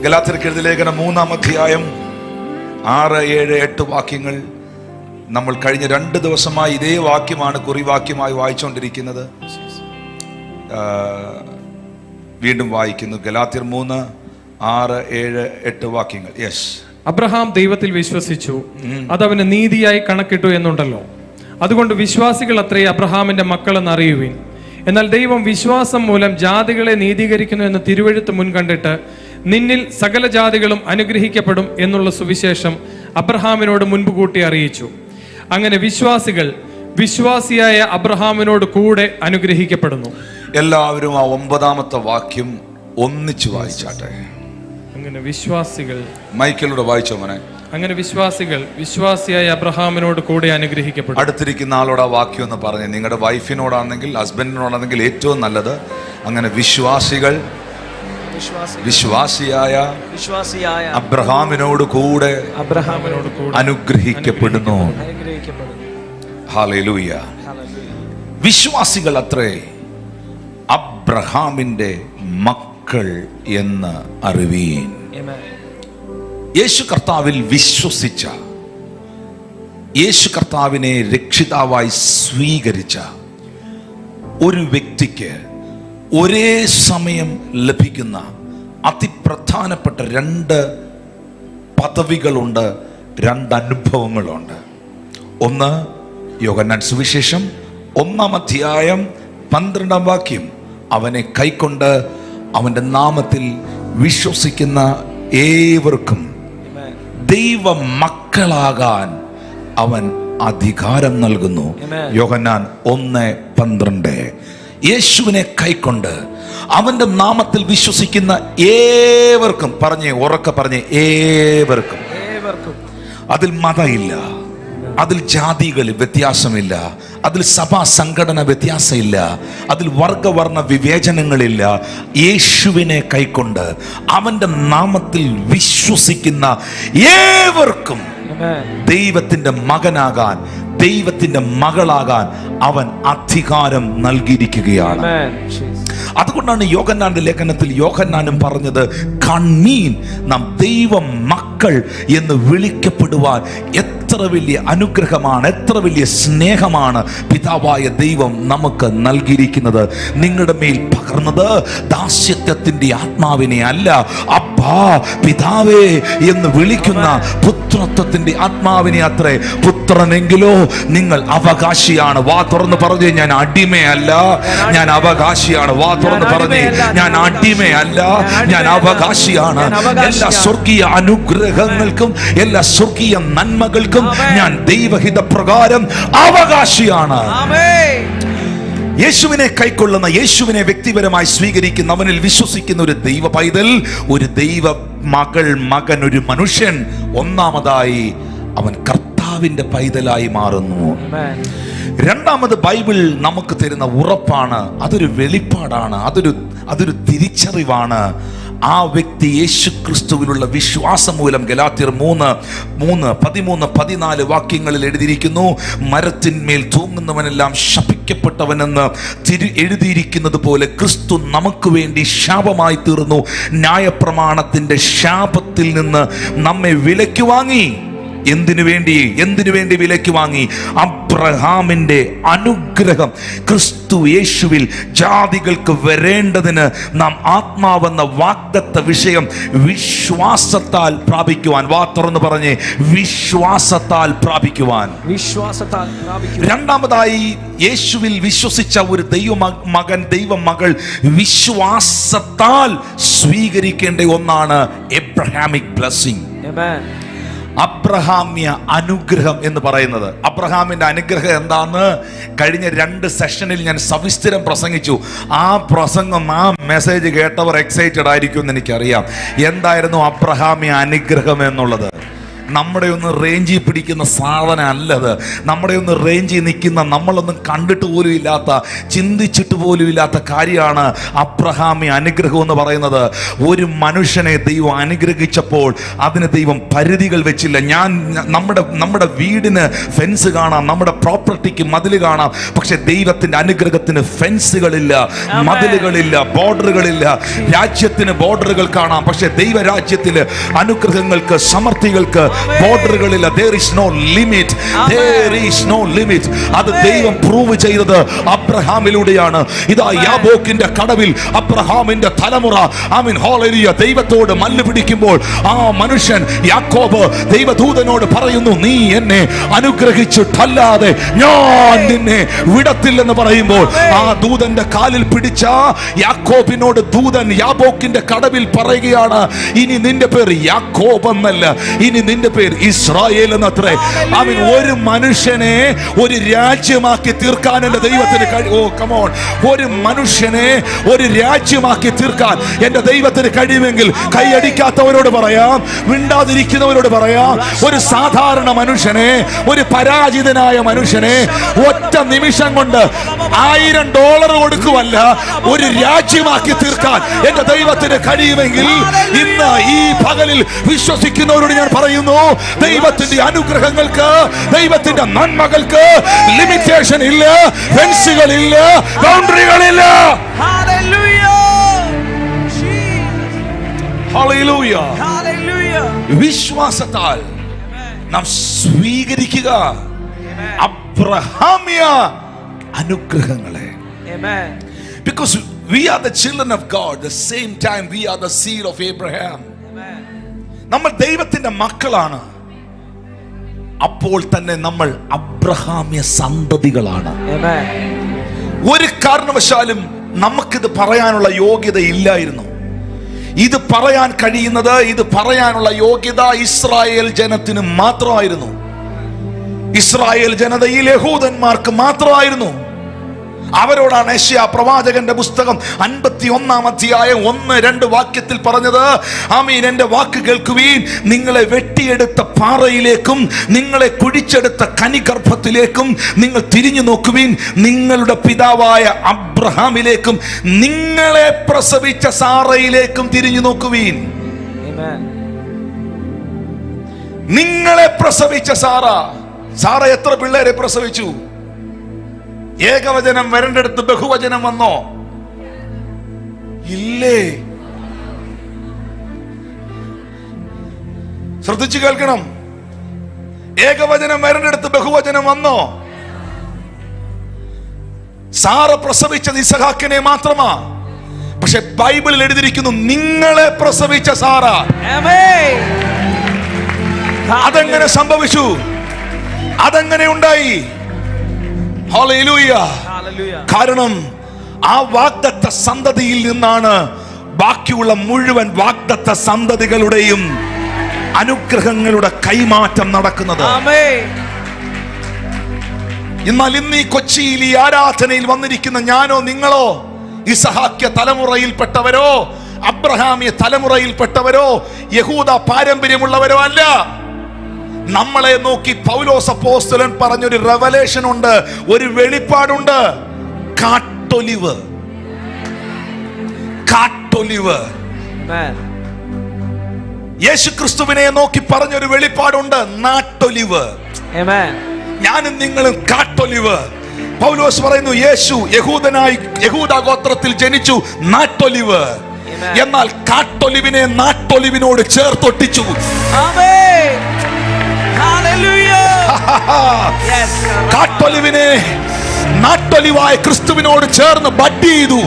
ഗലാത്യർക്ക് എഴുതിയ ലേഖനം 3-ാം അധ്യായം 6, 7, 8 വാക്യങ്ങൾ. നമ്മൾ കഴിഞ്ഞ 2 ദിവസമായി ഇതേ വാക്യമാണ് കുറിവാക്യമായി വായിച്ചുകൊണ്ടിരിക്കുന്നത്. വീണ്ടും വായിക്കുന്നു. ഗലാത്യർ 3, 6, 7, 8 വാക്യങ്ങൾ. യെസ്. അബ്രഹാം ദൈവത്തിൽ വിശ്വസിച്ചു, അതവന് നീതിയായി കണക്കിട്ടു എന്നുണ്ടല്ലോ. അതുകൊണ്ട് വിശ്വാസികൾ അത്രേ അബ്രഹാമിന്റെ മക്കളെന്ന് അറിയുവിൻ. എന്നാൽ ദൈവം വിശ്വാസം മൂലം ജാതികളെ നീതീകരിക്കുന്നു എന്ന് തിരുവെഴുത്ത് മുൻകണ്ടിട്ട് നിന്നിൽ സകല ജാതികളും അനുഗ്രഹിക്കപ്പെടും എന്നുള്ള സുവിശേഷം അബ്രഹാമിനോട് മുൻപ് കൂട്ടി അറിയിച്ചു. അങ്ങനെ വിശ്വാസികൾ വിശ്വാസിയായ അബ്രഹാമിനോട് കൂടെ അനുഗ്രഹിക്കപ്പെടുന്നു. എല്ലാവരും ആ 9-ാമത്തെ വാക്യം ഒന്നിച്ചു വായിച്ചാട്ടെ. അങ്ങനെ വിശ്വാസികൾ, മൈക്കിലൂടെ വായിച്ചോ മോനെ. അങ്ങനെ വിശ്വാസികൾ വിശ്വാസിയായ അബ്രഹാമിനോട് കൂടെ അനുഗ്രഹിക്കപ്പെടും. അടുത്തിരിക്കുന്ന ആളോട് ആ വാക്യം ഒന്ന് പറഞ്ഞേ. നിങ്ങളുടെ വൈഫിനോടാണെങ്കിൽ ഹസ്ബൻഡിനോടാണെങ്കിൽ ഏറ്റവും നല്ലത്. അങ്ങനെ വിശ്വാസികൾ വിശ്വാസിയായ അബ്രഹാമിനോട് കൂടെ അനുഗ്രഹിക്കപ്പെടുന്നു. ഹല്ലേലൂയ. വിശ്വാസികൾ അത്രേ അബ്രഹാമിന്റെ മക്കൾ എന്ന് അറിവീൻ. യേശു കർത്താവിൽ വിശ്വസിച്ച, യേശു കർത്താവിനെ രക്ഷിതാവായി സ്വീകരിച്ച ഒരു വ്യക്തിക്ക് ഒരേ സമയം ലഭിക്കുന്ന അതിപ്രധാനപ്പെട്ട 2 പദവികളുണ്ട്, 2 അനുഭവങ്ങളുണ്ട്. ഒന്ന്, യോഹന്നാൻ സുവിശേഷം 1-ാം അധ്യായം 12-ാം വാക്യം. അവനെ കൈക്കൊണ്ട് അവന്റെ നാമത്തിൽ വിശ്വസിക്കുന്ന ഏവർക്കും ദൈവ മക്കളാകാൻ അവൻ അധികാരം നൽകുന്നു. യോഹന്നാൻ 1:12. യേശുവിനെ കൈക്കൊണ്ട് അവന്റെ നാമത്തിൽ വിശ്വസിക്കുന്ന ഏവർക്കും, പറഞ്ഞേ, ഉറക്കെ പറഞ്ഞേ, ഏവർക്കും. അതിൽ മതമില്ല, അതിൽ ജാതികൾ വ്യത്യാസമില്ല, അതിൽ സഭാ സംഘടന വ്യത്യാസമില്ല, അതിൽ വർഗവർണ്ണ വിവേചനങ്ങളില്ല. യേശുവിനെ കൈക്കൊണ്ട് അവന്റെ നാമത്തിൽ വിശ്വസിക്കുന്ന ഏവർക്കും ദൈവത്തിന്റെ മകനാകാൻ, ദൈവത്തിന്റെ മകളാകാൻ അവൻ അധികാരം നൽകിയിരിക്കുകയാണ്. അതുകൊണ്ടാണ് യോഹന്നാന്റെ ലേഖനത്തിൽ യോഹന്നാനും പറഞ്ഞത്, കണ്ണീൻ നാം ദൈവ മക്കൾ എന്ന് വിളിക്കപ്പെടുവാൻ എത്ര വലിയ അനുഗ്രഹമാണ്, എത്ര വലിയ സ്നേഹമാണ് പിതാവായ ദൈവം നമുക്ക് നൽകിയിരിക്കുന്നത്. നിങ്ങളുടെ മേൽ പകർന്നത് ദാസ്യത്വത്തിന്റെ ആത്മാവിനെ അല്ല, അബ്ബാ പിതാവേ എന്ന് വിളിക്കുന്ന പുത്രത്വത്തിന്റെ ആത്മാവിനെ അത്രേ. പുത്രനെങ്കിലോ നിങ്ങൾ അവകാശിയാണ്. വാ തുറന്ന് പറഞ്ഞേ, ഞാൻ അടിമയല്ല, ഞാൻ അവകാശിയാണ്. വാ തുറന്ന് പറഞ്ഞേ, ഞാൻ അടിമയല്ല, ഞാൻ അവകാശിയാണ്. എല്ലാ സ്വർഗീയ അനുഗ്രഹങ്ങൾക്കും എല്ലാ സ്വർഗീയ നന്മകൾക്കും ഞാൻ ദൈവഹിത പ്രകാരം അവകാശിയാണ്. യേശുവിനെ കൈക്കൊള്ളുന്ന, യേശുവിനെ വ്യക്തിപരമായി സ്വീകരിക്കുന്ന, അവനിൽ വിശ്വസിക്കുന്ന ഒരു ദൈവ പൈതൽ, ഒരു ദൈവ മകൾ, മകൻ, ഒരു മനുഷ്യൻ, ഒന്നാമതായി അവൻ കർത്താവിന്റെ പൈതലായി മാറുന്നു. രണ്ടാമത് ബൈബിൾ നമുക്ക് തരുന്ന ഉറപ്പാണ്, അതൊരു വെളിപ്പാടാണ്, അതൊരു തിരിച്ചറിവാണ്. ആ വ്യക്തി യേശു ക്രിസ്തുവിലുള്ള വിശ്വാസം മൂലം. ഗലാത്യർ 3:13-14 വാക്യങ്ങളിൽ എഴുതിയിരിക്കുന്നു, മരത്തിന്മേൽ തൂങ്ങുന്നവനെല്ലാം ശപിക്കപ്പെട്ടവനെന്ന് എഴുതിയിരിക്കുന്നത് പോലെ ക്രിസ്തു നമുക്ക് വേണ്ടി ശാപമായി തീർന്നു. ന്യായപ്രമാണത്തിന്റെ ശാപത്തിൽ നിന്ന് നമ്മെ വിലയ്ക്ക് വാങ്ങി. എന്തിനു വേണ്ടി വിലയ്ക്ക് വാങ്ങി? അബ്രഹാമിന്റെ അനുഗ്രഹം ക്രിസ്തു യേശുവിൽ ജാതികൾക്ക് വരേണ്ടതിന് നാം ആത്മാവെന്ന വാഗ്ദത്ത വിഷയം വിശ്വാസത്താൽ പ്രാപിക്കുവാൻ. വാ തുറന്ന് പറഞ്ഞേ, വിശ്വാസത്താൽ പ്രാപിക്കുവാൻ. രണ്ടാമതായി യേശുവിൽ വിശ്വസിച്ച ഒരു ദൈവമകൻ, ദൈവമകൾ വിശ്വാസത്താൽ സ്വീകരിക്കേണ്ട ഒന്നാണ് എബ്രഹാമിക് ബ്ലെസ്സിംഗ്. അബ്രഹാമ്യ അനുഗ്രഹം എന്ന് പറയുന്നത്. അബ്രഹാമിന്റെ അനുഗ്രഹം എന്താന്ന് കഴിഞ്ഞ 2 സെഷനിൽ ഞാൻ സവിസ്തരം പ്രസംഗിച്ചു. ആ പ്രസംഗം, ആ മെസ്സേജ് കേട്ടവർ എക്സൈറ്റഡ് ആയിരിക്കും എന്ന് എനിക്കറിയാം. എന്തായിരുന്നു അബ്രഹാമ്യ അനുഗ്രഹം എന്നുള്ളത്? നമ്മുടെ ഒന്ന് റേഞ്ചിൽ പിടിക്കുന്ന സാധനം അല്ലത്. നമ്മുടെ ഒന്ന് റേഞ്ചിൽ നിൽക്കുന്ന, നമ്മളൊന്നും കണ്ടിട്ട് പോലും ഇല്ലാത്ത, ചിന്തിച്ചിട്ട് പോലും ഇല്ലാത്ത കാര്യമാണ് അബ്രഹാമി അനുഗ്രഹം എന്ന് പറയുന്നത്. ഒരു മനുഷ്യനെ ദൈവം അനുഗ്രഹിച്ചപ്പോൾ അതിന് ദൈവം പരിധികൾ വെച്ചില്ല. നമ്മുടെ വീടിന് ഫെൻസ് കാണാം, നമ്മുടെ പ്രോപ്പർട്ടിക്ക് മതിൽ കാണാം, പക്ഷെ ദൈവത്തിന്റെ അനുഗ്രഹത്തിന് ഫെൻസുകളില്ല, മതിലുകളില്ല, ബോർഡറുകളില്ല. രാജ്യത്തിന് ബോർഡറുകൾ കാണാം, പക്ഷെ ദൈവരാജ്യത്തില് അനുഗ്രഹങ്ങൾക്ക്, സമൃദ്ധികൾക്ക് ബോർഡറുകളില്ല. There is no limit. There is no limit. അത് ദൈവം പ്രൂവ് ചെയ്തത് അബ്രഹാമിലൂടെയാണ്. ഇതാ യാബോക്കിന്റെ കടവിൽ അബ്രഹാമിന്റെ തലമുറ ഹല്ലേലൂയ ദൈവത്തോട് മല്ല് പിടിക്കുമ്പോൾ ആ മനുഷ്യൻ യാക്കോബ് ദൈവദൂതനോട് പറയുന്നു, നീ എന്നെ അനുഗ്രഹിച്ചിട്ടല്ലാതെ ഞാൻ നിന്നെ വിടത്തില്ലെന്ന് പറയുമ്പോൾ ആ ദൂതന്റെ കാലിൽ പിടിച്ച യാക്കോബിനോട് ദൂതൻ യാബോക്കിന്റെ കടവിൽ പറയുകയാണ്, ഇനി നിന്റെ പേര് യാക്കോബ് എന്നല്ല, ഇനി നിന്റെ പേര് ഇസ്രായേൽ എന്നത്രേ. ഒരു മനുഷ്യനെ ഒരു രാജ്യമാക്കി തീർക്കാൻ എന്റെ ദൈവത്തിന് ഒരു മനുഷ്യനെ ഒരു രാജ്യമാക്കി തീർക്കാൻ എന്റെ ദൈവത്തിന് കഴിയുമെങ്കിൽ കൈയടിക്കാത്തവരോട് പറയാം, മിണ്ടാതിരിക്കുന്നവരോട് പറയാം, ഒരു സാധാരണ മനുഷ്യനെ, ഒരു പരാജിതനായ മനുഷ്യനെ ഒറ്റ നിമിഷം കൊണ്ട് $1000 കൊടുക്കുവല്ല, ഒരു രാജ്യമാക്കി തീർക്കാൻ എന്റെ ദൈവത്തിന് കഴിയുമെങ്കിൽ ഇന്ന് ഈ പകലിൽ വിശ്വസിക്കുന്നവരോട് ഞാൻ പറയുന്നു, ദൈവത്തിന്റെ അനുഗ്രഹങ്ങൾക്ക്, ദൈവത്തിന്റെ നന്മകൾക്ക് ലിമിറ്റേഷൻ ഇല്ല, ഫെൻസുകളില്ല, ബൗണ്ടറികളില്ല. ഹല്ലേലൂയ. വിശ്വാസത്താൽ നാം സ്വീകരിക്കുക അബ്രഹാമിയ അനുഗ്രഹങ്ങളെ. Because we are the children of God, the same time we are the seed of Abraham. നമ്മൾ ദൈവത്തിന്റെ മക്കളാണ്, അപ്പോൾ തന്നെ നമ്മൾ അബ്രഹാമ്യ സന്തതികളാണ്. ഒരു കാരണവശാലും നമുക്കിത് പറയാനുള്ള യോഗ്യത ഇല്ലായിരുന്നു. ഇത് പറയാൻ കഴിയുന്നത്, ഇത് പറയാനുള്ള യോഗ്യത ഇസ്രായേൽ ജനത്തിന് മാത്രമായിരുന്നു. ഇസ്രായേൽ ജനതയിൽ യഹൂദന്മാർക്ക് മാത്രമായിരുന്നു. അവരോടാണ് യെശയ്യാ പ്രവാചകന്റെ പുസ്തകം 51-ാം അധ്യായം 1-2 വാക്യത്തിൽ പറഞ്ഞത്, ആമീൻ, എന്റെ വാക്ക് കേൾക്കുവീൻ, നിങ്ങളെ വെട്ടിയെടുത്ത പാറയിലേക്കും നിങ്ങളെ കുഴിച്ചെടുത്ത കനിഗർഭത്തിലേക്കും നിങ്ങൾ തിരിഞ്ഞു നോക്കുവീൻ, നിങ്ങളുടെ പിതാവായ അബ്രഹാമിലേക്കും നിങ്ങളെ പ്രസവിച്ച സാറയിലേക്കും തിരിഞ്ഞു നോക്കുവീൻ. നിങ്ങളെ പ്രസവിച്ച സാറ എത്ര പിള്ളേരെ പ്രസവിച്ചു? ഏകവചനം വരണ്ടെടുത്ത് ബഹുവചനം വന്നോ? ഇല്ലേ? ശ്രദ്ധിച്ചു കേൾക്കണം. ഏകവചനം വരണ്ടെടുത്ത് ബഹുവചനം വന്നോ? സാറ പ്രസവിച്ചത് ഇസഹാക്കിനെ മാത്രമാ, പക്ഷെ ബൈബിളിൽ എഴുതിയിരിക്കുന്നു നിങ്ങളെ പ്രസവിച്ച സാറ. അതെങ്ങനെ സംഭവിച്ചു? അതെങ്ങനെ ഉണ്ടായി? ഹല്ലേലൂയ. കാരണം ആ വാഗ്ദത്ത സന്തതിയിൽ നിന്നാണ് ബാക്കിയുള്ള മുഴുവൻ വാഗ്ദത്ത സന്തതികളുടെയും അനുഗ്രഹങ്ങളുടെ കൈമാറ്റം നടക്കുന്നത്. എന്നാൽ ഇന്ന് ഈ കൊച്ചിയിൽ ഈ ആരാധനയിൽ വന്നിരിക്കുന്ന ഞാനോ നിങ്ങളോ ഇസഹാക്യ തലമുറയിൽപ്പെട്ടവരോ അബ്രഹാമിയ തലമുറയിൽപ്പെട്ടവരോ യഹൂദ പാരമ്പര്യമുള്ളവരോ അല്ല. നമ്മളെ നോക്കി പൗലോസ് അപ്പോസ്തലൻ പറഞ്ഞൊരു റെവലേഷൻ ഉണ്ട്, ഒരു വെളിപ്പാടുണ്ട്. കാട്ടൊലിവ്. യേശുക്രിസ്തുവിനെ നോക്കി പറഞ്ഞൊരു വെളിപ്പാടുണ്ട്, നാട്ടൊലിവ്. ഞാനും നിങ്ങളും കാട്ടൊലിവ്. പൗലോസ് പറയുന്നു, യേശു യഹൂദ ഗോത്രത്തിൽ ജനിച്ചു, നാട്ടൊലിവ്. എന്നാൽ കാട്ടൊലിവിനെ നാട്ടൊലിവിനോട് ചേർത്തൊട്ടിച്ചു. കാട്ടൊലിവിനെ നാട്ടൊലിവായ ക്രിസ്തുവിനോട് ചേർന്ന് ബഡ് ചെയ്തു.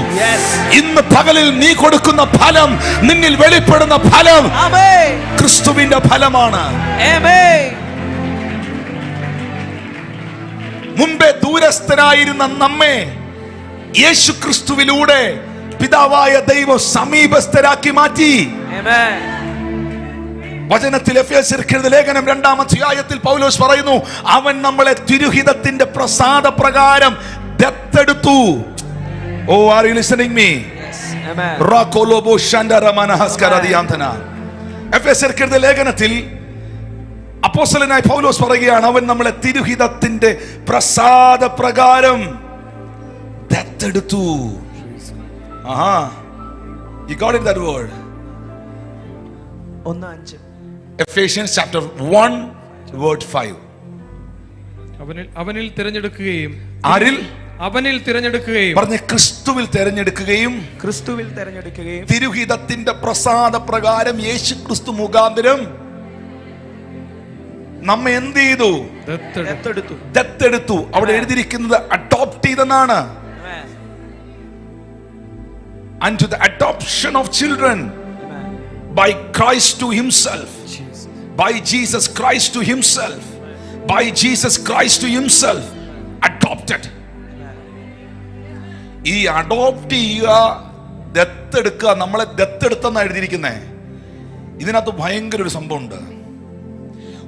ഇന്ന് പകലിൽ നീ കൊടുക്കുന്ന ഫലം, നിന്നിൽ വെളിപ്പെടുന്ന ഫലം ക്രിസ്തുവിന്റെ ഫലമാണ്. മുമ്പേ ദൂരസ്ഥനായിരുന്ന നമ്മെ യേശു ക്രിസ്തുവിലൂടെ പിതാവായ ദൈവം സമീപസ്ഥരാക്കി മാറ്റി. വചനത്തിൽ എഫേസ്യർക്കെഴുതിയ ലേഖനം 2-ാം അധ്യായത്തിൽ പൗലോസ് പറയുന്നു, അവൻ നമ്മളെ തിരുഹിതത്തിന്റെ പ്രസാദ പ്രകാരം ദത്തെടുത്തു. ഓ, ആർ യു ലിസണിംഗ് മീ? എഫേസ്യർക്കെഴുതിയ ലേഖനത്തിൽ അപ്പോസ്തലനായ പൗലോസ് പറയുകയാണ്, അവൻ നമ്മളെ തിരുഹിതത്തിന്റെ പ്രസാദ പ്രകാരം ദത്തെടുത്തു. You got it, that word? 1:5. Ephesians chapter 1 word 5. അവനിൽ തിരഞ്ഞെടുക്കുകയും, ആരിൽ? അവനിൽ തിരഞ്ഞെടുക്കുകയും, പറഞ്ഞ ക്രിസ്തുവിൽ തിരഞ്ഞെടുക്കുകയും, ക്രിസ്തുവിൽ തിരഞ്ഞെടുക്കുകയും, തിരുഹിതത്തിന്റെ പ്രസാദ പ്രകാരം യേശു ക്രിസ്തു മുഖാന്തരം നമ്മെ എന്ത് ചെയ്തു? ദത്തെടുത്തു. അവിടെ എഴുതിയിരിക്കുന്നത് adopt ചെയ്തെന്നാണ്. Unto the adoption of children by Christ to himself, by Jesus Christ to himself, by Jesus Christ to himself, adopted. ഈ അഡോപ്റ്റ് ചെയ്യുക, ദത്തെടുക്കുക, നമ്മളെ ദത്തെടുത്തെന്നാണ് എഴുതിയിരിക്കുന്നേ. ഇതിനകത്ത് ഭയങ്കര ഒരു സംഭവമുണ്ട്.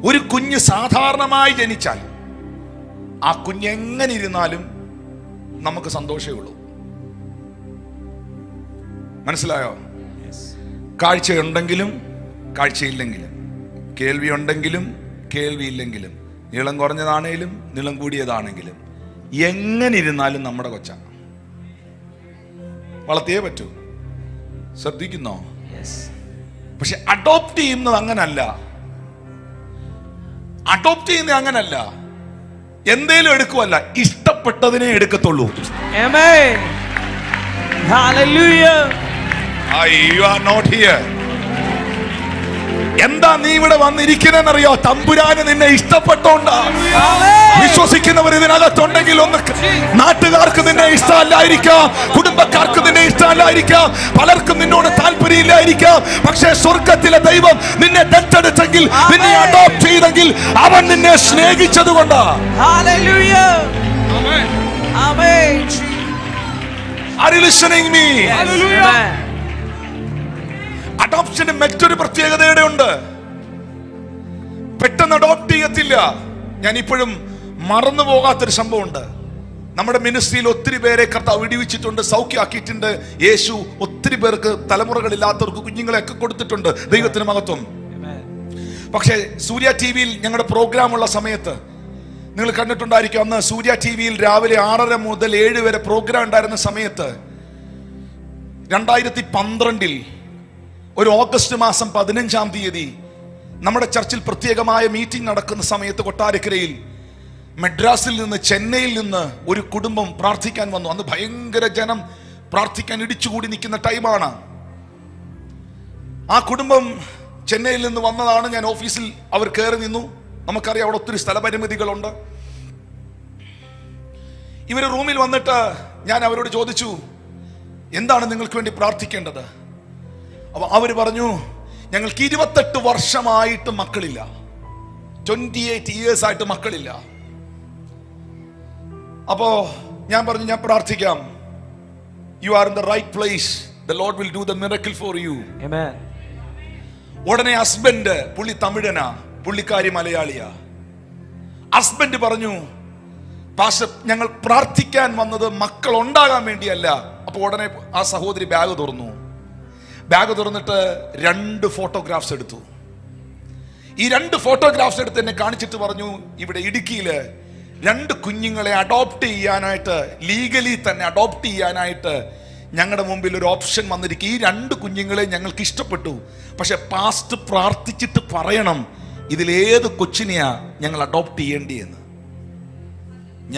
ഒരു കുഞ്ഞ് സാധാരണമായി ജനിച്ചാൽ ആ കുഞ്ഞ് എങ്ങനെ ഇരുന്നാലും നമുക്ക് സന്തോഷമേ ഉള്ളൂ. മനസ്സിലായോ? കാഴ്ചയുണ്ടെങ്കിലും കാഴ്ചയില്ലെങ്കിലും, കേൾവി ഉണ്ടെങ്കിലും കേൾവിയില്ലെങ്കിലും, നീളം കുറഞ്ഞതാണെങ്കിലും നീളം കൂടിയതാണെങ്കിലും, എങ്ങനെ ഇരുന്നാലും നമ്മുടെ കൊച്ച വളർത്തിയേ പറ്റൂ. ശ്രദ്ധിക്കുന്നോ? പക്ഷെ അഡോപ്റ്റ് ചെയ്യുന്നത് അങ്ങനല്ല. അഡോപ്റ്റ് ചെയ്യുന്നത് അങ്ങനല്ല. എന്തേലും എടുക്കുവല്ല, ഇഷ്ടപ്പെട്ടതിനെ എടുക്കത്തുള്ളൂ. Amen. Hallelujah. You are not here. എന്താ നീ ഇവിടെ വന്നിരിക്കുന്നറിയോ? തമ്പുരാന് നിന്നെ ഇഷ്ടപ്പെട്ടോണ്ടാ. വിശ്വസിക്കുന്നവർ ഇതിനകത്തുണ്ടെങ്കിൽ ഒന്ന്, നാട്ടുകാർക്ക് നിന്നെ ഇഷ്ടമല്ലായിരിക്കാം, കുടുംബക്കാർക്ക് നിന്നെ ഇഷ്ടമല്ലായിരിക്കാം, പലർക്കും നിന്നോട് താല്പര്യമില്ലായിരിക്കാം. പക്ഷേ സ്വർഗത്തിലെ ദൈവം നിന്നെ ദത്തെടുത്തെങ്കിൽ, നിന്നെ അഡോപ്റ്റ് ചെയ്തെങ്കിൽ, അവൻ നിന്നെ സ്നേഹിച്ചത് കൊണ്ടാ. Hallelujah. Amen. Are you listening me? Hallelujah. Adoption മറ്റൊരു പ്രത്യേകതയുടെ ഉണ്ട്. പെട്ടെന്ന് അഡോപ്റ്റ് ചെയ്യത്തില്ല. ഞാൻ ഇപ്പോഴും മറന്നു പോകാത്തൊരു സംഭവമുണ്ട്. നമ്മുടെ മിനിസ്ട്രിയിൽ ഒത്തിരി പേരെ കർത്താവ് വിടിവിച്ചിട്ടുണ്ട്, സൗഖ്യമാക്കിയിട്ടുണ്ട്. യേശു ഒത്തിരി പേർക്ക്, തലമുറകളില്ലാത്തവർക്ക് കുഞ്ഞുങ്ങളെയൊക്കെ കൊടുത്തിട്ടുണ്ട്. ദൈവത്തിന് മഹത്വം. പക്ഷേ സൂര്യ ടി വിയിൽ ഞങ്ങളുടെ പ്രോഗ്രാം ഉള്ള സമയത്ത് നിങ്ങൾ കണ്ടിട്ടുണ്ടായിരിക്കും, അന്ന് സൂര്യ ടി വിയിൽ രാവിലെ 6:30 മുതൽ 7 വരെ പ്രോഗ്രാം ഉണ്ടായിരുന്ന സമയത്ത് 2012 ഒരു ഓഗസ്റ്റ് മാസം 15-ാം തീയതി നമ്മുടെ ചർച്ചിൽ പ്രത്യേകമായ മീറ്റിംഗ് നടക്കുന്ന സമയത്ത് കൊട്ടാരക്കരയിൽ മദ്രാസിൽ നിന്ന്, ചെന്നൈയിൽ നിന്ന് ഒരു കുടുംബം പ്രാർത്ഥിക്കാൻ വന്നു. അന്ന് ഭയങ്കര ജനം പ്രാർത്ഥിക്കാൻ ഇടിച്ചുകൂടി നിൽക്കുന്ന ടൈമാണ്. ആ കുടുംബം ചെന്നൈയിൽ നിന്ന് വന്നതാണ്. ഞാൻ ഓഫീസിൽ അവർ കയറി നിന്നു. നമുക്കറിയാം അവിടെ ഒത്തിരി സ്ഥലപരിമിതികളുണ്ട്. ഇവർ റൂമിൽ വന്നിട്ട് ഞാൻ അവരോട് ചോദിച്ചു, എന്താണ് നിങ്ങൾക്ക് വേണ്ടി പ്രാർത്ഥിക്കേണ്ടത്? അപ്പൊ അവർ പറഞ്ഞു, ഞങ്ങൾക്ക് 28 വർഷമായിട്ട് മക്കളില്ല, 28 years ആയിട്ട് മക്കളില്ല. അപ്പോ ഞാൻ പറഞ്ഞു, ഞാൻ പ്രാർത്ഥിക്കാം. You are in the right place, the Lord will do the miracle for you. Amen. ഉടനെ ഹസ്ബൻഡ്, പുള്ളി തമിഴനാ, പുള്ളിക്കാരി മലയാളിയാ. ഹസ്ബൻഡ് പറഞ്ഞു, പാസ്റ്റർ ഞങ്ങൾ പ്രാർത്ഥിക്കാൻ വന്നത് മക്കൾ ഉണ്ടാകാൻ വേണ്ടിയല്ല. അപ്പൊ ഉടനെ ആ സഹോദരി ബാഗ് തുറന്നു. ബാഗ് തുറന്നിട്ട് 2 ഫോട്ടോഗ്രാഫ്സ് എടുത്തു. ഈ 2 ഫോട്ടോഗ്രാഫ്സ് എടുത്ത് എന്നെ കാണിച്ചിട്ട് പറഞ്ഞു, ഇവിടെ ഇടുക്കിയില് 2 കുഞ്ഞുങ്ങളെ അഡോപ്റ്റ് ചെയ്യാനായിട്ട്, ലീഗലി തന്നെ അഡോപ്റ്റ് ചെയ്യാനായിട്ട് ഞങ്ങളുടെ മുമ്പിൽ ഒരു ഓപ്ഷൻ വന്നിരിക്കും. ഈ 2 കുഞ്ഞുങ്ങളെ ഞങ്ങൾക്ക് ഇഷ്ടപ്പെട്ടു. പക്ഷെ പാസ്റ്റ് പ്രാർത്ഥിച്ചിട്ട് പറയണം ഇതിലേത് കൊച്ചിനെയാ ഞങ്ങൾ അഡോപ്റ്റ് ചെയ്യേണ്ടിയെന്ന്.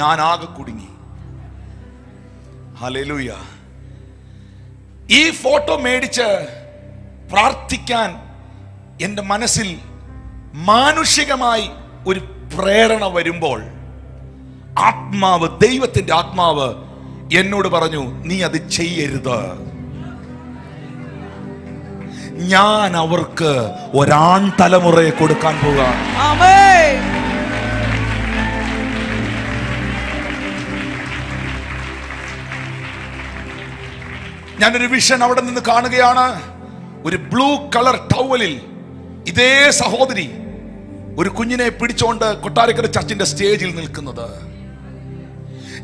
ഞാൻ ആകെ കുടുങ്ങി. ഹല്ലേലൂയ. ഈ ഫോട്ടോ മേടിച്ച് പ്രാർത്ഥിക്കാൻ എൻ്റെ മനസ്സിൽ മാനുഷികമായി ഒരു പ്രേരണ വരുമ്പോൾ ആത്മാവ്, ദൈവത്തിന്റെ ആത്മാവ് എന്നോട് പറഞ്ഞു, നീ അത് ചെയ്യരുത്. ഞാൻ അവർക്ക് ഒരാൺ തലമുറയെ കൊടുക്കാൻ പോകാം. ഞാനൊരു വിഷൻ അവിടെ നിന്ന് കാണുകയാണ്. ഒരു ബ്ലൂ കളർ ടവലിൽ ഇതേ സഹോദരി ഒരു കുഞ്ഞിനെ പിടിച്ചുകൊണ്ട് കൊട്ടാരക്കര ചർച്ചിന്റെ സ്റ്റേജിൽ നിൽക്കുന്നത്.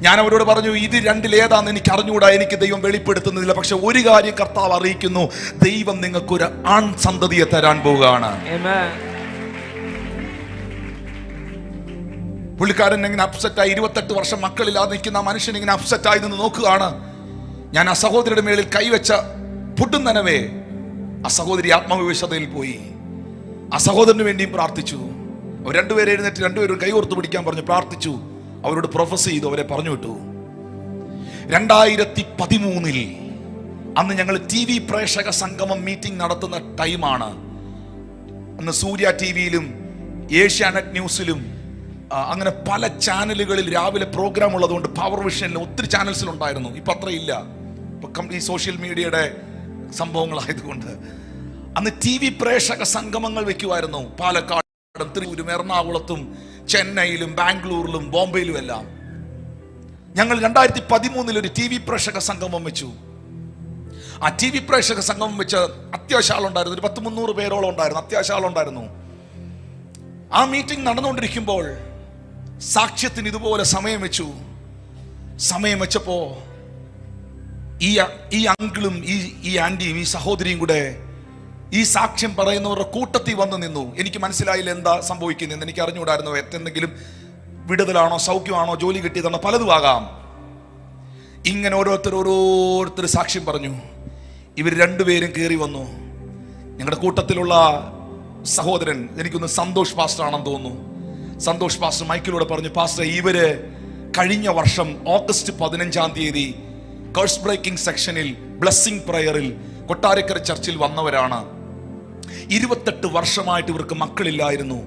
ഞാൻ അവരോട് പറഞ്ഞു, ഇത് 2-ൽ ഏതാന്ന് എനിക്ക് അറിഞ്ഞുകൂടാ, എനിക്ക് ദൈവം വെളിപ്പെടുത്തുന്നില്ല. പക്ഷെ ഒരു കാര്യം കർത്താവ് അറിയിക്കുന്നു, ദൈവം നിങ്ങൾക്ക് ഒരു ആൺ സന്തതിയെ തരാൻ പോവുകയാണ്. പുള്ളിക്കാരൻ ഇങ്ങനെ അപ്സെറ്റായി, 28 വർഷം മക്കളില്ലാതെ നിൽക്കുന്ന ആ മനുഷ്യൻ ഇങ്ങനെ അപ്സെറ്റായി നിന്ന് നോക്കുകയാണ്. ഞാൻ ആ സഹോദരിയുടെ മേളിൽ കൈവച്ച പൊട്ടുന്നനവേ ആ സഹോദരി ആത്മവിവശതയിൽ പോയി. ആ സഹോദരന് വേണ്ടിയും പ്രാർത്ഥിച്ചു. അവർ രണ്ടുപേരെ എഴുന്നേറ്റ് രണ്ടുപേരും കൈ ഓർത്ത് പിടിക്കാൻ പറഞ്ഞു, പ്രാർത്ഥിച്ചു. അവരോട് പ്രൊഫസ് ചെയ്തു, അവരെ പറഞ്ഞു വിട്ടു. 2013 അന്ന് ഞങ്ങൾ TV പ്രേക്ഷക സംഗമം മീറ്റിംഗ് നടത്തുന്ന ടൈമാണ്. അന്ന് സൂര്യ TV-യിലും ഏഷ്യാനെറ്റ് ന്യൂസിലും അങ്ങനെ പല ചാനലുകളിൽ രാവിലെ പ്രോഗ്രാം ഉള്ളതുകൊണ്ട് പവർ വിഷനിലും ഒത്തിരി ചാനൽസിലുണ്ടായിരുന്നു. ഇപ്പം അത്രയില്ല, ഇപ്പം ഈ സോഷ്യൽ മീഡിയയുടെ സംഭവങ്ങളായതുകൊണ്ട്. അന്ന് TV പ്രേക്ഷക സംഗമങ്ങൾ വെക്കുമായിരുന്നു. പാലക്കാടും തൃശ്ശൂരും എറണാകുളത്തും ചെന്നൈയിലും ബാംഗ്ലൂരിലും ബോംബെയിലും എല്ലാം. ഞങ്ങൾ 2013 ഒരു TV പ്രേക്ഷക സംഗമം വെച്ചു. ആ TV പ്രേക്ഷക സംഗമം വെച്ച് അത്യാവശ്യം ആളുണ്ടായിരുന്നു. ഒരു 100-300 പേരോളം ഉണ്ടായിരുന്നു. അത്യാവശ്യം ആളുണ്ടായിരുന്നു. ആ മീറ്റിംഗ് നടന്നുകൊണ്ടിരിക്കുമ്പോൾ സാക്ഷ്യത്തിന് ഇതുപോലെ സമയം വെച്ചു. സമയം വെച്ചപ്പോ ഈ അങ്കിളും ഈ ആന്റിയും ഈ സഹോദരിയും കൂടെ ഈ സാക്ഷ്യം പറയുന്നവരുടെ കൂട്ടത്തിൽ വന്ന് നിന്നു. എനിക്ക് മനസ്സിലായില്ല എന്താ സംഭവിക്കുന്നതെന്ന്. എനിക്ക് അറിഞ്ഞുകൂടായിരുന്നു. എന്തെങ്കിലും വിടുതലാണോ, സൗഖ്യമാണോ, ജോലി കിട്ടിയതാണോ, പലതും ആകാം. ഇങ്ങനെ ഓരോരുത്തർ സാക്ഷ്യം പറഞ്ഞു. ഇവർ രണ്ടുപേരും കയറി വന്നു. ഞങ്ങളുടെ കൂട്ടത്തിലുള്ള സഹോദരൻ, എനിക്കൊന്ന് സന്തോഷ് പാസ്റ്റർ ആണെന്ന് തോന്നുന്നു, സന്തോഷ് പാസ്റ്റർ മൈക്കിലൂടെ പറഞ്ഞു, പാസ്റ്റർ ഇവര് കഴിഞ്ഞ വർഷം ഓഗസ്റ്റ് 15-ാം തീയതി കേഴ്സ് ബ്രേക്കിംഗ് സെക്ഷനിൽ ബ്ലെസ്സിംഗ് പ്രയറിൽ കൊട്ടാരക്കര ചർച്ചിൽ വന്നവരാണ്. 28 വർഷമായിട്ട് ഇവർക്ക് മക്കളില്ലായിരുന്നു.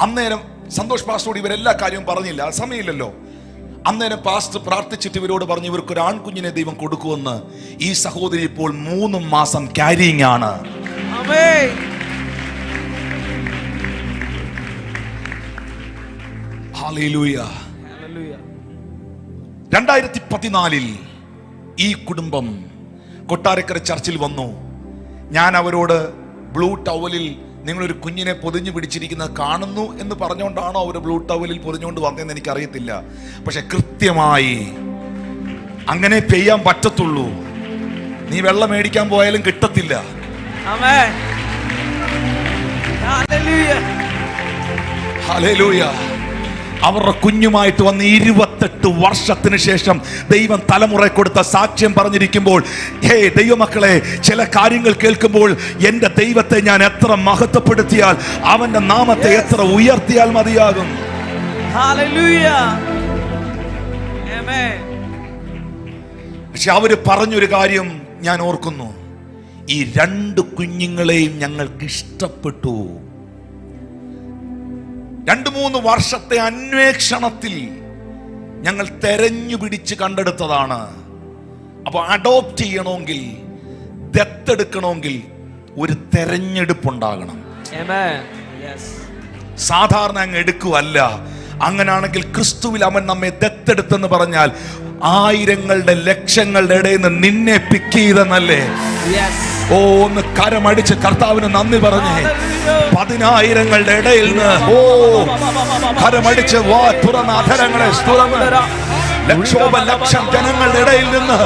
അന്നേരം സന്തോഷ് പാസ്റ്ററോട് ഇവരെല്ലാ കാര്യവും പറഞ്ഞില്ല, സമയമില്ലല്ലോ. അന്നേരം പാസ്റ്റർ പ്രാർത്ഥിച്ചിട്ട് ഇവരോട് പറഞ്ഞു, ഇവർക്ക് ഒരു ആൺകുഞ്ഞിനെ ദൈവം കൊടുക്കുമെന്ന്. ഈ സഹോദരി ഇപ്പോൾ 3 മാസം ക്യാരിയിങ് ആണ്. 2014 ഈ കുടുംബം കൊട്ടാരക്കര ചർച്ചിൽ വന്നു. ഞാൻ അവരോട് ബ്ലൂ ടവലിൽ നിങ്ങളൊരു കുഞ്ഞിനെ പൊതിഞ്ഞു പിടിച്ചിരിക്കുന്നത് കാണുന്നു എന്ന് പറഞ്ഞുകൊണ്ടാണോ അവർ ബ്ലൂ ടവലിൽ പൊതിഞ്ഞുകൊണ്ട് വന്നതെന്ന് എനിക്കറിയത്തില്ല. പക്ഷെ കൃത്യമായി അങ്ങനെ ചെയ്യാൻ പറ്റത്തുള്ളൂ. നീ വെള്ളം മേടിക്കാൻ പോയാലും കിട്ടത്തില്ല. ഹല്ലേലൂയ. അവരുടെ കുഞ്ഞുമായിട്ട് വന്ന് 28 വർഷത്തിന് ശേഷം ദൈവം തലമുറ കൊടുത്ത സാക്ഷ്യം പറഞ്ഞിരിക്കുമ്പോൾ, ഹേ ദൈവമക്കളെ, ചില കാര്യങ്ങൾ കേൾക്കുമ്പോൾ എൻ്റെ ദൈവത്തെ ഞാൻ എത്ര മഹത്വപ്പെടുത്തിയാൽ, അവന്റെ നാമത്തെ എത്ര ഉയർത്തിയാൽ മതിയാകും. പക്ഷെ അവര് പറഞ്ഞൊരു കാര്യം ഞാൻ ഓർക്കുന്നു, ഈ 2 കുഞ്ഞുങ്ങളെയും ഞങ്ങൾക്ക് ഇഷ്ടപ്പെട്ടു. 2-3 വർഷത്തെ അന്വേഷണത്തിൽ ഞങ്ങൾ തെരഞ്ഞു പിടിച്ച് കണ്ടെടുത്തതാണ്. അപ്പൊ അഡോപ്റ്റ് ചെയ്യണമെങ്കിൽ, ദത്തെടുക്കണമെങ്കിൽ ഒരു തെരഞ്ഞെടുപ്പുണ്ടാകണം. സാധാരണ അങ്ങ് എടുക്കുവല്ല. അങ്ങനാണെങ്കിൽ ക്രിസ്തുവിൽ അവൻ നമ്മെ ദത്തെടുത്തെന്ന് പറഞ്ഞാൽ ആയിരങ്ങളുടെ ലക്ഷങ്ങളുടെ ഇടയിൽ നിന്ന് നിന്നെ പിക്ക് ചെയ്തെന്നല്ലേ? ഓ, ഒന്ന് കരമടിച്ച് കർത്താവിന് നന്ദി പറഞ്ഞേ. 10,000ങ്ങളുടെ ഇടയിൽ നിന്ന് കരമടിച്ച് തുറന്ന അധരങ്ങളെ ലക്ഷം ജനങ്ങളുടെ ഇടയിൽ നിന്ന്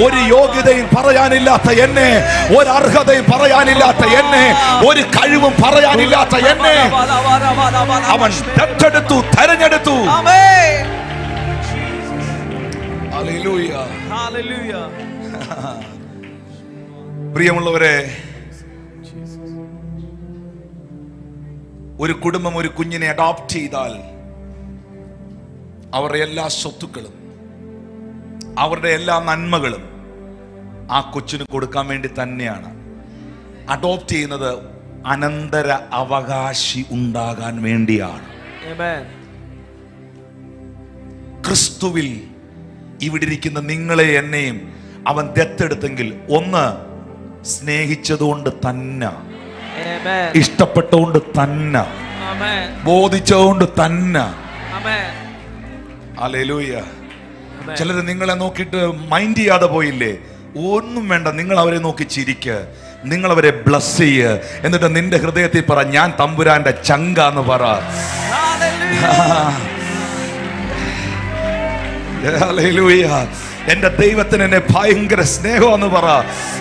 ഒരു യോഗ്യതയും പറയാനില്ലാത്ത എന്നെ, ഒരു അർഹതയും പറയാനില്ലാത്ത എന്നെ, ഒരു കഴിവും പറയാനില്ലാത്ത എന്നെ അവൻ ദത്തെടുത്തു, തെരഞ്ഞെടുത്തു. ഹല്ലേലൂയ. പ്രിയമുള്ളവരെ, ഒരു കുടുംബം ഒരു കുഞ്ഞിനെ അഡോപ്റ്റ് ചെയ്താൽ അവരുടെ എല്ലാ സ്വത്തുക്കളും, അവരുടെ എല്ലാ നന്മകളും ആ കൊച്ചിന് കൊടുക്കാൻ വേണ്ടി തന്നെയാണ്. അഡോപ്റ്റ് ചെയ്യുന്നത് അനന്തര അവകാശി ഉണ്ടാകാൻ വേണ്ടിയാണ്. ക്രിസ്തുവിൽ ഇവിടെ ഇരിക്കുന്ന നിങ്ങളെ എന്നെയും അവൻ ദത്തെടുത്തെങ്കിൽ, ഒന്ന് സ്നേഹിച്ചതുകൊണ്ട് തന്നെ, ഇഷ്ടപ്പെട്ടുകൊണ്ട് തന്നെ, ബോധിച്ചതുകൊണ്ട് തന്നെ. ഹല്ലേലൂയ. ചിലര് നിങ്ങളെ നോക്കിയിട്ട് മൈൻഡ് ചെയ്യാതെ പോയില്ലേ? ഒന്നും വേണ്ട, നിങ്ങൾ അവരെ നോക്കി ചിരിക്ക്, നിങ്ങൾ അവരെ ബ്ലസ് ചെയ്യ്. എന്നിട്ട് നിന്റെ ഹൃദയത്തിൽ പറ, ഞാൻ തമ്പുരാന്റെ ചങ്കാന്ന് പറ. ഹല്ലേലൂയ. എന്റെ ദൈവത്തിന് എന്നെ ഭയങ്കര സ്നേഹമെന്ന് പറ.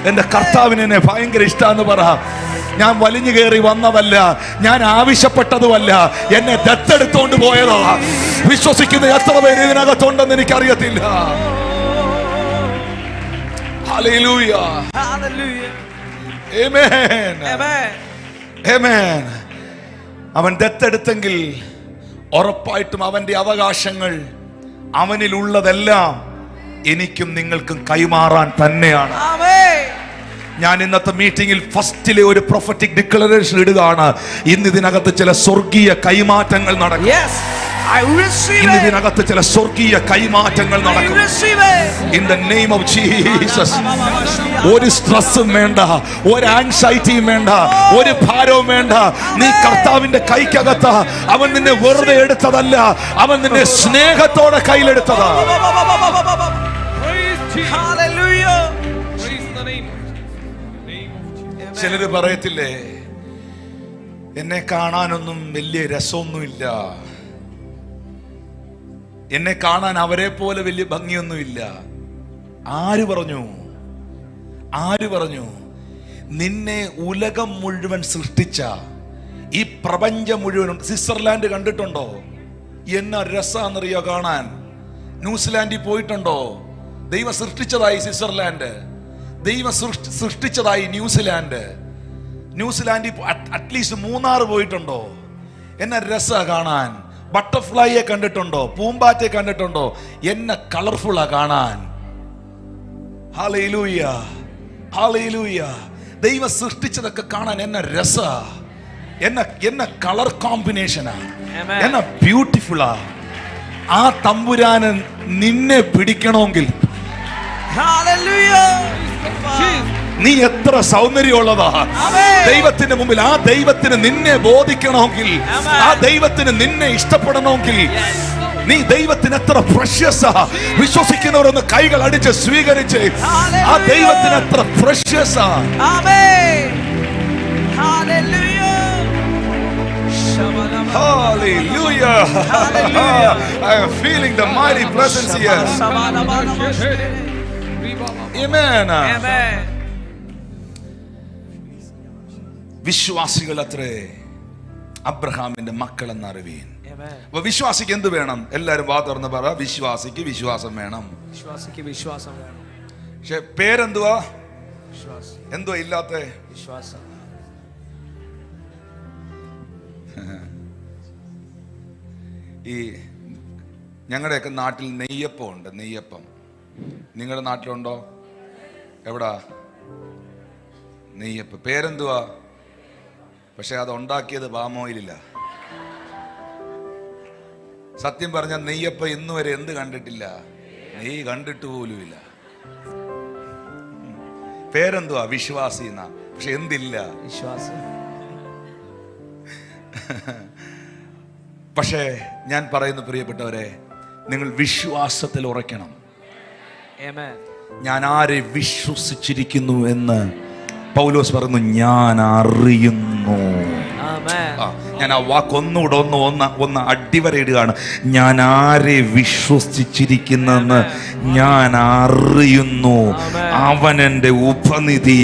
എന്റെ കർത്താവിന് എന്നെ ഭയങ്കര ഇഷ്ടമെന്ന് പറ. ഞാൻ വലിഞ്ഞു കയറി വന്നതല്ല, ഞാൻ ആവശ്യപ്പെട്ടതുമല്ല, എന്നെ ദത്തെടുത്തോണ്ട് പോയതാ. വിശ്വസിക്കുന്ന എത്ര പേര് ഇതിനകത്തുണ്ടെന്ന് എനിക്കറിയത്തില്ല. ഹല്ലേലൂയ. Hallelujah. ആമേൻ. Amen. ആമേൻ. അവൻ ദത്തെടുത്തെങ്കിൽ ഉറപ്പായിട്ടും അവന്റെ അവകാശങ്ങൾ, അവനിലുള്ളതെല്ലാം എനിക്കും നിങ്ങൾക്കും കൈമാറാൻ തന്നെയാണ്. Amen. ഞാൻ ഇന്നത്തെ മീറ്റിംഗിൽ ഫസ്റ്റിലെ ഒരു പ്രൊഫറ്റിക് ഡിക്ലറേഷൻ ഇടുകയാണ്. ഇന്ന് ഇതിനകത്ത് ചില സ്വർഗീയ കൈമാറ്റങ്ങൾ നടക്കും. Yes, I receive ഇന്ന് it. ഇതിനകത്ത് ചില സ്വർഗീയ കൈമാറ്റങ്ങൾ I നടക്കും. receive it. In the name of Jesus. ഒരു സ്ട്രെസ്സും വേണ്ട, ഒരു ആൻസൈറ്റിയും വേണ്ട, ഒരു ഭാരവും വേണ്ട. നീ കർത്താവിന്റെ കൈക്കകത്ത്. അവൻ നിന്നെ വെറുതെ എടുത്തതല്ല, അവൻ നിന്നെ സ്നേഹത്തോടെ കയ്യിലെടുത്തതാ. Hallelujah. ചിലര് പറയത്തില്ലേ, എന്നെ കാണാനൊന്നും വലിയ രസമൊന്നുമില്ല, എന്നെ കാണാൻ അവരെ പോലെ വലിയ ഭംഗിയൊന്നുമില്ല. ആര് പറഞ്ഞു? ആര് പറഞ്ഞു? നിന്നെ ഉലകം മുഴുവൻ സൃഷ്ടിച്ച, ഈ പ്രപഞ്ചം മുഴുവനും. സ്വിറ്റ്സർലാൻഡ് കണ്ടിട്ടുണ്ടോ? എന്നാ രസാന്നറിയോ കാണാൻ? ന്യൂസിലാൻഡിൽ പോയിട്ടുണ്ടോ? ദൈവം സൃഷ്ടിച്ചതായി സ്വിറ്റ്സർലാൻഡ്, ദൈവം സൃഷ്ടിച്ചതായി ന്യൂസിലാൻഡ്. ന്യൂസിലാൻഡിൽ അറ്റ്ലീസ്റ്റ് മൂന്നാർ പോയിട്ടുണ്ടോ? എന്നാ രസ കാണാൻ. ബട്ടർഫ്ലൈയെ കണ്ടിട്ടുണ്ടോ? പൂമ്പാറ്റയെ കണ്ടിട്ടുണ്ടോ? എന്നെ കളർഫുള്ളാ കാണാൻ. Hallelujah, hallelujah. ദൈവം സൃഷ്ടിച്ചതൊക്കെ കാണാൻ എന്നെ രസ, എന്നെ കളർ കോമ്പിനേഷനാ, എന്നെ ബ്യൂട്ടിഫുള്ളാ. ആ തമ്പുരാന് നിന്നെ പിടിക്കണമെങ്കിൽ നീ എത്ര സൗന്ദര്യമുള്ളതാ ദൈവത്തിന്റെ മുമ്പിൽ. ആ ദൈവത്തിന് നിന്നെ ബോധിക്കണമെങ്കിൽ, ആ ദൈവത്തിന് നിന്നെ ഇഷ്ടപ്പെടണമെങ്കിൽ നീ ദൈവത്തിന് എത്ര പ്രഷ്യസാ. വിശ്വസിക്കുന്നവരൊന്ന് കൈകൾ അടിച്ച് സ്വീകരിച്ച്. ആ ദൈവത്തിന് എത്ര പ്രഷ്യസാ. Hallelujah. I am feeling the mighty presence here. Amen. Amen. വിശ്വാസികൾ അത്രേ അബ്രഹാമിന്റെ മക്കൾ എന്നറിവീൻ. അപ്പൊ വിശ്വാസിക്ക് എന്ത് വേണം? എല്ലാരും വാ തുറന്ന് പറ, വിശ്വാസിക്ക് വിശ്വാസം വേണം. വിശ്വാസിക്ക് വിശ്വാസം വേണം. പക്ഷെ പേരെന്തുവാ? വിശ്വാസം. എന്തുവാ ഇല്ലാത്ത? വിശ്വാസം. ഈ ഞങ്ങളുടെയൊക്കെ നാട്ടിൽ നെയ്യപ്പം ഉണ്ട്. നെയ്യപ്പം നിങ്ങളുടെ നാട്ടിലുണ്ടോ? എവിടാ നെയ്യപ്പം? പേരെന്തുവാ? പക്ഷെ അത് ഉണ്ടാക്കിയത് പാമോയിലില്ല. സത്യം പറഞ്ഞ നെയ്യപ്പം ഇന്നു വരെ എന്ത് കണ്ടിട്ടില്ല? നെയ്യ് കണ്ടിട്ട് പോലുമില്ല. പേരെന്തുവാ? വിശ്വാസി എന്നാ. പക്ഷെ എന്തില്ല? വിശ്വാസം. പക്ഷേ ഞാൻ പറയുന്ന പ്രിയപ്പെട്ടവരെ, നിങ്ങൾ വിശ്വാസത്തിൽ ഉറയ്ക്കണം. ഞാൻ ആരെ വിശ്വസിച്ചിരിക്കുന്നു എന്ന് പൗലോസ് പറയുന്നു. ഞാൻ അറിയുന്നു. ഞാൻ ആ വാക്കൊന്നുകൂടെ ഒന്ന് അടിവരയിടുകയാണ്. ഞാൻ ആരെ വിശ്വസിച്ചിരിക്കുന്നെന്ന് ഞാൻ അറിയുന്നു. അവൻ എൻ്റെ ഉപനിധി.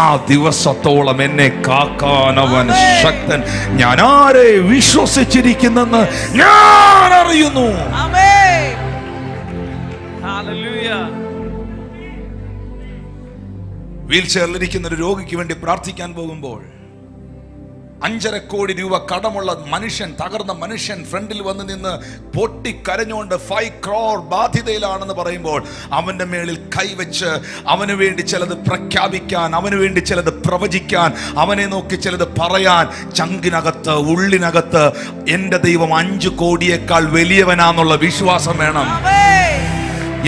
ആ ദിവസത്തോളം എന്നെ കാക്കാൻ അവൻ ശക്തൻ. ഞാൻ ആരെ വിശ്വസിച്ചിരിക്കുന്നെന്ന് ഞാൻ അറിയുന്നു. വീൽ ചെയറിലിരിക്കുന്ന ഒരു രോഗിക്ക് വേണ്ടി പ്രാർത്ഥിക്കാൻ പോകുമ്പോൾ 5.5 കോടി രൂപ കടമുള്ള മനുഷ്യൻ, തകർന്ന മനുഷ്യൻ ഫ്രണ്ടിൽ വന്ന് നിന്ന് പൊട്ടിക്കരഞ്ഞുകൊണ്ട് 5 crore ബാധ്യതയിലാണെന്ന് പറയുമ്പോൾ അവന്റെ മേളിൽ കൈവച്ച് അവന് വേണ്ടി ചിലത് പ്രഖ്യാപിക്കാൻ, അവന് വേണ്ടി ചിലത് പ്രവചിക്കാൻ, അവനെ നോക്കി ചിലത് പറയാൻ ചങ്കിനകത്ത്, ഉള്ളിനകത്ത് എൻ്റെ ദൈവം 5 കോടിയേക്കാൾ വലിയവനാന്നുള്ള വിശ്വാസം വേണം.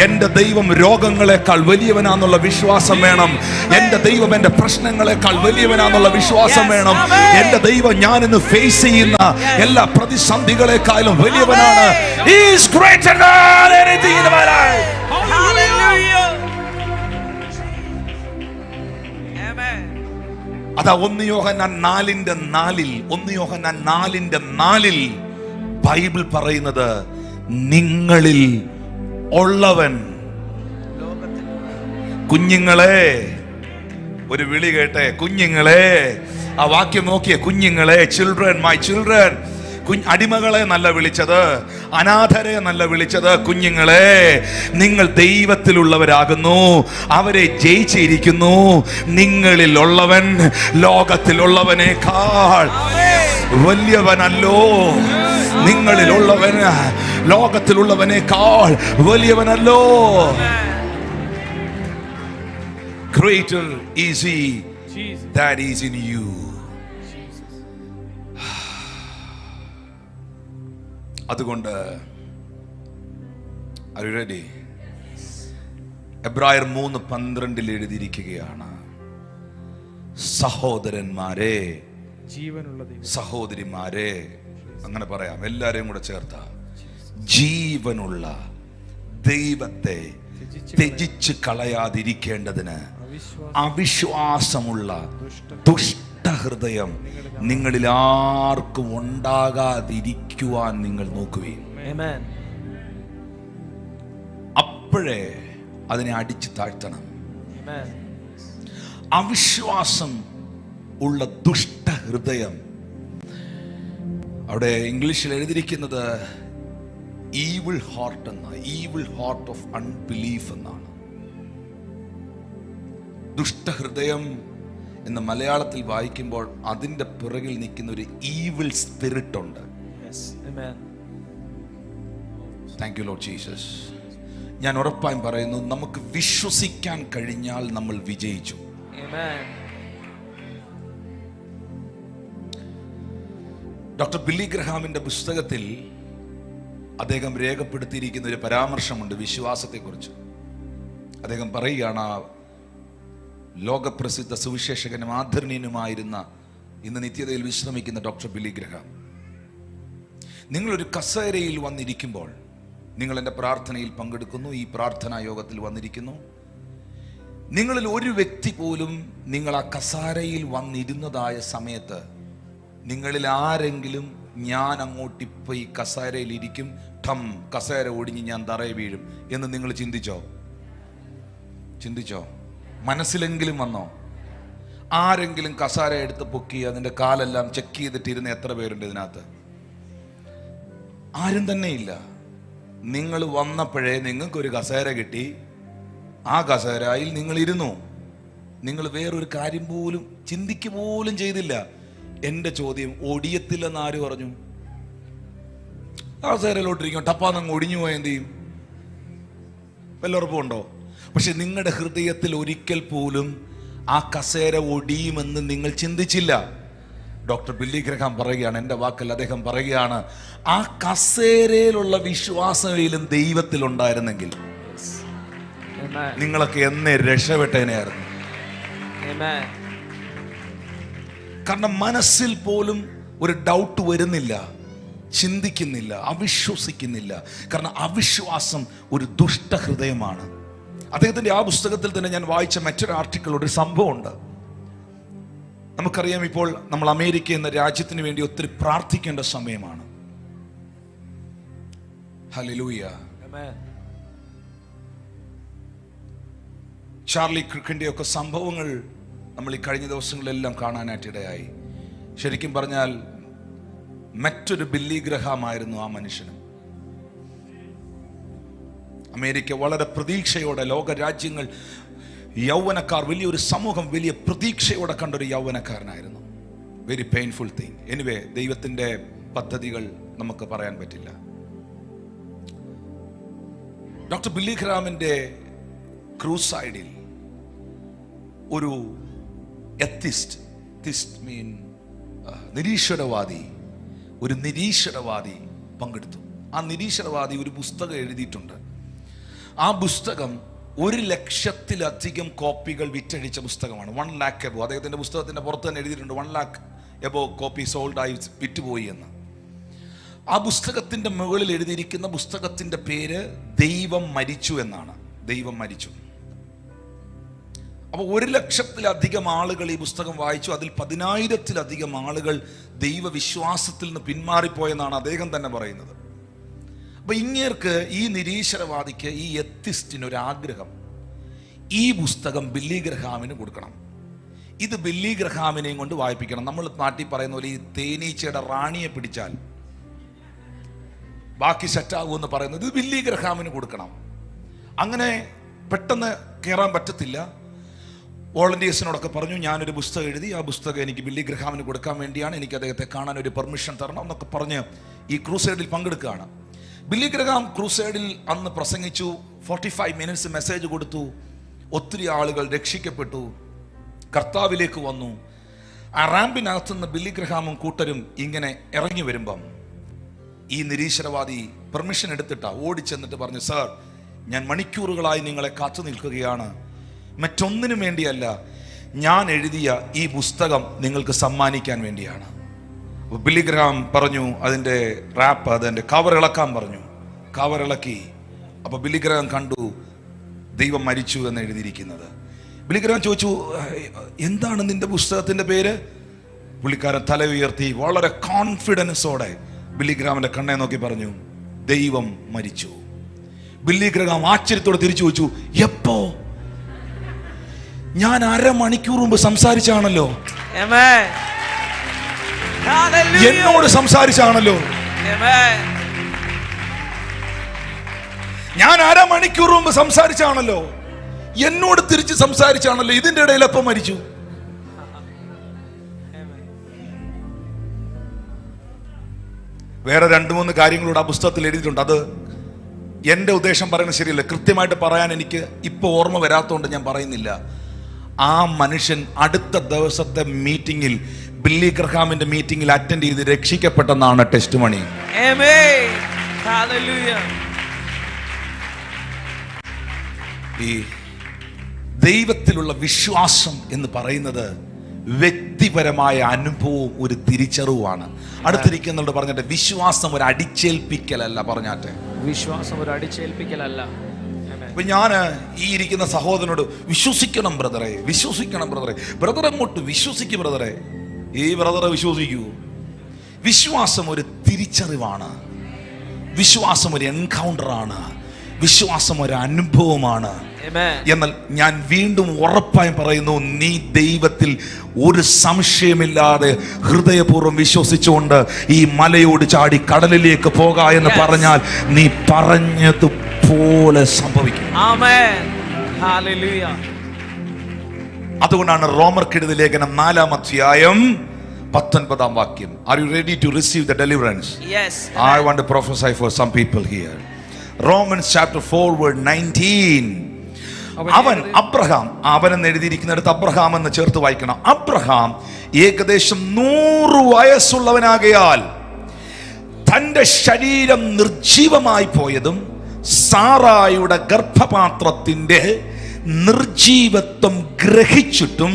എന്റെ ദൈവം രോഗങ്ങളെക്കാൾ വലിയവനാന്നുള്ള വിശ്വാസം വേണം. എന്റെ ദൈവം എന്റെ പ്രശ്നങ്ങളെക്കാൾ വലിയവനാന്നുള്ള വിശ്വാസം വേണം. എന്റെ ദൈവം ഞാൻ ഇന്ന് ഫേസ് ചെയ്യുന്ന എല്ലാ പ്രതിസന്ധികളെക്കാളും വലിയവനാണ്. He is greater than anything in my life. Hallelujah. Amen. അതാ 1 യോഹന്നാൻ 4:4 ബൈബിൾ പറയുന്നത്, നിങ്ങളിൽ ഉള്ളവൻ കുഞ്ഞുങ്ങളെ, ഒരു വിളി കേട്ടെ, കുഞ്ഞുങ്ങളെ. ആ വാക്യം നോക്കിയേ, കുഞ്ഞുങ്ങളെ, ചിൽഡ്രൻ, മൈ ചിൽഡ്രൻ. അടിമകളെ നല്ല വിളിച്ചത്, അനാഥരെ നല്ല വിളിച്ചത്. കുഞ്ഞുങ്ങളെ, നിങ്ങൾ ദൈവത്തിലുള്ളവരാകുന്നു, അവരെ ജയിച്ചിരിക്കുന്നു. നിങ്ങളിൽ ഉള്ളവൻ ലോകത്തിലുള്ളവനേക്കാൾ വലിയവനല്ലോ. നിങ്ങളിലുള്ളവൻ ലോകത്തിലുള്ളവനേക്കാൾ വലിയവനല്ലോ. Greater is he that is in you. അതുകൊണ്ട് are you ready? എബ്രായർ 3:12 എഴുതിയിരിക്കുകയാണ്, സഹോദരന്മാരെ, ജീവനുള്ള ദൈവം, സഹോദരിമാരെ, അങ്ങനെ പറയാം എല്ലാരെയും കൂടെ ചേർത്ത, ജീവനുള്ള ദൈവത്തെ ത്യജിച്ച് കളയാതിരിക്കേണ്ടതിന് അവിശ്വാസമുള്ള ദുഷ്ടഹൃദയം നിങ്ങളിൽ ആർക്കും ഉണ്ടാകാതിരിക്കുവാൻ നിങ്ങൾ നോക്കുകയും അപ്പോഴേ അതിനെ അടിച്ചു താഴ്ത്തണം. അവിശ്വാസം ഉള്ള ദുഷ്ടഹൃദയം, അവിടെ ഇംഗ്ലീഷിൽ എഴുതിയിരിക്കുന്നത് ഈവിൾ ഹാർട്ട് എന്നാണ്, ഈവിൾ ഹാർട്ട് ഓഫ് അൺബിലീഫ് എന്നാണ്. ദുഷ്ടഹൃദയം എന്ന് മലയാളത്തിൽ വായിക്കുമ്പോൾ അതിൻ്റെ പിറകിൽ നിൽക്കുന്ന ഒരു ഈവിൾ സ്പിരിറ്റ് ഉണ്ട്. Thank you Lord Jesus. ഞാൻ ഉറപ്പായും പറയുന്നു, നമുക്ക് വിശ്വസിക്കാൻ കഴിഞ്ഞാൽ നമ്മൾ വിജയിച്ചു. ഡോക്ടർ ബില്ലി ഗ്രഹാമിന്റെ പുസ്തകത്തിൽ അദ്ദേഹം രേഖപ്പെടുത്തിയിരിക്കുന്ന ഒരു പരാമർശമുണ്ട് വിശ്വാസത്തെക്കുറിച്ച്. അദ്ദേഹം പറയുകയാണ്, ലോകപ്രസിദ്ധ സുവിശേഷകനും ആദരണീയനുമായിരുന്ന ഇന്ന് നിത്യതയിൽ വിശ്രമിക്കുന്ന ഡോക്ടർ ബില്ലി ഗ്രഹാം, നിങ്ങളൊരു കസേരയിൽ വന്നിരിക്കുമ്പോൾ, നിങ്ങൾ എൻ്റെ പ്രാർത്ഥനയിൽ പങ്കെടുക്കുന്നു, ഈ പ്രാർത്ഥനാ യോഗത്തിൽ വന്നിരിക്കുന്നു, നിങ്ങളിൽ ഒരു വ്യക്തി പോലും നിങ്ങൾ ആ കസേരയിൽ വന്നിരുന്നതായ സമയത്ത് നിങ്ങളിൽ ആരെങ്കിലും ഞാൻ അങ്ങോട്ടിപ്പോൾ ഈ കസേരയിൽ ഇരിക്കും, ഠം, കസേര ഒടിഞ്ഞ് ഞാൻ തറയെ വീഴും എന്ന് നിങ്ങൾ ചിന്തിച്ചോ? മനസ്സിലെങ്കിലും വന്നോ? ആരെങ്കിലും കസേര എടുത്ത് പൊക്കി അതിൻ്റെ കാലെല്ലാം ചെക്ക് ചെയ്തിട്ടിരുന്ന എത്ര പേരുണ്ട് ഇതിനകത്ത്? ആരും തന്നെ ഇല്ല. നിങ്ങൾ വന്നപ്പോഴേ നിങ്ങൾക്കൊരു കസേര കിട്ടി, ആ കസേരയിൽ നിങ്ങൾ ഇരുന്നു. നിങ്ങൾ വേറൊരു കാര്യം പോലും ചിന്തിക്കുക പോലും ചെയ്തില്ല. എൻ്റെ ചോദ്യം, ഒടിയത്തില്ലെന്ന് ആര് പറഞ്ഞു? ആ കസേരയിലോട്ടിരിക്കും, ടപ്പാന്നങ്ങ് ഒടിഞ്ഞു പോയാൽ എന്ത് ചെയ്യും? വല്ല ഉറപ്പുണ്ടോ? പക്ഷെ നിങ്ങളുടെ ഹൃദയത്തിൽ ഒരിക്കൽ പോലും ആ കസേര ഒടിയുമെന്ന് നിങ്ങൾ ചിന്തിച്ചില്ല. ഡോക്ടർ ബില്ലി ഗ്രഹാം പറയുകയാണ്, എൻ്റെ വാക്കല്ല, അദ്ദേഹം പറയുകയാണ്, ആ കസേരയിലുള്ള വിശ്വാസയിലും ദൈവത്തിലുണ്ടായിരുന്നെങ്കിൽ നിങ്ങളൊക്കെ എന്നേ രക്ഷപ്പെട്ടേനെയായിരുന്നു. കാരണം മനസ്സിൽ പോലും ഒരു ഡൗട്ട് വരുന്നില്ല, ചിന്തിക്കുന്നില്ല, അവിശ്വസിക്കുന്നില്ല. കാരണം അവിശ്വാസം ഒരു ദുഷ്ടഹൃദയമാണ്. അദ്ദേഹത്തിൻ്റെ ആ പുസ്തകത്തിൽ തന്നെ ഞാൻ വായിച്ച മറ്റൊരു ആർട്ടിക്കിൾ, ഒരു സംഭവമുണ്ട്. നമുക്കറിയാം, ഇപ്പോൾ നമ്മൾ അമേരിക്ക എന്ന രാജ്യത്തിന് വേണ്ടി ഒത്തിരി പ്രാർത്ഥിക്കേണ്ട സമയമാണ്. ഹല്ലേലൂയ. ചാർലി ക്രിക്കിന്റെ ഒക്കെ സംഭവങ്ങൾ നമ്മൾ ഈ കഴിഞ്ഞ ദിവസങ്ങളിലെല്ലാം കാണാനായിട്ടിടയായി. ശരിക്കും പറഞ്ഞാൽ മറ്റൊരു ബില്ലി ഗ്രഹാമായിരുന്നു ആ മനുഷ്യന്. അമേരിക്ക വളരെ പ്രതീക്ഷയോടെ, ലോക രാജ്യങ്ങൾ, യൗവനക്കാർ, വലിയൊരു സമൂഹം വലിയ പ്രതീക്ഷയോടെ കണ്ടൊരു യൗവനക്കാരനായിരുന്നു. Very painful thing. എനിവേ, ദൈവത്തിൻ്റെ പദ്ധതികൾ നമുക്ക് പറയാൻ പറ്റില്ല. ഡോക്ടർ ബില്ലി ഗ്രഹാമിൻ്റെ ക്രൂസൈഡിൽ ഒരു നിരീശ്വരവാദി പങ്കെടുത്തു. ആ നിരീശ്വരവാദി ഒരു പുസ്തകം എഴുതിയിട്ടുണ്ട്. ആ പുസ്തകം 100,000-ലധികം കോപ്പികൾ വിറ്റഴിച്ച പുസ്തകമാണ്. 1 lakh എബോ. അദ്ദേഹത്തിൻ്റെ പുസ്തകത്തിൻ്റെ പുറത്ത് തന്നെ എഴുതിയിട്ടുണ്ട് 1 lakh എബോ കോപ്പി സോൾഡ് ആയി വിറ്റുപോയി എന്ന്. ആ പുസ്തകത്തിൻ്റെ മുകളിൽ എഴുതിയിരിക്കുന്ന പുസ്തകത്തിൻ്റെ പേര് ദൈവം മരിച്ചു എന്നാണ്. ദൈവം മരിച്ചു. അപ്പോൾ 100,000-ലധികം ആളുകൾ ഈ പുസ്തകം വായിച്ചു. അതിൽ 10,000-ലധികം ആളുകൾ ദൈവവിശ്വാസത്തിൽ നിന്ന് പിന്മാറിപ്പോയെന്നാണ് അദ്ദേഹം തന്നെ പറയുന്നത്. അപ്പൊ ഇങ്ങേർക്ക്, ഈ നിരീശ്വരവാദിക്ക്, ഈ എത്തിസ്റ്റിന് ഒരു ആഗ്രഹം, ഈ പുസ്തകം ബില്ലി ഗ്രഹാമിന് കൊടുക്കണം. ഇത് ബില്ലി ഗ്രഹാമിനെയും കൊണ്ട് വായിപ്പിക്കണം. നമ്മൾ നാട്ടിൽ പറയുന്ന പോലെ ഈ തേനീച്ചയുടെ റാണിയെ പിടിച്ചാൽ ബാക്കി സെറ്റാകുമെന്ന് പറയുന്നത് ഇത് ബില്ലി ഗ്രഹാമിന് കൊടുക്കണം. അങ്ങനെ പെട്ടെന്ന് കയറാൻ പറ്റത്തില്ല. വോളണ്ടിയേഴ്സിനോടൊക്കെ പറഞ്ഞു, ഞാനൊരു പുസ്തകം എഴുതി, ആ പുസ്തകം എനിക്ക് ബില്ലി ഗ്രഹാമിന് കൊടുക്കാൻ വേണ്ടിയാണ്, എനിക്ക് അദ്ദേഹത്തെ കാണാൻ ഒരു പെർമിഷൻ തരണം എന്നൊക്കെ പറഞ്ഞ് ഈ ക്രൂസൈഡിൽ പങ്കെടുക്കുകയാണ്. ബില്ലി ഗ്രഹാം ക്രൂസൈഡിൽ അന്ന് പ്രസംഗിച്ചു. 45 മിനിറ്റ്സ് മെസ്സേജ് കൊടുത്തു. ഒത്തിരി ആളുകൾ രക്ഷിക്കപ്പെട്ടു, കർത്താവിലേക്ക് വന്നു. ആ റാമ്പിനകത്തുനിന്ന് ബില്ലി ഗ്രഹാമും കൂട്ടരും ഇങ്ങനെ ഇറങ്ങി വരുമ്പം ഈ നിരീശ്വരവാദി പെർമിഷൻ എടുത്തിട്ടാ ഓടിച്ചെന്നിട്ട് പറഞ്ഞു, സാർ, ഞാൻ മണിക്കൂറുകളായി നിങ്ങളെ കാത്തു നിൽക്കുകയാണ്, മറ്റൊന്നിനും വേണ്ടിയല്ല, ഞാൻ എഴുതിയ ഈ പുസ്തകം നിങ്ങൾക്ക് സമ്മാനിക്കാൻ വേണ്ടിയാണ്. ബില്ലി ഗ്രഹാം പറഞ്ഞു അതിൻ്റെ റാപ്പ്, അതിൻ്റെ കവർ ഇളക്കാൻ പറഞ്ഞു. കവർ ഇളക്കി. അപ്പോൾ ബില്ലി ഗ്രഹാം കണ്ടു ദൈവം മരിച്ചു എന്ന് എഴുതിയിരിക്കുന്നത്. ബില്ലി ഗ്രഹാം ചോദിച്ചു, എന്താണ് നിന്റെ പുസ്തകത്തിൻ്റെ പേര്? പുള്ളിക്കാരൻ തല ഉയർത്തി വളരെ കോൺഫിഡൻസോടെ ബില്ലി ഗ്രഹാമിന്റെ കണ്ണെ നോക്കി പറഞ്ഞു, ദൈവം മരിച്ചു. ബില്ലി ഗ്രഹാം ആശ്ചര്യത്തോടെ തിരിച്ചു ചോദിച്ചു, എപ്പോ? ഞാൻ അരമണിക്കൂർ മുമ്പ് സംസാരിച്ചാണല്ലോ. എന്നോട് സംസാരിച്ചാണല്ലോ. ഞാൻ അരമണിക്കൂർ മുമ്പ് സംസാരിച്ചാണല്ലോ. എന്നോട് തിരിച്ച് സംസാരിച്ചാണല്ലോ. ഇതിന്റെ ഇടയിൽ എപ്പം മരിച്ചു? വേറെ 2-3 കാര്യങ്ങളോട് ആ പുസ്തകത്തിൽ എഴുതിയിട്ടുണ്ട്. അത് എൻ്റെ ഉദ്ദേശം പറയുന്നത് ശരിയല്ല, കൃത്യമായിട്ട് പറയാൻ എനിക്ക് ഇപ്പോൾ ഓർമ്മ വരാത്തതുകൊണ്ട് ഞാൻ പറയുന്നില്ല. ആ മനുഷ്യൻ അടുത്ത ദിവസത്തെ മീറ്റിംഗിൽ, ബില്ലി ഗ്രഹാമിന്റെ മീറ്റിംഗിൽ അറ്റൻഡ് ചെയ്ത് രക്ഷിക്കപ്പെട്ടെന്നാണ് ടെസ്റ്റ് മണി. ഈ ദൈവത്തിലുള്ള വിശ്വാസം എന്ന് പറയുന്നത് വ്യക്തിപരമായ അനുഭവവും ഒരു തിരിച്ചറിവുമാണ്. അടുത്തിരിക്കുന്നവരോട് പറഞ്ഞിട്ട്, വിശ്വാസം ഒരു അടിച്ചേൽപ്പിക്കലല്ല. പറഞ്ഞാട്ടെ, വിശ്വാസം ഒരു അടിച്ചേൽപ്പിക്കലല്ല. അപ്പൊ ഞാൻ ഈ ഇരിക്കുന്ന സഹോദരനോട്, വിശ്വസിക്കണം ബ്രദറെ, വിശ്വസിക്കണം ബ്രദറെ, ബ്രദർ അങ്ങോട്ട് വിശ്വസിക്കും ബ്രദറെ. ഈ ബ്രദറെ വിശ്വസിക്കൂ. വിശ്വാസം ഒരു തിരിച്ചറിവാണ്, വിശ്വാസം ഒരു എൻകൗണ്ടർ ആണ്, വിശ്വാസം ഒരു അനുഭവമാണ്. എന്നാൽ ഞാൻ വീണ്ടും ഉറപ്പായും പറയുന്നു, നീ ദൈവത്തിൽ ഒരു സംശയമില്ലാതെ ഹൃദയപൂർവ്വം വിശ്വസിച്ചുകൊണ്ട് ഈ മലയോട് ചാടി കടലിലേക്ക് പോകാ എന്ന് പറഞ്ഞാൽ നീ പറഞ്ഞതുപോലെ സംഭവിക്കും. അതുകൊണ്ടാണ് റോമർക്കെഴുതിയ ലേഖനം 4-ാം അധ്യായം 19-ാം വാക്യം. Are you ready to receive the deliverance? Yes. I want to prophesy for some people here. Romans chapter 4 verse 19. അവൻ അബ്രഹാം, അവൻ എന്ന് എഴുതിയിരിക്കുന്നിടത്ത് അബ്രഹാം എന്ന് ചേർത്ത് വായിക്കണം. അബ്രഹാം ഏകദേശം 100 വയസ്സുള്ളവനാകയാൽ തന്റെ ശരീരം നിർജീവമായി പോയതും സാറായുടെ ഗർഭപാത്രത്തിന്റെ നിർജീവത്വം ഗ്രഹിച്ചിട്ടും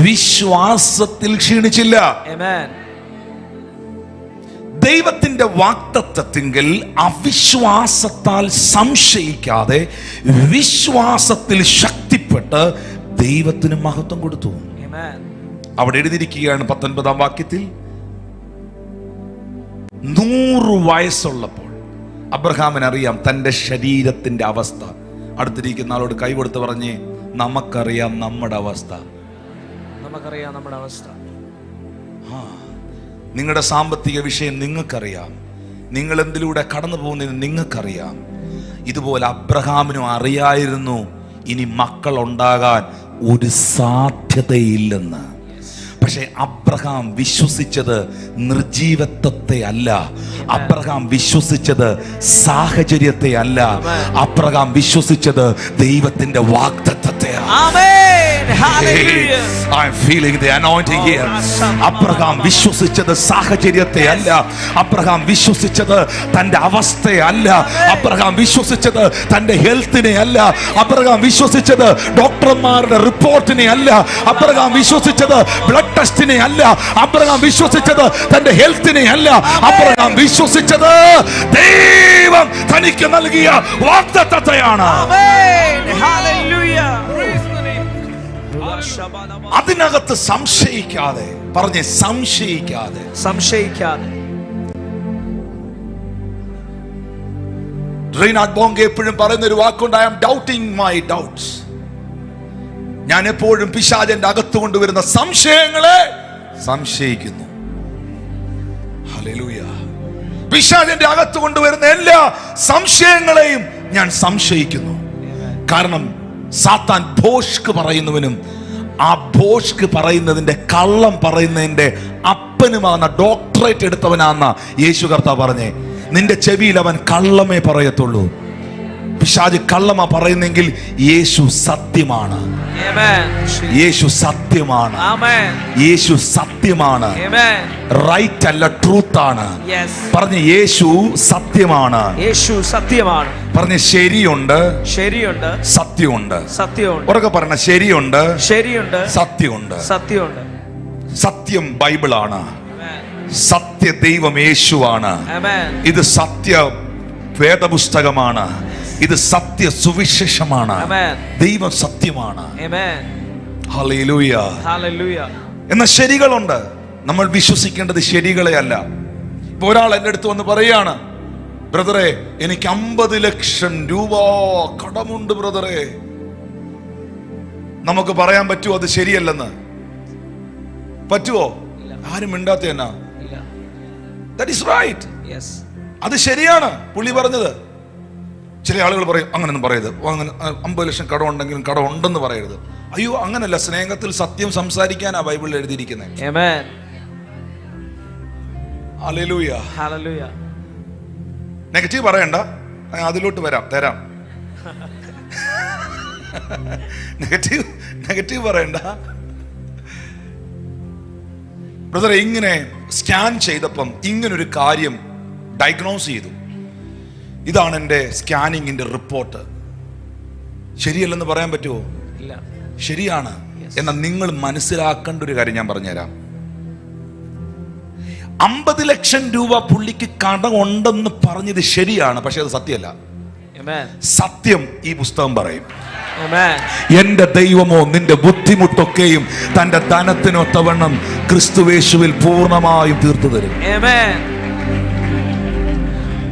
വിശ്വാസത്തിൽ ക്ഷീണിച്ചില്ല. ദൈവത്തിന്റെ വാഗ്ദത്തത്തിങ്കൽ അവിശ്വാസത്താൽ സംശയിക്കാതെ വിശ്വാസത്തിൽ ശക്തിപ്പെട്ട് ദൈവത്തിന് മഹത്വം കൊടുത്തു. അവിടെ എഴുതിയിരിക്കുകയാണ് 19-ാം വാക്യത്തിൽ, 100 വയസ്സുള്ളപ്പോൾ അബ്രഹാമിനറിയാം തന്റെ ശരീരത്തിന്റെ അവസ്ഥ. അടുത്തിരിക്കുന്ന ആളോട് കൈ കൊടുത്ത് പറഞ്ഞ്, നമുക്കറിയാം നമ്മുടെ അവസ്ഥ. നമുക്കറിയാം നമ്മുടെ അവസ്ഥ. നിങ്ങളുടെ സാമ്പത്തിക വിഷയം നിങ്ങൾക്കറിയാം, നിങ്ങൾ എന്തിലൂടെ കടന്നു പോകുന്നതെന്ന് നിങ്ങൾക്കറിയാം. ഇതുപോലെ അബ്രഹാമിനും അറിയായിരുന്നു ഇനി മക്കൾ ഉണ്ടാകാൻ ഒരു സാധ്യതയില്ലെന്ന്. പക്ഷെ അബ്രഹാം വിശ്വസിച്ചത് നിർജീവത്വത്തെ അല്ല, അബ്രഹാം വിശ്വസിച്ചത് സാഹചര്യത്തെ അല്ല, അബ്രഹാം വിശ്വസിച്ചത് ദൈവത്തിന്റെ വാഗ്ദത്തത്തെയാണ്. I'm feeling the anointing here. Abraham വിശ്വസിച്ചത് സാഹചര്യത്തെ അല്ല, അബ്രഹാം വിശ്വസിച്ചത് തന്റെ അവസ്ഥയെ അല്ല, അബ്രഹാം വിശ്വസിച്ചത് തന്റെ ഹെൽത്തിനെ അല്ല, അബ്രഹാം വിശ്വസിച്ചത് ഡോക്ടർമാരുടെ റിപ്പോർട്ടിനെ അല്ല, അബ്രഹാം വിശ്വസിച്ചത് ബ്ലഡ് ടെസ്റ്റിനെ അല്ല, അബ്രഹാം വിശ്വസിച്ചത് തന്റെ ഹെൽത്തിനെ അല്ല, അബ്രഹാം വിശ്വസിച്ചത് ദൈവം തനിക്ക് നൽകിയ വാഗ്ദത്തത്തെയാണ്. അതിനകത്ത് സംശയിക്കാതെ, പറഞ്ഞേ സംശയിക്കാതെ, സംശയിക്കാതെ. റെയ്നാർഡ് ബോങ്കെ എപ്പോഴും പറയുന്ന ഒരു വാക്കുണ്ട്, I am doubting my doubts. ഞാൻ എപ്പോഴും പിശാചന്റെ അകത്ത് കൊണ്ടുവരുന്ന സംശയങ്ങളെ സംശയിക്കുന്നു. ഹല്ലേലൂയ. പിശാചന്റെ അകത്ത് കൊണ്ടുവരുന്ന എല്ലാ സംശയങ്ങളെയും ഞാൻ സംശയിക്കുന്നു. കാരണം സാത്താൻ ഭോഷ്ക് പറയുന്നവനും ആ ഭോഷ്ക് പറയുന്നതിന്റെ കള്ളം പറയുന്നതിന്റെ അപ്പനുമാകുന്ന ഡോക്ടറേറ്റ് എടുത്തവനാന്ന യേശു കർത്താവ് പറഞ്ഞേ. നിന്റെ ചെവിയിൽ അവൻ കള്ളമേ പറയത്തുള്ളൂ. പിശാച് കള്ളമാ പറയുന്നെങ്കിൽ യേശു സത്യമാണ്. യേശു സത്യമാണ്. യേശു സത്യമാണ്. റൈറ്റ് അല്ല, ട്രൂത്ത് ആണ്. പറഞ്ഞ യേശു സത്യമാണ്. യേശു സത്യമാണ്. പറഞ്ഞ ശരിയുണ്ട്, ശരിയുണ്ട്, സത്യമുണ്ട്. സത്യമുണ്ട്. ഉറക്കെ പറഞ്ഞ ശരിയുണ്ട്, ശരിയുണ്ട്, സത്യമുണ്ട്. സത്യമുണ്ട്. സത്യം ബൈബിളാണ്. സത്യ ദൈവം യേശുവാണ്. ഇത് സത്യ വേദപുസ്തകമാണ്. ഇത് സത്യ സുവിശേഷമാണ്. ദൈവം സത്യമാണ്. ഹല്ലേലൂയ. എന്ന ശരികളുണ്ട്. നമ്മൾ വിശ്വസിക്കേണ്ടത് ശരികളെ അല്ല. ഇപ്പൊ ഒരാൾ എൻ്റെ അടുത്ത് വന്ന് പറയാണ്, ബ്രദറെ എനിക്ക് 50 ലക്ഷം രൂപ കടമുണ്ട് ബ്രദറെ. നമുക്ക് പറയാൻ പറ്റുമോ അത് ശരിയല്ലെന്ന്? പറ്റുമോ? ആരും മിണ്ടാത്ത എന്നാ? That is right. അത് ശരിയാണ് പുള്ളി പറഞ്ഞത്. ചില ആളുകൾ പറയും അങ്ങനൊന്നും പറയരുത്, അങ്ങനെ 50 ലക്ഷം കടം ഉണ്ടെങ്കിലും കടം ഉണ്ടെന്ന് പറയരുത്. അയ്യോ, അങ്ങനല്ല. സ്നേഹത്തിൽ സത്യം സംസാരിക്കാനാ ബൈബിളിൽ എഴുതിയിരിക്കുന്നത്. ഹല്ലേലൂയ. നെഗറ്റീവ് പറയണ്ട, അതിലോട്ട് തരാം. നെഗറ്റീവ് പറയണ്ട. ബ്രദറെ, ഇങ്ങനെ സ്കാൻ ചെയ്തപ്പം ഇങ്ങനൊരു കാര്യം ഡയഗ്നോസ് ചെയ്തു. ഇതാണ് എൻ്റെ സ്കാനിങ്ങിന്റെ റിപ്പോർട്ട്. ശരിയല്ലെന്ന് പറയാൻ പറ്റുമോ? ഇല്ല, ശരിയാണ്. എന്നാൽ നിങ്ങൾ മനസ്സിലാക്കേണ്ട ഒരു കാര്യം ഞാൻ പറഞ്ഞുതരാം. 50 ലക്ഷം രൂപ പുള്ളിക്ക് കടം ഉണ്ടെന്ന് പറഞ്ഞത് ശരിയാണ്, പക്ഷെ അത് സത്യമല്ല. സത്യം ഈ പുസ്തകം പറയും. എന്റെ ദൈവമോ നിന്റെ ബുദ്ധിമുട്ടൊക്കെയും തന്റെ ധനത്തിനൊത്തവണ്ണം ക്രിസ്തുവേശുവിൽ പൂർണ്ണമായും തീർത്തു തരും.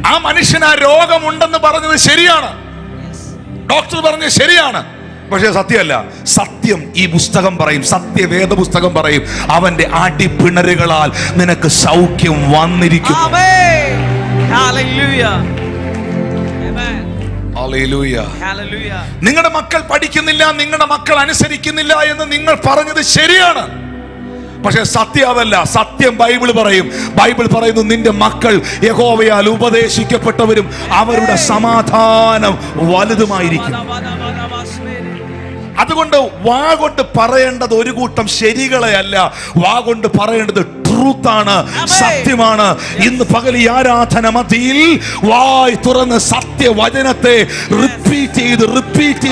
ആ മനുഷ്യന് ആ രോഗമുണ്ടെന്ന് പറഞ്ഞത് ശരിയാണ്, ഡോക്ടർ പറഞ്ഞത് ശരിയാണ്, പക്ഷെ സത്യമല്ല. സത്യം ഈ പുസ്തകം പറയും, സത്യവേദ പുസ്തകം പറയും, അവന്റെ അടിപ്പിണരുകളാൽ നിനക്ക് സൗഖ്യം വന്നിരിക്കുന്നു. നിങ്ങളുടെ മക്കൾ പഠിക്കുന്നില്ല, നിങ്ങളുടെ മക്കൾ അനുസരിക്കുന്നില്ല എന്ന് നിങ്ങൾ പറഞ്ഞത് ശരിയാണ്, പക്ഷെ സത്യം അതല്ല. സത്യം ബൈബിൾ പറയും. ബൈബിൾ പറയുന്നു, നിന്റെ മക്കൾ യഹോവയാൽ ഉപദേശിക്കപ്പെട്ടവരും അവരുടെ സമാധാനം വലുതുമായിരിക്കും. അതുകൊണ്ട് വാ കൊണ്ട് പറയേണ്ടത് ഒരു കൂട്ടം ശരികളെ അല്ല, വാ കൊണ്ട് പറയേണ്ടത് ട്രൂത്താണ്, സത്യമാണ്. ഇന്ന് പകൽ ഈ ആരാധന മധ്യയിൽ വായ് തുറന്ന് സത്യവചനത്തെ റിപ്പീറ്റ്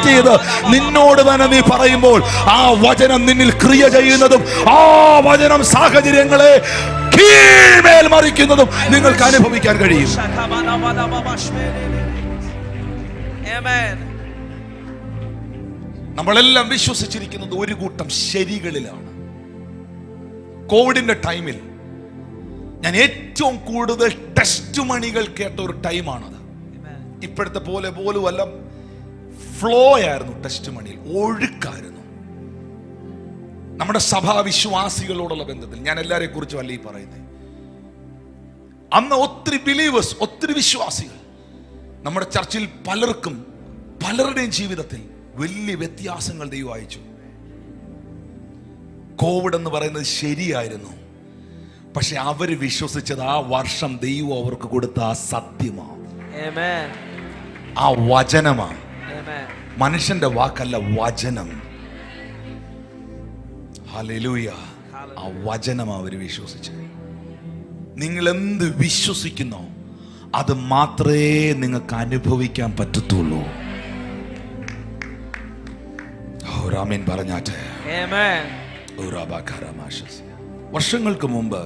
ചെയ്ത് നിന്നോട് തന്നെ നീ പറയുമ്പോൾ ആ വചനം നിന്നിൽ ക്രിയ ചെയ്യുന്നതും ആ വചനം സാഹചര്യങ്ങളെ കീഴ്മേൽ മറിക്കുന്നതും നിങ്ങൾക്ക് അനുഭവിക്കാൻ കഴിയും. നമ്മളെല്ലാം വിശ്വസിച്ചിരിക്കുന്നത് ഒരു കൂട്ടം ശരികളിലാണ്. കോവിഡിന്റെ ടൈമിൽ ഞാൻ ഏറ്റവും കൂടുതൽ ടെസ്റ്റ് മണികൾ കേട്ട ഒരു ടൈമാണത്. ഇപ്പോഴത്തെ പോലെ പോലും അല്ല, ഫ്ലോ ആയിരുന്നു. ടെസ്റ്റ് മണിയിൽ ഒഴുക്കായിരുന്നു. നമ്മുടെ സഭാവിശ്വാസികളോടുള്ള ബന്ധത്തിൽ ഞാൻ എല്ലാരെ കുറിച്ചും അല്ല ഈ പറയുന്നത്. അന്ന് ഒത്തിരി ബിലീവേഴ്സ്, ഒത്തിരി വിശ്വാസികൾ നമ്മുടെ ചർച്ചിൽ പലരുടെയും ജീവിതത്തിൽ വലിയ വ്യത്യാസങ്ങൾ ദൈവം അയച്ചു. കോവിഡ് എന്ന് പറയുന്നത് ശരിയായിരുന്നു, പക്ഷെ അവര് വിശ്വസിച്ചത് ആ വർഷം ദൈവം അവർക്ക് കൊടുത്ത ആ സത്യമാണ്, ആ വചനമാണ്. മനുഷ്യന്റെ വാക്കല്ല, വചനം. ഹല്ലേലൂയ. ആ വചനമാണ് അവര് വിശ്വസിച്ചത്. നിങ്ങൾ എന്ത് വിശ്വസിക്കുന്നോ അത് മാത്രമേ നിങ്ങൾക്ക് അനുഭവിക്കാൻ പറ്റത്തുള്ളൂ. ആമേൻ പറഞ്ഞാട്ടെ. വർഷങ്ങൾക്ക് മുമ്പ്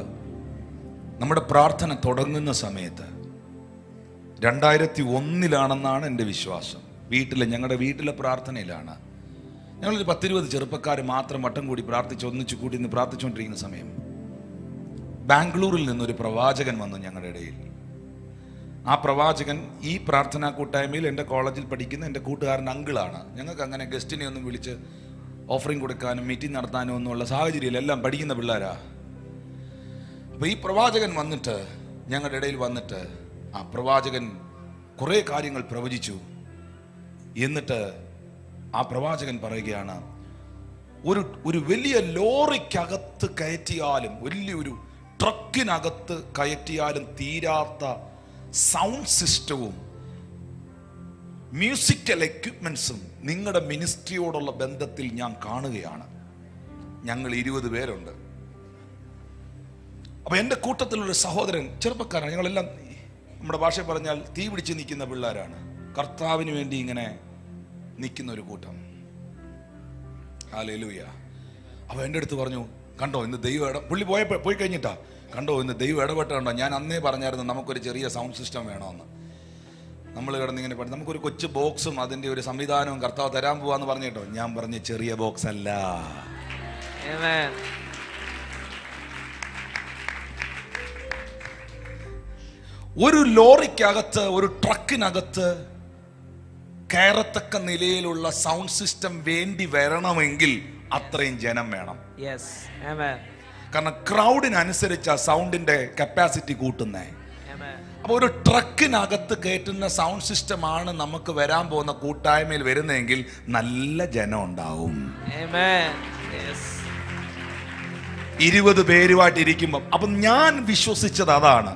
നമ്മുടെ പ്രാർത്ഥന തുടങ്ങുന്ന സമയത്ത് 2001 എൻ്റെ വിശ്വാസം. ഞങ്ങളുടെ വീട്ടിലെ പ്രാർത്ഥനയിലാണ്. ഞങ്ങളൊരു 10-20 ചെറുപ്പക്കാർ മാത്രം വട്ടം കൂടി ഒന്നിച്ചു കൂടി നിന്ന് പ്രാർത്ഥിച്ചുകൊണ്ടിരിക്കുന്ന സമയം ബാംഗ്ലൂരിൽ നിന്നൊരു പ്രവാചകൻ വന്നു ഞങ്ങളുടെ ഇടയിൽ. ആ പ്രവാചകൻ ഈ പ്രാർത്ഥനാ കൂട്ടായ്മയിൽ എൻ്റെ കോളേജിൽ പഠിക്കുന്ന എൻ്റെ കൂട്ടുകാരൻ അങ്കിളാണ്. ഞങ്ങൾക്ക് അങ്ങനെ ഗസ്റ്റിനെ ഒന്നും വിളിച്ച് ഓഫറിങ് കൊടുക്കാനും മീറ്റിംഗ് നടത്താനും ഒന്നുമുള്ള സാഹചര്യമില്ല, എല്ലാം പഠിക്കുന്ന പിള്ളേരാ. അപ്പോൾ ഈ പ്രവാചകൻ വന്നിട്ട് ഞങ്ങളുടെ ഇടയിൽ വന്നിട്ട് ആ പ്രവാചകൻ കുറേ കാര്യങ്ങൾ പ്രവചിച്ചു. എന്നിട്ട് ആ പ്രവാചകൻ പറയുകയാണ്, ഒരു വലിയ ലോറിക്കകത്ത് കയറ്റിയാലും വലിയൊരു ട്രക്കിനകത്ത് കയറ്റിയാലും തീരാത്ത സൗണ്ട് സിസ്റ്റവും മ്യൂസിക്കൽ എക്യുപ്മെന്റ്സും നിങ്ങളുടെ മിനിസ്ട്രിയോടുള്ള ബന്ധത്തിൽ ഞാൻ കാണുകയാണ്. ഞങ്ങൾ 20 പേരുണ്ട്. അപ്പൊ എൻ്റെ കൂട്ടത്തിലുള്ള സഹോദരൻ ചെറുപ്പക്കാരാണ്. ഞങ്ങളെല്ലാം നമ്മുടെ ഭാഷ പറഞ്ഞാൽ തീ പിടിച്ച് നിൽക്കുന്ന പിള്ളേരാണ്. കർത്താവിന് വേണ്ടി ഇങ്ങനെ നിൽക്കുന്ന ഒരു കൂട്ടം. ഹല്ലേലൂയ. അപ്പൊ എൻ്റെ അടുത്ത് പറഞ്ഞു, കണ്ടോ ഇന്ന് ദൈവം പുള്ളി പോയി കഴിഞ്ഞിട്ടാ, കണ്ടോ ഇന്ന് ദൈവം ഇടപെട്ടുണ്ടോ. ഞാൻ അന്നേ പറഞ്ഞായിരുന്നു നമുക്കൊരു ചെറിയ സൗണ്ട് സിസ്റ്റം വേണമെന്ന്. നമ്മൾ കിടന്നിങ്ങനെ പറഞ്ഞു നമുക്കൊരു കൊച്ചു ബോക്സും അതിൻ്റെ ഒരു സംവിധാനവും കർത്താവ് തരാൻ പോവാന്ന് പറഞ്ഞു കേട്ടോ. ഞാൻ പറഞ്ഞ ചെറിയ ബോക്സ് അല്ല. ഒരു ലോറിക്കകത്ത് ഒരു ട്രക്കിനകത്ത് കയറത്തക്ക നിലയിലുള്ള സൗണ്ട് സിസ്റ്റം വേണ്ടി വരണമെങ്കിൽ അത്രയും ജനം വേണം. കാരണം ക്രൗഡിനനുസരിച്ച് ആ സൗണ്ടിന്റെ കപ്പാസിറ്റി കൂട്ടുന്നേ. അപ്പൊ ഒരു ട്രക്കിനകത്ത് കയറ്റുന്ന സൗണ്ട് സിസ്റ്റം ആണ് നമുക്ക് വരാൻ പോകുന്ന കൂട്ടായ്മയിൽ വരുന്നതെങ്കിൽ നല്ല ജനം ഉണ്ടാവും. 20 പേരുമായിട്ട് ഇരിക്കുമ്പം അപ്പൊ ഞാൻ വിശ്വസിച്ചത് അതാണ്.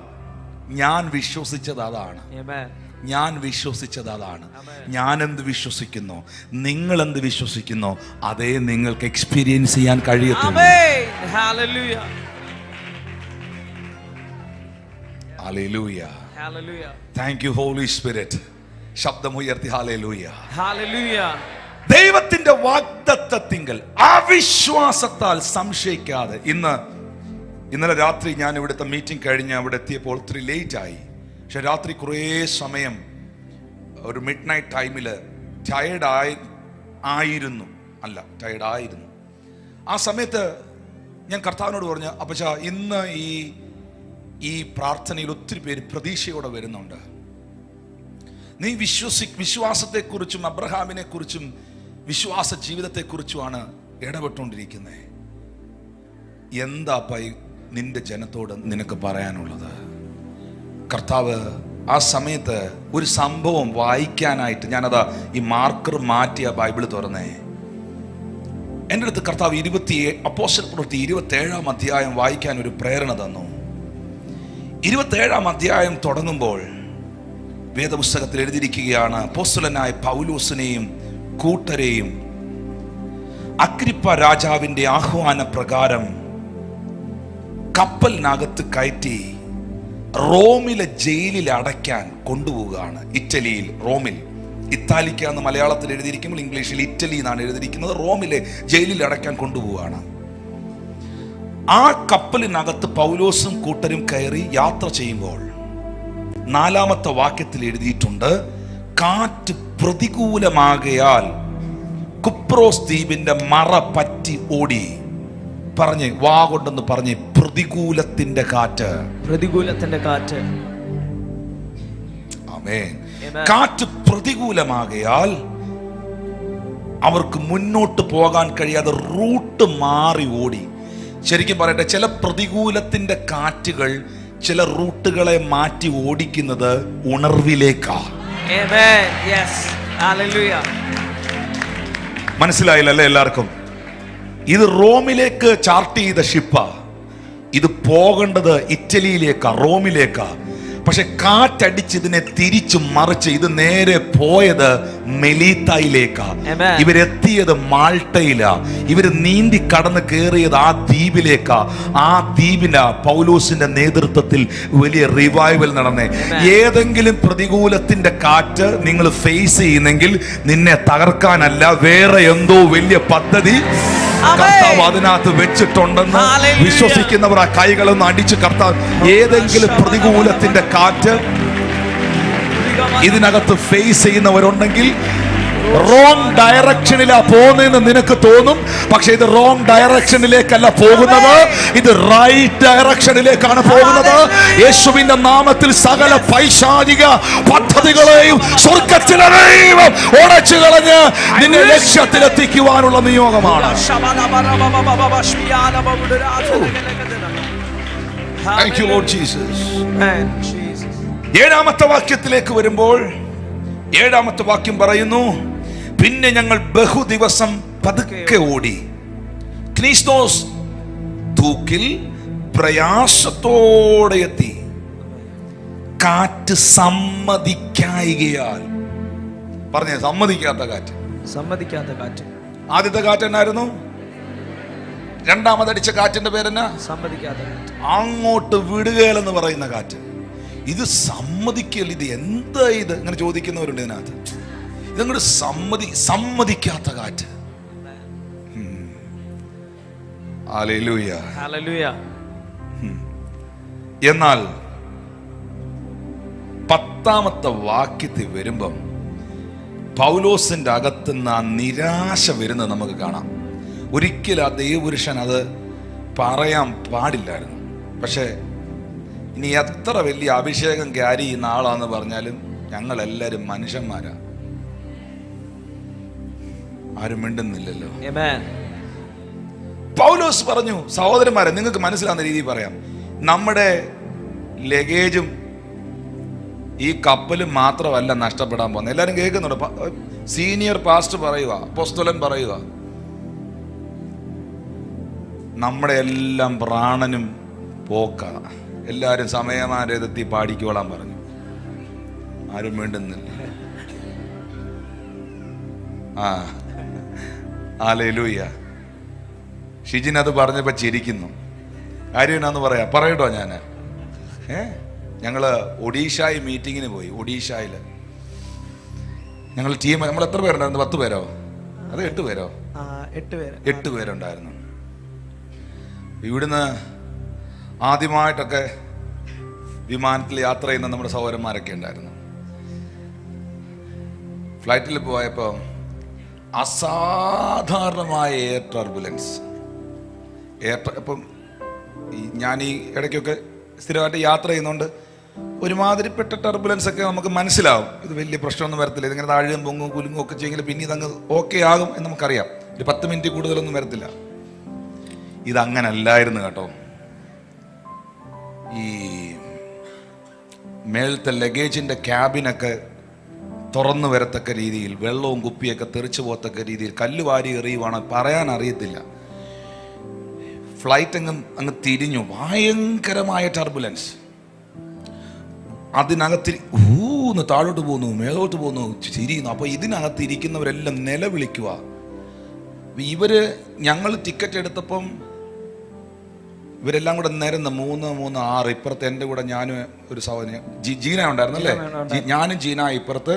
ഞാൻ എന്ത് വിശ്വസിക്കുന്നു, നിങ്ങൾ എന്ത് വിശ്വസിക്കുന്നു, അതേ നിങ്ങൾക്ക് എക്സ്പീരിയൻസ് ചെയ്യാൻ കഴിയത്തുള്ളൂ. Hallelujah. Thank you holy spirit. ശബ്ദമുയർത്തി ഹല്ലേലൂയ. ദൈവത്തിന്റെ വാഗ്ദത്തത്തിങ്കൽ അവിശ്വാസത്താൽ സംശയിക്കാതെ. ഇന്നലെ രാത്രി ഞാൻ ഇവിടുത്തെ മീറ്റിംഗ് കഴിഞ്ഞ് അവിടെ എത്തിയപ്പോൾ ഒത്തിരി ലേറ്റ് ആയി. പക്ഷെ രാത്രി കുറേ സമയം ഒരു മിഡ് നൈറ്റ് ടൈമില് ടയർഡായിരുന്നു. ആ സമയത്ത് ഞാൻ കർത്താവിനോട് പറഞ്ഞു, അപ്പച്ചാ ഇന്ന് ഈ പ്രാർത്ഥനയിൽ ഒത്തിരി പേര് പ്രതീക്ഷയോടെ വരുന്നുണ്ട്. നീ വിശ്വാസത്തെക്കുറിച്ചും അബ്രഹാമിനെ കുറിച്ചും വിശ്വാസ ജീവിതത്തെക്കുറിച്ചുമാണ് ഇടപെട്ടുകൊണ്ടിരിക്കുന്നത്. എന്താ നിന്റെ ജനത്തോട് നിനക്ക് പറയാനുള്ളത്? കർത്താവ് ആ സമയത്ത് ഒരു സംഭവം വായിക്കാനായിട്ട് ഞാനതാ ഈ മാർക്കർ മാറ്റിയ ബൈബിള് തുറന്നേ. എൻ്റെ അടുത്ത് കർത്താവ് അപ്പോസ്തല പ്രവൃത്തി 27-ാം അധ്യായം വായിക്കാൻ ഒരു പ്രേരണ തന്നു. 27-ാം അധ്യായം തുടങ്ങുമ്പോൾ വേദപുസ്തകത്തിൽ എഴുതിയിരിക്കുകയാണ്, അപ്പോസ്തലനായ പൗലോസിനെയും കൂട്ടരെയും അഗ്രിപ്പ രാജാവിന്റെ ആഹ്വാന പ്രകാരം കപ്പലിനകത്ത് കയറ്റി റോമിലെ ജയിലിൽ അടയ്ക്കാൻ കൊണ്ടുപോവുകയാണ്. ഇറ്റലിയിൽ, റോമിൽ. ഇത്താലിക്ക എന്ന് മലയാളത്തിൽ എഴുതിയിരിക്കുമ്പോൾ ഇംഗ്ലീഷിൽ ഇറ്റലി എന്നാണ് എഴുതിയിരിക്കുന്നത്. റോമിലെ ജയിലിൽ അടയ്ക്കാൻ കൊണ്ടുപോവുകയാണ്. ആ കപ്പലിനകത്ത് പൗലോസും കൂട്ടരും കയറി യാത്ര ചെയ്യുമ്പോൾ 4-ാമത്തെ വാക്യത്തിൽ എഴുതിയിട്ടുണ്ട്, കാറ്റ് പ്രതികൂലമാകയാൽ കുപ്രോസ് ദ്വീപിന്റെ മറ പറ്റി ഓടി. പറഞ്ഞേ, വാ കൊണ്ടെന്ന് പറഞ്ഞേ, പ്രതികൂലത്തിന്റെ കാറ്റ്. ആമേൻ. കാറ്റ് പ്രതികൂലമാകയാൽ അവർക്ക് മുന്നോട്ട് പോകാൻ കഴിയാതെ റൂട്ട് മാറി ഓടി. ശരിക്കും പറയട്ടെ, ചില പ്രതികൂലത്തിന്റെ കാറ്റുകൾ ചില റൂട്ടുകളെ മാറ്റി ഓടിക്കുന്നത് ഉണർവിലേക്കാ. മനസ്സിലായില്ലല്ലേ എല്ലാവർക്കും? ഇത് റോമിലേക്ക് ചാർട്ട് ചെയ്ത ഷിപ്പാ. ഇത് പോകേണ്ടത് ഇറ്റലിയിലേക്കാ, റോമിലേക്കാ. പക്ഷെ കാറ്റടിച്ച് ഇതിനെ തിരിച്ചു മറിച്ച് ഇത് നേരെ പോയത് മെലീത്തായിലേക്കാ. ഇവരെത്തിയത് മാൾട്ടയിലാ. ഇവര് നീന്തി കടന്ന് കയറിയത് ആ ദ്വീപിലേക്കാ. ആ ദ്വീപിലാ പൗലോസിന്റെ നേതൃത്വത്തിൽ വലിയ റിവൈവൽ നടന്നേ. ഏതെങ്കിലും പ്രതികൂലത്തിന്റെ കാറ്റ് നിങ്ങൾ ഫേസ് ചെയ്യുന്നെങ്കിൽ നിന്നെ തകർക്കാനല്ല, വേറെ എന്തോ വലിയ പദ്ധതി കർത്താവ് അതിനകത്ത് വെച്ചിട്ടുണ്ടെന്ന് വിശ്വസിക്കുന്നവർ ആ കൈകളൊന്ന് അടിച്ച് കർത്താവ്, ഏതെങ്കിലും പ്രതികൂലത്തിന്റെ കാറ്റ് ഇതിനകത്ത് ഫേസ് ചെയ്യുന്നവരുണ്ടെങ്കിൽ റോങ് ഡയറക്ഷനിലാ പോകുന്നതെന്ന് നിനക്ക് തോന്നും. പക്ഷെ ഇത് റോങ് ഡയറക്ഷനിലേക്കല്ല പോകുന്നത്, ഇത് റൈറ്റ് ഡയറക്ഷനിലേക്കാണ് പോകുന്നത്. യേശുവിന്റെ നാമത്തിൽ സകല പൈശാചിക പദ്ധതികളെയും സ്വർഗ്ഗത്തിലെ ദൈവം ഉടച്ചു കളഞ്ഞ് നിന്നെ ലക്ഷ്യത്തിലെത്തിക്കുവാനുള്ള നിയോഗമാണ്. Thank you, Lord Jesus. ഏഴാമത്തെ വാക്യത്തിലേക്ക് വരുമ്പോൾ, ഏഴാമത്തെ വാക്യം പറയുന്നു, പിന്നെ ഞങ്ങൾ ബഹുദിവസം പതുക്കെ ഓടി ക്രിസ്തോസ് തൂക്കിൽ പ്രയാസത്തോടെ എത്തി. കാറ്റ് സമ്മതിക്കായികയാൽ. പറഞ്ഞേ, സമ്മതിക്കാത്ത കാറ്റ്. സമ്മതിക്കാത്ത കാറ്റ്. ആദ്യത്തെ കാറ്റ് എന്നായിരുന്നു? രണ്ടാമതടിച്ച കാറ്റിന്റെ പേരെന്നാ? സമ്മതിക്കാത്ത കാറ്റ്. അങ്ങോട്ട് വിടുകയെന്ന് പറയുന്ന കാറ്റ്. ഇത് സമ്മതിക്കൽ, ഇത് എന്താ ഇത് ഇങ്ങനെ ചോദിക്കുന്നവരുണ്ട് ഇതിനകത്ത്. ഇതങ്ങോട്ട് സമ്മതിക്കാത്ത കാറ്റ്. Hallelujah, hallelujah. എന്നാൽ 10ാമത്തെ വാക്യത്തിൽ വരുമ്പം പൗലോസിന്റെ അകത്തുനിന്ന് ആ നിരാശ വരുന്നത് നമുക്ക് കാണാം. ഒരിക്കലും ആ ദൈവപുരുഷൻ അത് പറയാൻ പാടില്ലായിരുന്നു. പക്ഷെ ഇനി എത്ര വലിയ അഭിഷേകം ക്യാരി ചെയ്യുന്ന ആളാന്ന് പറഞ്ഞാലും ഞങ്ങളെല്ലാരും മനുഷ്യന്മാരാ. ആരും മിണ്ടുന്നില്ലല്ലോ. പൗലോസ് പറഞ്ഞു, സഹോദരന്മാരെ, നിങ്ങൾക്ക് മനസ്സിലാവുന്ന രീതിയിൽ പറയാം, നമ്മുടെ ലഗേജും ഈ കപ്പലും മാത്രമല്ല നഷ്ടപ്പെടാൻ പോകുന്നത്. എല്ലാരും കേൾക്കുന്നുണ്ട്. സീനിയർ പാസ്റ്റർ പറയുക, അപ്പോസ്തലൻ പറയുക, നമ്മുടെ എല്ലാം പ്രാണനും പോക്ക. എല്ലാരും സമയമാരെത്തി പാടിക്കോളാൻ പറഞ്ഞു. ആരും വേണ്ടുന്നില്ല. ഹല്ലേലൂയ. ഷിജിൻ അത് പറഞ്ഞപ്പോ ചിരിക്കുന്നു. കാര്യം എന്നാന്ന് പറയട്ടോ ഞാൻ. ഞങ്ങള് ഒഡീഷായി മീറ്റിങ്ങിന് പോയി. ഒഡീഷയില് ഞങ്ങൾ ടീം, നമ്മൾ എത്ര പേരുണ്ടായിരുന്നു? 10 പേരോ അത് 8 പേരോ? 8 പേരുണ്ടായിരുന്നു. ഇവിടുന്ന് ആദ്യമായിട്ടൊക്കെ വിമാനത്തിൽ യാത്ര ചെയ്യുന്ന നമ്മുടെ സഹോദരന്മാരൊക്കെ ഉണ്ടായിരുന്നു. ഫ്ലൈറ്റിൽ പോയപ്പോൾ അസാധാരണമായ എയർ ടർബുലൻസ്. അപ്പം ഞാൻ ഈ ഇടയ്ക്കൊക്കെ സ്ഥിരമായിട്ട് യാത്ര ചെയ്യുന്നതുകൊണ്ട് ഒരുമാതിരിപ്പെട്ട ടർബുലൻസ് ഒക്കെ നമുക്ക് മനസ്സിലാവും. ഇത് വലിയ പ്രശ്നമൊന്നും വരത്തില്ല. ഇതിങ്ങനെ താഴെയും പൊങ്ങും കുലുങ്ങും ഒക്കെ ചെയ്യെങ്കിൽ പിന്നെ ഇതങ്ങ് ഓക്കെ ആകും എന്ന് നമുക്കറിയാം. ഒരു 10 മിനിറ്റ് കൂടുതലൊന്നും വരത്തില്ല. ഇതങ്ങനല്ലായിരുന്നു കേട്ടോ. ഈ മേളത്തെ ലഗേജിന്റെ ക്യാബിനൊക്കെ തുറന്നു വരത്തക്ക രീതിയിൽ, വെള്ളവും കുപ്പിയൊക്കെ തെറിച്ചു പോകത്തക്ക രീതിയിൽ കല്ലുവാരി എറിയുവാണ്, പറയാൻ അറിയത്തില്ല. ഫ്ലൈറ്റ് അങ്ങ് തിരിഞ്ഞു. ഭയങ്കരമായ ടർബുലൻസ്. അതിനകത്ത് ഊന്ന് താഴോട്ട് പോകുന്നു, മേലോട്ട് പോകുന്നു, ചിരിയുന്നു. അപ്പൊ ഇതിനകത്ത് ഇരിക്കുന്നവരെല്ലാം നിലവിളിക്കുക. ഞങ്ങൾ ടിക്കറ്റ് എടുത്തപ്പം ഇവരെല്ലാം കൂടെ നിരന്ന് 3, 6 ഇപ്പുറത്ത് എൻ്റെ കൂടെ ഞാനും ഒരു സഹോദരൻ ജീന ഉണ്ടായിരുന്നല്ലേ, ഞാനും ജീന ഇപ്പുറത്ത്,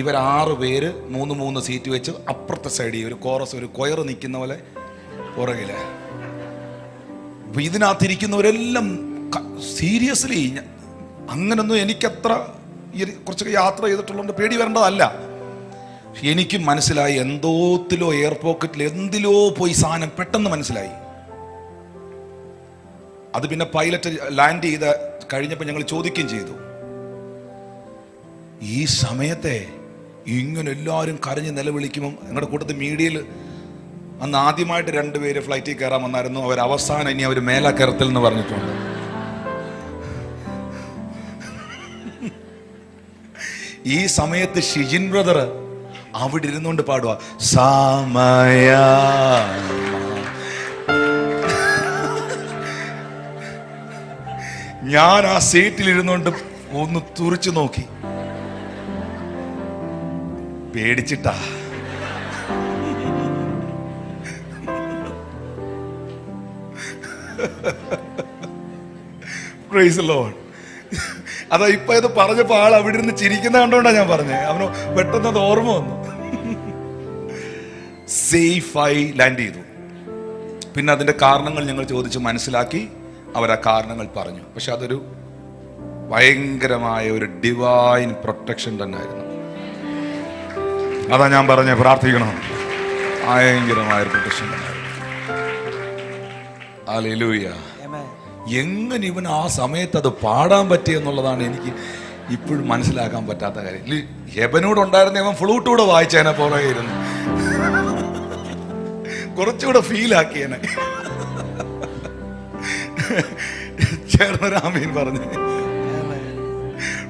ഇവർ 6 പേര് 3 സീറ്റ് വെച്ച് അപ്പുറത്തെ സൈഡിൽ ഒരു കോറസ്, ഒരു കൊയർ നിൽക്കുന്ന പോലെ പുറകില്. അപ്പൊ ഇതിനകത്തിരിക്കുന്നവരെല്ലാം സീരിയസ്ലി, അങ്ങനൊന്നും എനിക്കത്ര കുറച്ചൊക്കെ യാത്ര ചെയ്തിട്ടുള്ളതുകൊണ്ട് പേടി വരേണ്ടതല്ല. എനിക്ക് മനസ്സിലായി, എന്തോത്തിലോ എയർ പോക്കറ്റിൽ എന്തിലോ പോയി സാധനം പെട്ടെന്ന് മനസ്സിലായി. അത് പിന്നെ പൈലറ്റ് ലാൻഡ് ചെയ്ത് കഴിഞ്ഞപ്പോൾ ഞങ്ങൾ ചോദിക്കുകയും ചെയ്തു, ഈ സമയത്തെ ഇങ്ങനെ എല്ലാവരും കരഞ്ഞ് നിലവിളിക്കുമ്പം ഞങ്ങളുടെ കൂട്ടത്തിൽ മീഡിയയിൽ അന്ന് ആദ്യമായിട്ട് 2 പേര് ഫ്ലൈറ്റിൽ കയറാൻ വന്നായിരുന്നു. അവർ അവസാനം ഇനി അവർ മേലാ കയറത്തിൽ എന്ന് പറഞ്ഞിട്ടുണ്ട്. ഈ സമയത്ത് ഷിജിൻ ബ്രദർ അവിടെ ഇരുന്നുകൊണ്ട് പാടുക, സമയ. ഞാൻ ആ സീറ്റിൽ ഇരുന്നുകൊണ്ട് ഒന്ന് തുറിച്ചു നോക്കി, പേടിച്ചിട്ടാ. Praise the Lord. അതാ ഇപ്പൊ ഇത് പറഞ്ഞപ്പോ ആൾ അവിടെ ഇരുന്ന് ചിരിക്കുന്ന കണ്ടോണ്ടാ ഞാൻ പറഞ്ഞേ. അവന് പെട്ടെന്ന് അത് ഓർമ്മ വന്നു. സേഫായി ലാൻഡ് ചെയ്തു. പിന്നെ അതിന്റെ കാരണങ്ങൾ ഞങ്ങൾ ചോദിച്ച് മനസ്സിലാക്കി. അവരാ കാരണങ്ങൾ പറഞ്ഞു. പക്ഷെ അതൊരു ഭയങ്കരമായ ഒരു ഡിവൈൻ പ്രൊട്ടക്ഷൻ തന്നെ ആയിരുന്നു. അതാ ഞാൻ പറഞ്ഞ പ്രാർത്ഥിക്കണം. ഭയങ്കരമായ പ്രൊട്ടക്ഷൻ. ഹല്ലേലൂയ. Amen. എങ്ങനെ ഇവൻ ആ സമയത്ത് അത് പാടാൻ പറ്റിയെന്നുള്ളതാണ് എനിക്ക് ഇപ്പോഴും മനസ്സിലാക്കാൻ പറ്റാത്ത കാര്യം. ഹെബനോട് ഉണ്ടായിരുന്ന അവൻ ഫ്ലൂട്ടൂടെ വായിച്ചേനെ പുറകെ ഇരുന്നു, കുറച്ചുകൂടെ ഫീലാക്കിയേനെ. ചേർന്നൊരാമീൻ പറഞ്ഞു.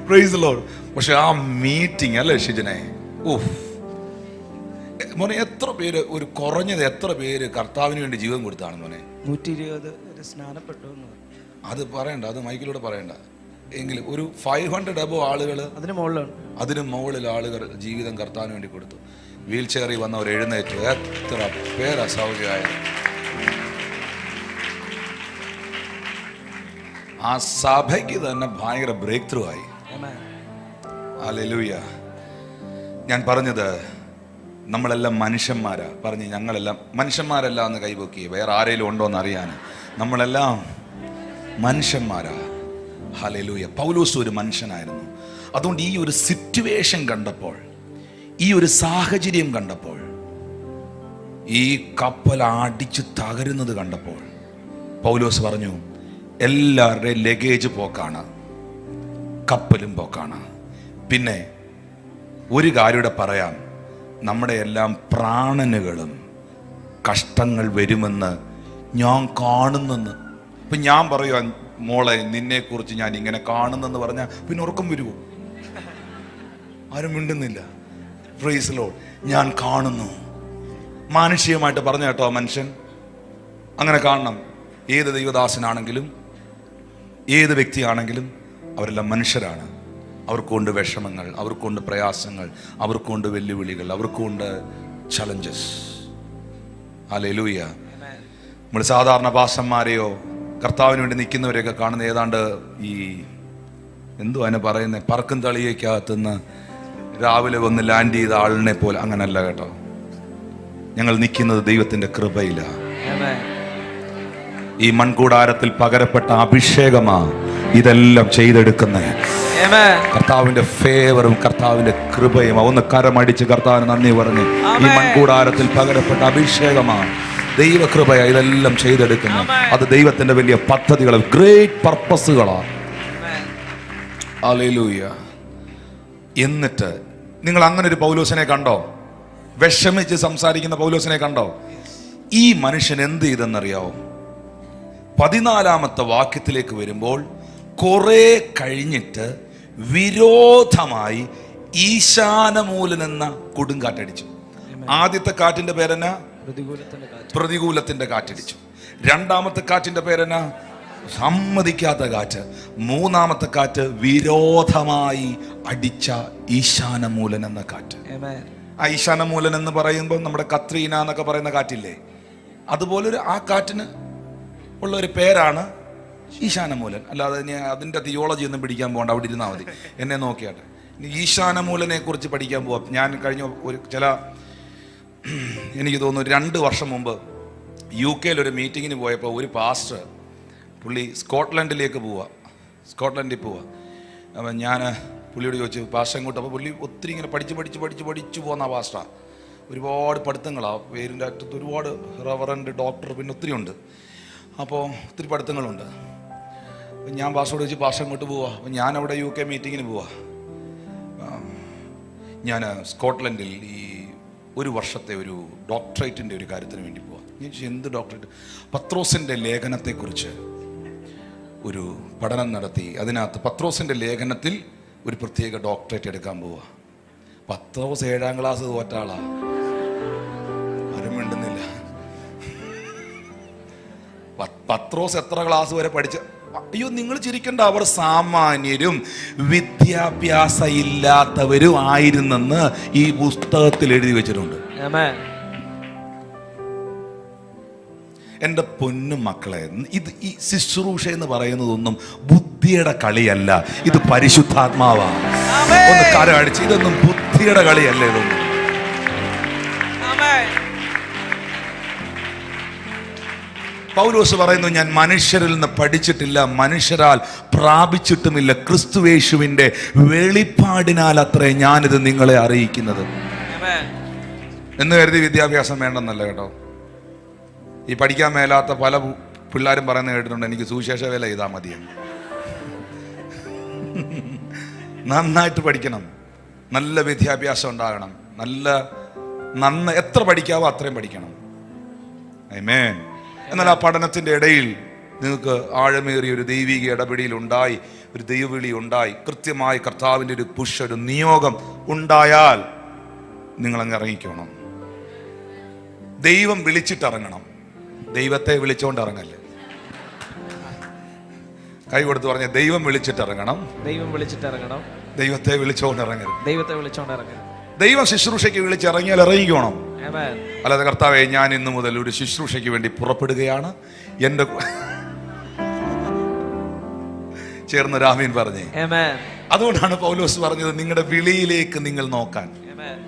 Praise the Lord. പക്ഷെ ആ മീറ്റിംഗ് അല്ലേ ഷിജനെ, ഓഹ് മോനെ, എത്ര പേര്, ഒരു കുറഞ്ഞത് എത്ര പേര് കർത്താവിന് വേണ്ടി ജീവൻ കൊടുത്താണ് മോനെ? 120 സ്നാനപ്പെട്ടു. അത് പറയണ്ട, അത് മൈക്കിലൂടെ പറയണ്ട. എങ്കിലും ഒരു 500 above ആളുകൾ, അതിന് മുകളിൽ ആളുകൾ ജീവിതം കർത്താവിന് വേണ്ടി കൊടുത്തു. വീൽ ചെയറിൽ വന്നവർ എഴുന്നേറ്റു. എത്ര പേരാ സൗകര്യമായ. ആ സഭയ്ക്ക് തന്നെ ഭയങ്കര ബ്രേക്ക് ത്രൂ ആയി. ഹല്ലേലൂയ. ഞാൻ പറഞ്ഞത് നമ്മളെല്ലാം മനുഷ്യന്മാരാ. പറഞ്ഞ് ഞങ്ങളെല്ലാം മനുഷ്യന്മാരല്ല എന്ന് കൈപൊക്കി, വേറെ ആരെങ്കിലും ഉണ്ടോ എന്ന് അറിയാൻ. നമ്മളെല്ലാം മനുഷ്യന്മാരാ. ഹല്ലേലൂയ. പൗലോസ് ഒരു മനുഷ്യനായിരുന്നു. അതുകൊണ്ട് ഈ ഒരു സിറ്റുവേഷൻ കണ്ടപ്പോൾ, ഈ ഒരു സാഹചര്യം കണ്ടപ്പോൾ, ഈ കപ്പൽ അടിച്ച് തകരുന്നത് കണ്ടപ്പോൾ പൗലോസ് പറഞ്ഞു, എല്ലാവരുടെയും ലഗേജ് പോക്കാണ്, കപ്പലും പോക്കാണ്. പിന്നെ ഒരു കാര്യം പറയാം, നമ്മുടെ എല്ലാം പ്രാണനുകളും കഷ്ടങ്ങൾ വരുമെന്ന് ഞാൻ കാണുന്നെന്ന്. ഇപ്പം ഞാൻ പറയുക, മോളെ നിന്നെക്കുറിച്ച് ഞാൻ ഇങ്ങനെ കാണുന്നെന്ന് പറഞ്ഞാൽ പിന്നെ ഉറക്കം വരുമോ? ആരും മിണ്ടുന്നില്ല. Praise Lord. ഞാൻ കാണുന്നു. മാനുഷികമായിട്ട് പറഞ്ഞ കേട്ടോ മനുഷ്യൻ അങ്ങനെ കാണണം. ഏത് ദൈവദാസനാണെങ്കിലും ഏത് വ്യക്തിയാണെങ്കിലും അവരെല്ലാം മനുഷ്യരാണ്. അവർക്കുണ്ട് വിഷമങ്ങൾ, അവർക്കുണ്ട് പ്രയാസങ്ങൾ, അവർക്കുണ്ട് വെല്ലുവിളികൾ, അവർക്കുണ്ട് ചലഞ്ചസ്. ഹല്ലേലൂയ. നമ്മൾ സാധാരണ പാസ്റ്റർമാരെയോ കർത്താവിന് വേണ്ടി നിൽക്കുന്നവരെയൊക്കെ കാണുന്ന ഏതാണ്ട് ഈ എന്തോ അതിനെ പറയുന്നത്, പറക്കും തളിയേക്കകത്തുനിന്ന് രാവിലെ വന്ന് ലാൻഡ് ചെയ്ത ആളിനെ പോലെ. അങ്ങനല്ല കേട്ടോ. ഞങ്ങൾ നിൽക്കുന്നത് ദൈവത്തിന്റെ കൃപയിലാണ്. ഈ മൺകൂടാരത്തിൽ പകരപ്പെട്ട അഭിഷേകമാ ഇതെല്ലാം ചെയ്തെടുക്കുന്നത്. കർത്താവിന്റെ ഫേവറും കർത്താവിന്റെ കൃപയും. ഒന്ന് കരമടിച്ച് കർത്താവിന് നന്ദി പറഞ്ഞ്, ഈ മൺകൂടാരത്തിൽ പകരപ്പെട്ട അഭിഷേകമാണ്, ദൈവകൃപയാ ഇതെല്ലാം ചെയ്തെടുക്കുന്നത്. അത് ദൈവത്തിന്റെ വലിയ പദ്ധതികൾ, ഗ്രേറ്റ് പർപ്പസുകളാണ്. ഹല്ലേലൂയ. എന്നിട്ട് നിങ്ങൾ അങ്ങനെ ഒരു പൗലോസിനെ കണ്ടോ? വിഷമിച്ച് സംസാരിക്കുന്ന പൗലോസിനെ കണ്ടോ? ഈ മനുഷ്യൻ എന്ത് ചെയ്തെന്നറിയാവോ? 14-ാമത്തെ വാക്യത്തിലേക്ക് വരുമ്പോൾ, കുറെ കഴിഞ്ഞിട്ട് വിരോധമായി ഈശാനമൂലൻ എന്ന കൊടുങ്കാറ്റടിച്ചു. ആദ്യത്തെ കാറ്റിന്റെ പേരെന്നാ? പ്രതികൂലത്തിന്റെ കാറ്റടിച്ചു. രണ്ടാമത്തെ കാറ്റിന്റെ പേരെന്നാ? സമ്മതിക്കാത്ത കാറ്റ്. മൂന്നാമത്തെ കാറ്റ് വിരോധമായി അടിച്ച ഈശാനമൂലൻ എന്ന കാറ്റ്. ആ ഈശാനമൂലൻ എന്ന് പറയുമ്പോൾ നമ്മുടെ കത്രീന എന്നൊക്കെ പറയുന്ന കാറ്റില്ലേ, അതുപോലെ ആ കാറ്റിന് ഉള്ള ഒരു പേരാണ് ഈശാനമൂലൻ. അല്ലാതെ അതിൻ്റെ തിയോളജി ഒന്നും പിടിക്കാൻ പോകണ്ട, അവിടെ ഇരുന്നാൽ മതി. എന്നെ നോക്കിയാട്ടെ. ഈശാനമൂലനെ കുറിച്ച് പഠിക്കാൻ പോവാം. ഞാൻ കഴിഞ്ഞ എനിക്ക് തോന്നുന്നു 2 വർഷം മുമ്പ് UK ഒരു മീറ്റിങ്ങിന് പോയപ്പോൾ ഒരു പാസ്റ്റർ, പുള്ളി സ്കോട്ട്ലൻഡിൽ പോവുക. അപ്പം ഞാൻ പുള്ളിയോട് ചോദിച്ചു, പാസ്റ്റർ എങ്ങോട്ട്? അപ്പോൾ പുള്ളി ഒത്തിരി ഇങ്ങനെ പഠിച്ചു പോകുന്ന പാസ്റ്ററാണ്. ഒരുപാട് പഠിത്തങ്ങളാണ്. പേരിൻ്റെ അറ്റത്ത് ഒരുപാട് റവറൻഡ്, ഡോക്ടർ, പിന്നെ ഒത്തിരി ഉണ്ട്. അപ്പോൾ ഒത്തിരി പഠിത്തങ്ങളുണ്ട്. ഞാൻ പാസ്റ്ററോട് ചോദിച്ചു, പാസ്റ്റർ എങ്ങോട്ട് പോവാ? അപ്പം ഞാൻ അവിടെ UK മീറ്റിങ്ങിന് പോവാ. ഞാൻ സ്കോട്ട്ലൻഡിൽ ഈ 1 വർഷത്തെ ഒരു ഡോക്ടറേറ്റിൻ്റെ ഒരു കാര്യത്തിന് വേണ്ടി പോവാം. ഞാൻ ചോദിച്ചു, എന്ത് ഡോക്ടറേറ്റ്? പത്രോസിൻ്റെ ലേഖനത്തെക്കുറിച്ച് ഒരു പഠനം നടത്തി. അതിനകത്ത് പത്രോസിൻ്റെ ലേഖനത്തിൽ ഒരു പ്രത്യേക ഡോക്ടറേറ്റ് എടുക്കാൻ പോവാ. പത്രോസ് 7ാം ക്ലാസ് തോറ്റ ആളാ. ആരും മിണ്ടുന്നില്ല. പത്രോസ് എത്ര ക്ലാസ് വരെ പഠിച്ച? അയ്യോ, നിങ്ങൾ ചിരിക്കണ്ട. അവർ സാമാന്യരും വിദ്യാഭ്യാസ ഇല്ലാത്തവരും ആയിരുന്നെന്ന് ഈ പുസ്തകത്തിൽ എഴുതി വെച്ചിട്ടുണ്ട്. എൻ്റെ പൊന്നു മക്കളെ, ഇത് ഈ ശുശ്രൂഷ എന്ന് പറയുന്നതൊന്നും ബുദ്ധിയുടെ കളിയല്ല, ഇത് പരിശുദ്ധാത്മാവാണ്. ഒന്ന് കരമടിച്ച്, ഇതൊന്നും ബുദ്ധിയുടെ കളിയല്ല. ഇതൊന്നും പൗലോസ് പറയുന്നു, ഞാൻ മനുഷ്യരിൽ നിന്ന് പഠിച്ചിട്ടില്ല, മനുഷ്യരാൽ പ്രാപിച്ചിട്ടുമില്ല, ക്രിസ്തുയേശുവിൻ്റെ വെളിപ്പാടിനാൽ അത്രേ ഞാനിത് നിങ്ങളെ അറിയിക്കുന്നത്. എന്ന് കരുതി വിദ്യാഭ്യാസം വേണ്ടെന്നല്ല കേട്ടോ. ഈ പഠിക്കാൻ മേലാത്ത പല പിള്ളേരും പറയുന്നത് കേട്ടിട്ടുണ്ട്, എനിക്ക് സുവിശേഷ വേല ചെയ്താൽ മതിയെന്ന്. നന്നായിട്ട് പഠിക്കണം, നല്ല വിദ്യാഭ്യാസം ഉണ്ടാകണം, എത്ര പഠിക്കാവോ അത്രയും പഠിക്കണം. ആമേൻ. എന്നാൽ ആ പഠനത്തിൻ്റെ ഇടയിൽ നിങ്ങൾക്ക് ആഴമേറിയ ഒരു ദൈവിക ഇടപെടൽ ഉണ്ടായി, ഒരു ദൈവവിളി ഉണ്ടായി, കൃത്യമായി കർത്താവിൻ്റെ ഒരു പുഷ്, ഒരു നിയോഗം ഉണ്ടായാൽ നിങ്ങളങ്ങ് ഇറങ്ങിക്കണം. ദൈവം വിളിച്ചിട്ടിറങ്ങണം, ദൈവത്തെ വിളിച്ചോണ്ട് ഇറങ്ങല്ലേ. കൈ കൊടുത്ത് പറഞ്ഞ ദൈവം വിളിച്ചിട്ടിറങ്ങണം, ദൈവം വിളിച്ചിട്ടിറങ്ങണം, ദൈവത്തെ വിളിച്ചോണ്ട് ഇറങ്ങരുത്. ദൈവത്തെ വിളിച്ചോണ്ട് ഇറങ്ങരുത്. ദൈവം ശുശ്രൂഷയ്ക്ക് വിളിച്ചിറങ്ങിയാൽ ഇറങ്ങിക്കോണം. ആമേൻ. അല്ലാതെ കർത്താവേ ഞാൻ ഇന്നു മുതൽ ഒരു ശുശ്രൂഷയ്ക്ക് വേണ്ടി പുറപ്പെടുകയാണ്, എൻ്റെ ചേർന്ന് രാമീൻ പറഞ്ഞേ. ആമേൻ. അതുകൊണ്ടാണ് പൗലോസ് പറഞ്ഞത് നിങ്ങളുടെ വിളിയിലേക്ക് നിങ്ങൾ നോക്കാൻ. ആമേൻ.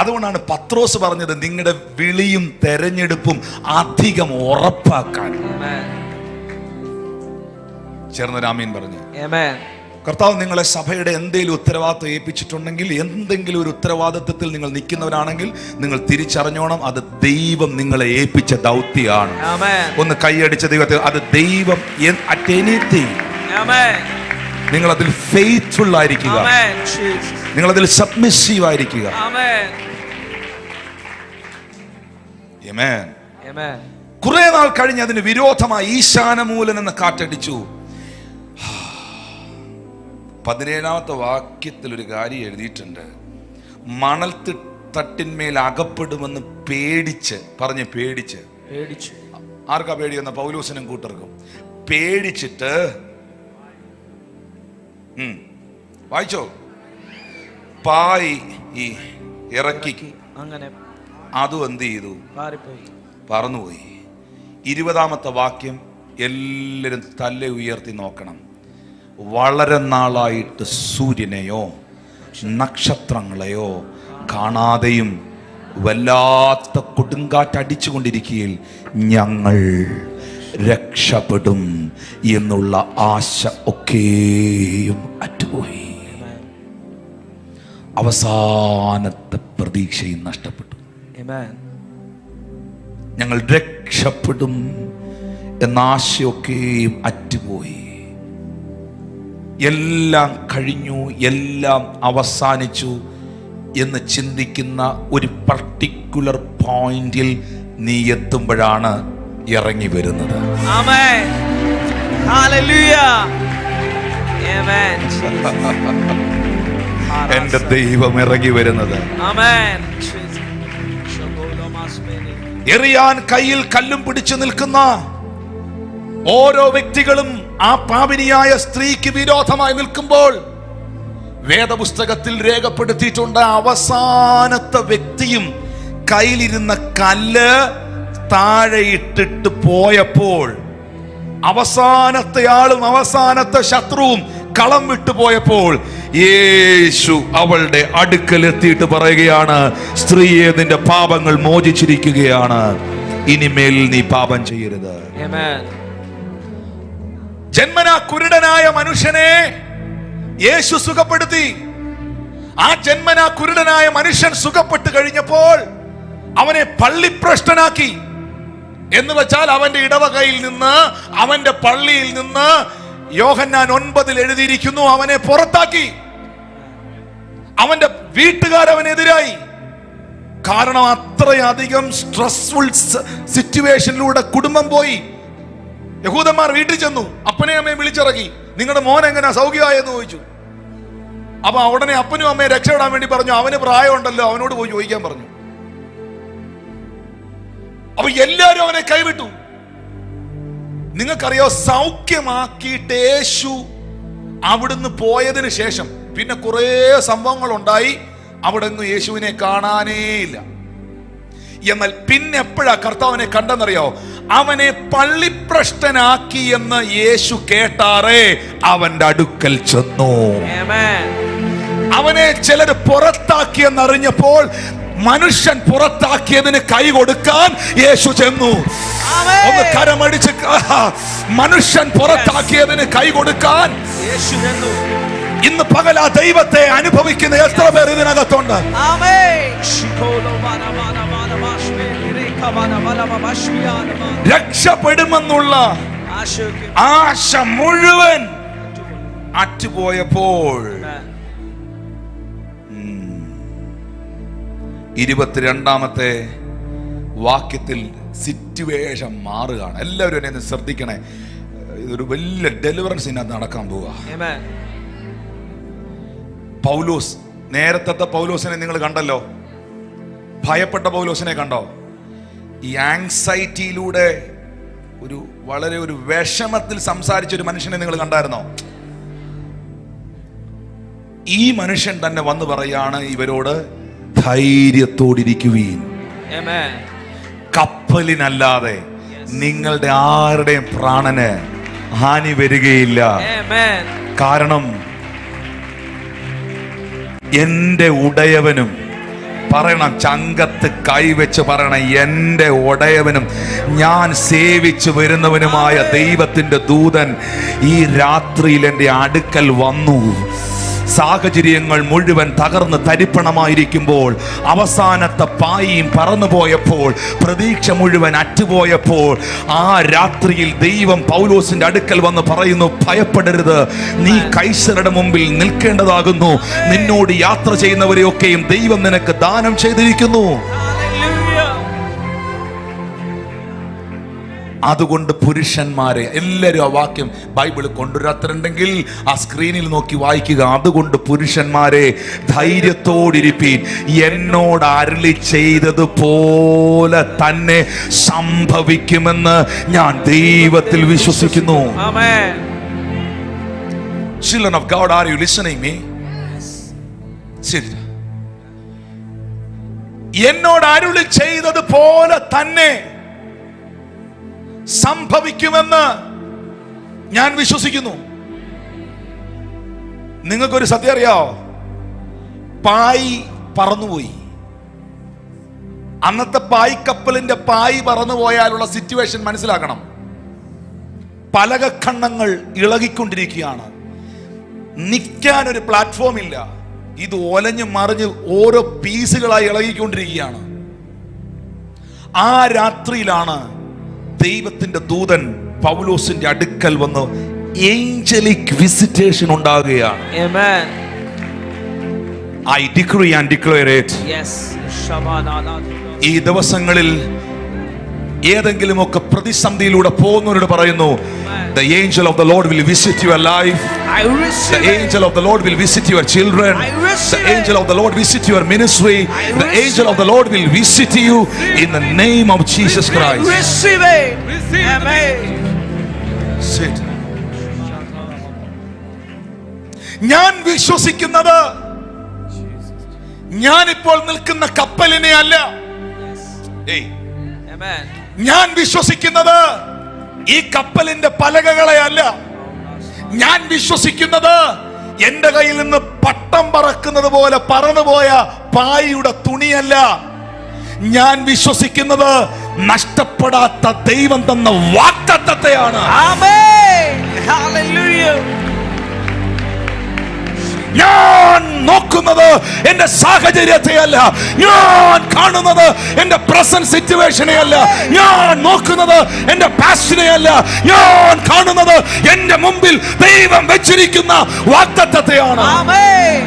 അതുകൊണ്ടാണ് പത്രോസ് പറഞ്ഞത് നിങ്ങളുടെ വിളിയും തെരഞ്ഞെടുപ്പും അധികം ഉറപ്പാക്കാൻ. ആമേൻ. ചേർന്ന് രാമീൻ പറഞ്ഞു. ആമേൻ. കർത്താവ് നിങ്ങളെ സഭയുടെ എന്തെങ്കിലും ഉത്തരവാദിത്വം ഏൽപ്പിച്ചിട്ടുണ്ടെങ്കിൽ, എന്തെങ്കിലും ഒരു ഉത്തരവാദിത്വത്തിൽ നിങ്ങൾ നിൽക്കുന്നവരാണെങ്കിൽ നിങ്ങൾ തിരിച്ചറിഞ്ഞോണം, അത് ദൈവം നിങ്ങളെ ഏൽപ്പിച്ച ദൗത്യമാണ്. ഒന്ന് കൈയടിച്ച ദൈവത്തെ, അത് ദൈവം അറ്റ് എനിത്തിങ് നിങ്ങൾ അതിൽ ഫെയ്ത്ത്ഫുൾ ആയിരിക്കുക, നിങ്ങൾ അതിൽ സബ്മിസീവ് ആയിരിക്കുക. കുറെ നാൾ കഴിഞ്ഞ് അതിന് വിരോധമായി ഈശാനമൂലൻ എന്ന കാറ്റടിച്ചു. 17-ാമത്തെ വാക്യത്തിൽ ഒരു കാര്യം എഴുതിയിട്ടുണ്ട്, മണൽ തട്ടിന്മേൽ അകപ്പെടുമെന്ന് പേടിച്ച്. ആർക്കാ പേടി വന്ന? പൗലോസിനും കൂട്ടർക്കും പേടിച്ചിട്ട് വായിച്ചോ, പായി ഈ ഇറക്കി, അങ്ങനെ അതും എന്ത് ചെയ്തു? പറന്നുപോയി. 20-ാമത്തെ വാക്യം എല്ലാവരും തല ഉയർത്തി നോക്കണം. വളരെ നാളായിട്ട് സൂര്യനെയോ നക്ഷത്രങ്ങളെയോ കാണാതെയും വല്ലാത്ത കൊടുങ്കാറ്റടിച്ചുകൊണ്ടിരിക്കുകയിൽ ഞങ്ങൾ രക്ഷപ്പെടും എന്നുള്ള ആശ ഒക്കെയും അറ്റുപോയി. അവസാനത്തെ പ്രതീക്ഷയും നഷ്ടപ്പെട്ടു. ഞങ്ങൾ രക്ഷപ്പെടും എന്ന ആശയൊക്കെയും അറ്റുപോയി. എല്ലാം കഴിഞ്ഞു, എല്ലാം അവസാനിച്ചു എന്ന് ചിന്തിക്കുന്ന ഒരു പർട്ടിക്കുലർ പോയിന്റിൽ നീ എത്തുമ്പോഴാണ് ഇറങ്ങി വരുന്നത്. എന്റെ ദൈവം ഇറങ്ങി വരുന്നത്. എറിയാൻ കയ്യിൽ കല്ലും പിടിച്ചു നിൽക്കുന്ന ഓരോ വ്യക്തികളും ആ പാപിനിയായ സ്ത്രീക്ക് വിരോധമായി നിൽക്കുമ്പോൾ വേദപുസ്തകത്തിൽ രേഖപ്പെടുത്തിയിട്ടുണ്ട്, അവസാനത്തെ വ്യക്തിയും കയ്യിലിരുന്ന കല്ല് താഴെ ഇട്ടിട്ട് പോയപ്പോൾ, അവസാനത്തെ ആളും അവസാനത്തെ ശത്രുവും കളം വിട്ടു പോയപ്പോൾ യേശു അവളുടെ അടുക്കൽ എത്തിയിട്ട് പറയുകയാണ്, സ്ത്രീയെ നിന്റെ പാപങ്ങൾ മോചിച്ചിരിക്കുകയാണ്, ഇനിമേൽ നീ പാപം ചെയ്യരുത്. ജന്മനാ കുരുടനായ മനുഷ്യനെ യേശു സുഖപ്പെടുത്തി. ആ ജന്മനാ കുരുടനായ മനുഷ്യൻ സുഖപ്പെട്ടു കഴിഞ്ഞപ്പോൾ അവനെ പള്ളിപ്രഷ്ടനാക്കി. എന്ന് വെച്ചാൽ അവന്റെ ഇടവകയിൽ നിന്ന്, അവന്റെ പള്ളിയിൽ നിന്ന് യോഹന്നാൻ 9 എഴുതിയിരിക്കുന്നു, അവനെ പുറത്താക്കി. അവന്റെ വീട്ടുകാരവനെതിരായി. കാരണം അത്രയധികം സ്ട്രെസ്ഫുൾ സിറ്റുവേഷനിലൂടെ കുടുംബം പോയി. യഹൂദന്മാർ വീട്ടിൽ ചെന്നു, അപ്പനെയും അമ്മയും വിളിച്ചിറക്കി, നിങ്ങളുടെ മോൻ എങ്ങനെയാ, സൗഖ്യമായെന്ന് ചോദിച്ചു. അപ്പൊ ഉടനെ അപ്പനും അമ്മയെ രക്ഷപ്പെടാൻ വേണ്ടി പറഞ്ഞു, അവന് പ്രായമുണ്ടല്ലോ, അവനോട് പോയി ചോദിക്കാൻ പറഞ്ഞു. അപ്പൊ എല്ലാരും അവനെ കൈവിട്ടു. നിങ്ങൾക്കറിയോ, സൗഖ്യമാക്കിയിട്ട് യേശു അവിടുന്ന് പോയതിനു ശേഷം പിന്നെ കുറെ സംഭവങ്ങൾ ഉണ്ടായി. അവിടെ നിന്ന് യേശുവിനെ കാണാനേ ഇല്ല. എന്നാൽ പിന്നെ എപ്പോഴാ കർത്താവിനെ കണ്ടെന്നറിയോ? അവനെ പള്ളിപ്രഷ്ടനാക്കി എന്ന് യേശു കേട്ടാറേ അവന്റെ അടുക്കൽ ചെന്നു. അവനെ ചിലര് പുറത്താക്കിയെന്നറിഞ്ഞപ്പോൾ മനുഷ്യൻ പുറത്താക്കിയതിന് കൈ കൊടുക്കാൻ യേശു ചെന്നു. ഒന്ന് കരമടിച്ച്, മനുഷ്യൻ പുറത്താക്കിയതിന് കൈ കൊടുക്കാൻ യേശു ചെന്നു. ഇന്ന് പകൽ ആ ദൈവത്തെ അനുഭവിക്കുന്ന എത്ര പേർ ഇതിനകത്തുണ്ട്? രക്ഷപ്പെടുമെന്നുള്ള ആശ മുഴുവൻ അറ്റുപോയപ്പോൾ 22-ാമത്തെ വാക്യത്തിൽ സിറ്റുവേഷൻ മാറുകയാണ്. എല്ലാവരും എന്നെ ശ്രദ്ധിക്കണേ. ഇതൊരു വലിയ ഡെലിവറൻസ് ഇതിനകത്ത് നടക്കാൻ പോവുക. പൗലോസ്, നേരത്തെ പൗലോസിനെ നിങ്ങൾ കണ്ടല്ലോ, ഭയപ്പെട്ട പൗലോസിനെ കണ്ടോ? ഈ ആങ്സൈറ്റിയിലൂടെ വളരെ ഒരു വിഷമത്തിൽ സംസാരിച്ച ഒരു മനുഷ്യനെ നിങ്ങൾ കണ്ടായിരുന്നോ? ഈ മനുഷ്യൻ തന്നെ വന്ന് പറയാണ് ഇവരോട്, ധൈര്യത്തോടിരിക്കുവീൻ, കപ്പലിനല്ലാതെ നിങ്ങളുടെ ആരുടെയും പ്രാണന് ഹാനി വരികയില്ല. കാരണം എന്റെ ഉടയവനും, പറയണം, ചങ്കത്ത് കൈവച്ച് പറയണം, എന്റെ ഉടയവനും ഞാൻ സേവിച്ചു വരുന്നവനുമായ ദൈവത്തിന്റെ ദൂതൻ ഈ രാത്രിയിൽ എന്റെ അടുക്കൽ വന്നു. സാഹചര്യങ്ങൾ മുഴുവൻ തകർന്ന് തരിപ്പണമായിരിക്കുമ്പോൾ, അവസാനത്തെ പായിയും പറന്നുപോയപ്പോൾ, പ്രതീക്ഷ മുഴുവൻ അറ്റുപോയപ്പോൾ, ആ രാത്രിയിൽ ദൈവം പൗലോസിന്റെ അടുക്കൽ വന്ന് പറയുന്നു, ഭയപ്പെടരുത്, നീ കൈസരുടെ മുമ്പിൽ നിൽക്കേണ്ടതാകുന്നു. നിന്നോട് യാത്ര ചെയ്യുന്നവരെയൊക്കെയും ദൈവം നിനക്ക് ദാനം ചെയ്തിരിക്കുന്നു. അതുകൊണ്ട് പുരുഷന്മാരെ, എല്ലാവരും ആ വാക്യം ബൈബിൾ കൊണ്ടുവരാത്തരുണ്ടെങ്കിൽ ആ സ്ക്രീനിൽ നോക്കി വായിക്കുക. അതുകൊണ്ട് പുരുഷന്മാരെ, ധൈര്യത്തോടിരിപ്പീൻ, എന്നോട് അരുളി ചെയ്തതുപോലെ തന്നെ സംഭവിക്കുമെന്ന് ഞാൻ ദൈവത്തിൽ വിശ്വസിക്കുന്നു. Children of God, are you listening me? എന്നോട് അരുളി ചെയ്തതുപോലെ തന്നെ സംഭവിക്കുമെന്ന് ഞാൻ വിശ്വസിക്കുന്നു. നിങ്ങൾക്കൊരു സത്യം അറിയാവോ? പായ് പറന്നുപോയി. അന്നത്തെ പായ് കപ്പലിന്റെ പായ് പറന്നുപോയാലുള്ള സിറ്റുവേഷൻ മനസ്സിലാക്കണം. പലകഖണ്ഡങ്ങൾ ഇളകിക്കൊണ്ടിരിക്കുകയാണ്. നിൽക്കാൻ ഒരു പ്ലാറ്റ്ഫോം ഇല്ല. ഇത് ഒലഞ്ഞു മറിഞ്ഞ് ഓരോ പീസുകളായി ഇളകിക്കൊണ്ടിരിക്കുകയാണ്. ആ രാത്രിയിലാണ് ദൈവത്തിന്റെ ദൂതൻ പൗലോസിന്റെ അടുക്കൽ വന്ന് ഏഞ്ചലിക് വിസിറ്റേഷൻ ഉണ്ടാകുകയാണ്. Amen. I decree and declare it. Yes. ഈ ദിവസങ്ങളിൽ ഏതെങ്കിലുമൊക്കെ പ്രതിസന്ധിയിലൂടെ പോകുന്നവരോട് പറയുന്നു, the angel of the Lord will visit your life. The angel of the Lord will visit your children. The angel of the Lord visit your ministry. The angel of the Lord will visit you in the name of Jesus Christ. Receive it. Amen. Sit. ഞാൻ വിശ്വസിക്കുന്നത് ഞാനിപ്പോൾ നിൽക്കുന്ന കപ്പലിനെ അല്ല. ഞാൻ വിശ്വസിക്കുന്നത് ഈ കപ്പലിന്റെ പലകകളെ അല്ല. ഞാൻ വിശ്വസിക്കുന്നത് എന്റെ കയ്യിൽ നിന്ന് പട്ടം പറക്കുന്നത് പോലെ പറന്നുപോയ പായിയുടെ തുണിയല്ല. ഞാൻ വിശ്വസിക്കുന്നത് നഷ്ടപ്പെടാത്ത ദൈവം തന്ന വാഗ്ദത്തത്തെയാണ്. ആമേൻ. ഹല്ലേലൂയ. ഞാൻ നോക്കുന്നത് എന്റെ സാഹചര്യത്തെ അല്ല. ഞാൻ കാണുന്നത് എന്റെ പ്രസന്റ് സിറ്റുവേഷനെ അല്ല. ഞാൻ നോക്കുന്നത് എന്റെ പാസ്റ്റിനെ അല്ല. ഞാൻ കാണുന്നത് എന്റെ മുമ്പിൽ ദൈവം വെച്ചിരിക്കുന്ന വാഗ്ദത്തത്തെയാണ്. ആമേൻ.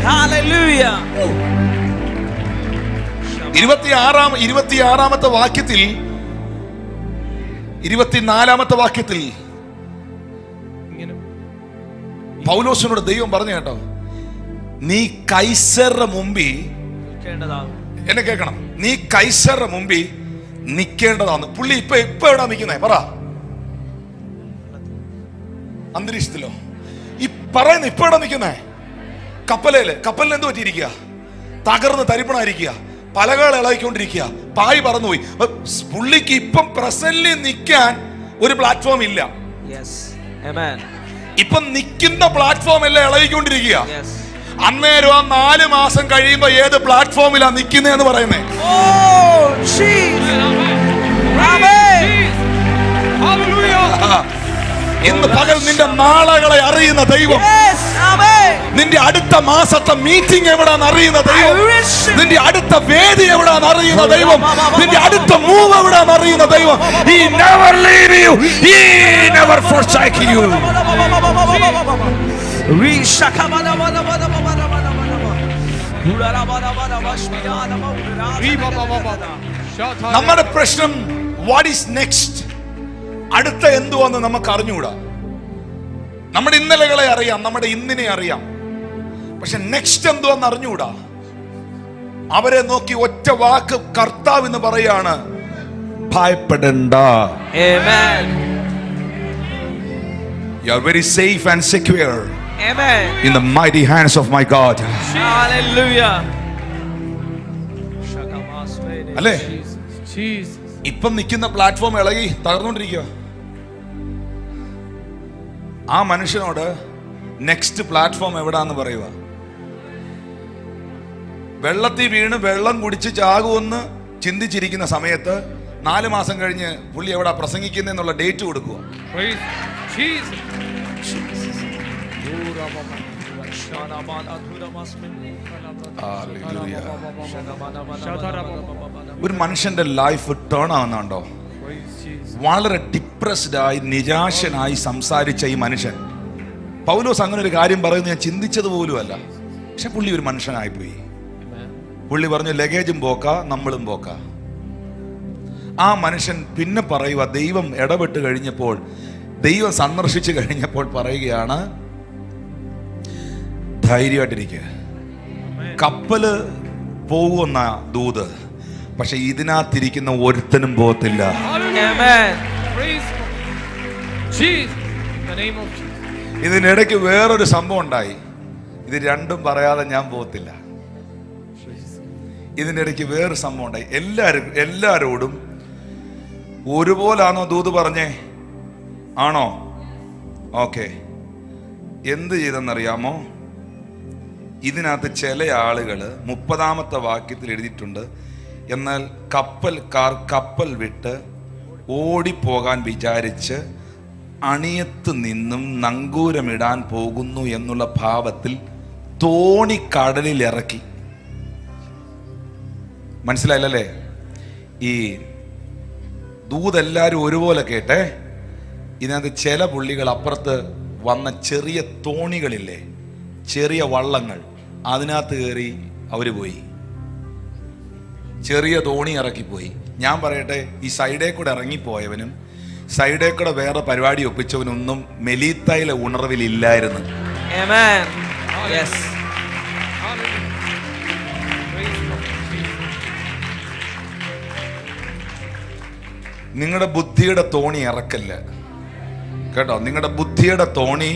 ഹല്ലേലൂയ. 26-ാമത്തെ വാക്യത്തിൽ, 24-ാമത്തെ വാക്യത്തിൽ പൗലോസിനോട് ദൈവം പറഞ്ഞു കേട്ടോ, നീ കൈസറുടെ മുമ്പിൽ, എന്നെ കേൾക്കണം, നീ കൈസറുടെ മുമ്പിൽ നിൽക്കേണ്ടതാണ്. പുള്ളി ഇപ്പൊ എവിടാ നിൽക്കുന്നേ? പറ. അന്തരീക്ഷത്തിലോ? ഈ പറയുന്ന ഇപ്പൊ എവിടെ നിൽക്കുന്നേ? കപ്പലിൽ എന്ത് പറ്റിയിരിക്കുക? തകർന്ന് തരിപ്പണായിരിക്കുക, പലകൾ ഇളകിക്കൊണ്ടിരിക്കുക, പായ് പറന്നുപോയി. പുള്ളിക്ക് ഇപ്പം പ്രസന്റിൽ നിൽക്കാൻ ഒരു പ്ലാറ്റ്ഫോം ഇല്ല. ഇപ്പൊ നിൽക്കുന്ന പ്ലാറ്റ്ഫോം എല്ലാം ഇളകിക്കൊണ്ടിരിക്കുക. അന്നേരം ആ 4 മാസം കഴിയുമ്പോ ഏത് പ്ലാറ്റ്ഫോമിലാ നിൽക്കുന്നതെന്ന് പറയുന്നേ? ഇന്ന് പകൽ നിന്റെ നാളകളെ അറിയുന്ന ദൈവം, Amen. നിന്റെ അടുത്ത മാസത്തെ മീറ്റിംഗ് എവിടാന്ന് അറിയുന്ന ദൈവം, നിന്റെ അടുത്ത വേദി എവിടാന്ന് അറിയുന്ന ദൈവം, നിന്റെ അടുത്ത മൂവ് എവിടാന്ന് അറിയുന്ന ദൈവം. He never leave you, he never forsake you. നമ്മുടെ പ്രശ്നം വാട്ട് ഈസ് നെക്സ്റ്റ്, അടുത്ത എന്തുവാന്ന് നമുക്ക് അറിഞ്ഞുകൂടാ. നമ്മുടെ ഇന്നലകളെ അറിയാം, നമ്മുടെ ഇന്നിനെ അറിയാം, പക്ഷെ നെക്സ്റ്റ് എന്തുവാന്ന് അറിഞ്ഞുകൂടാ. അവരെ നോക്കി ഒറ്റ വാക്ക് കർത്താവ് എന്ന് പറയാണ്, ഭയപ്പെടണ്ട. Amen. You are very safe and secure Amen. in the mighty hands of my God. Hallelujah. അല്ലേ? Jesus. ഇപ്പം നിൽക്കുന്ന പ്ലാറ്റ്ഫോം ഇളകി തകർന്നുകൊണ്ടിരിക്കുക. ആ മനുഷ്യനോട് നെക്സ്റ്റ് പ്ലാറ്റ്ഫോം എവിടാന്ന് പറയുക. വെള്ളത്തിൽ വീണ് വെള്ളം കുടിച്ച് ചാകുമെന്ന് ചിന്തിച്ചിരിക്കുന്ന സമയത്ത് 4 മാസം കഴിഞ്ഞ് പുള്ളി എവിടാ പ്രസംഗിക്കുന്നതെന്നുള്ള ഡേറ്റ് കൊടുക്കുക. Praise Jesus. ഒരു മനുഷ്യന്റെ ലൈഫ് ടേൺ ആവുന്നുണ്ടോ? വളരെ ഡിപ്രസ്ഡ് ആയി നിരാശനായി സംസാരിച്ച ഈ മനുഷ്യൻ, പൗലോസ് അങ്ങനെ ഒരു കാര്യം പറയുന്നത് ഞാൻ ചിന്തിച്ചത് പോലുമല്ല, പക്ഷെ പുള്ളി ഒരു മനുഷ്യനായി പോയി. പുള്ളി പറഞ്ഞു ലഗേജും പോക്ക, നമ്മളും പോക്ക. ആ മനുഷ്യൻ പിന്നെ പറയുക, ദൈവം ഇടപെട്ട് കഴിഞ്ഞപ്പോൾ, ദൈവം സന്ദർശിച്ചു കഴിഞ്ഞപ്പോൾ പറയുകയാണ്, ധൈര്യമായിട്ടിരിക്കുക, കപ്പല് പോകുന്ന ദൂത്, പക്ഷെ ഇതിനകത്തിരിക്കുന്ന ഒരുത്തനും പോകത്തില്ല. Amen. Praise Jesus. In the name of Jesus. ഇതിനിടയ്ക്ക് വേറൊരു സംഭവം ഉണ്ടായി. ഇത് രണ്ടും പറയാതെ ഞാൻ പോകത്തില്ല. ഇതിനിടയ്ക്ക് വേറൊരു സംഭവം ഉണ്ടായി. എല്ലാരോടും ഒരുപോലാണോ ദൂത് പറഞ്ഞേ? ആണോ? ഓക്കെ. എന്ത് ചെയ്തെന്നറിയാമോ? ഇതിനകത്ത് ചില ആളുകൾ 30ാമത്തെ വാക്യത്തിൽ എഴുതിയിട്ടുണ്ട്, എന്നാൽ കപ്പൽക്കാർ കപ്പൽ വിട്ട് ഓടിപ്പോകാൻ വിചാരിച്ച് അണിയത്ത് നിന്നും നങ്കൂരമിടാൻ പോകുന്നു എന്നുള്ള ഭാവത്തിൽ തോണി കടലിൽ ഇറക്കി. മനസ്സിലായില്ലല്ലേ? ഈ ദൂതെല്ലാവരും ഒരുപോലെ കേട്ടെ. ഇതിനകത്ത് ചില പുള്ളികൾ അപ്പുറത്ത് വന്ന ചെറിയ തോണികളില്ലേ, ചെറിയ വള്ളങ്ങൾ, അതിനകത്ത് കയറി അവര് പോയി. ചെറിയ തോണി ഇറക്കിപ്പോയി. ഞാൻ പറയട്ടെ, ഈ സൈഡേ കൂടെ ഇറങ്ങിപ്പോയവനും സൈഡേ കൂടെ വേറെ പരിപാടി ഒപ്പിച്ചവനൊന്നും മെലീത്തയിലെ ഉണർവിലില്ലായിരുന്നു. Amen. Yes. നിങ്ങളുടെ ബുദ്ധിയുടെ തോണി ഇറക്കല്ല കേട്ടോ. നിങ്ങളുടെ ബുദ്ധിയുടെ തോണി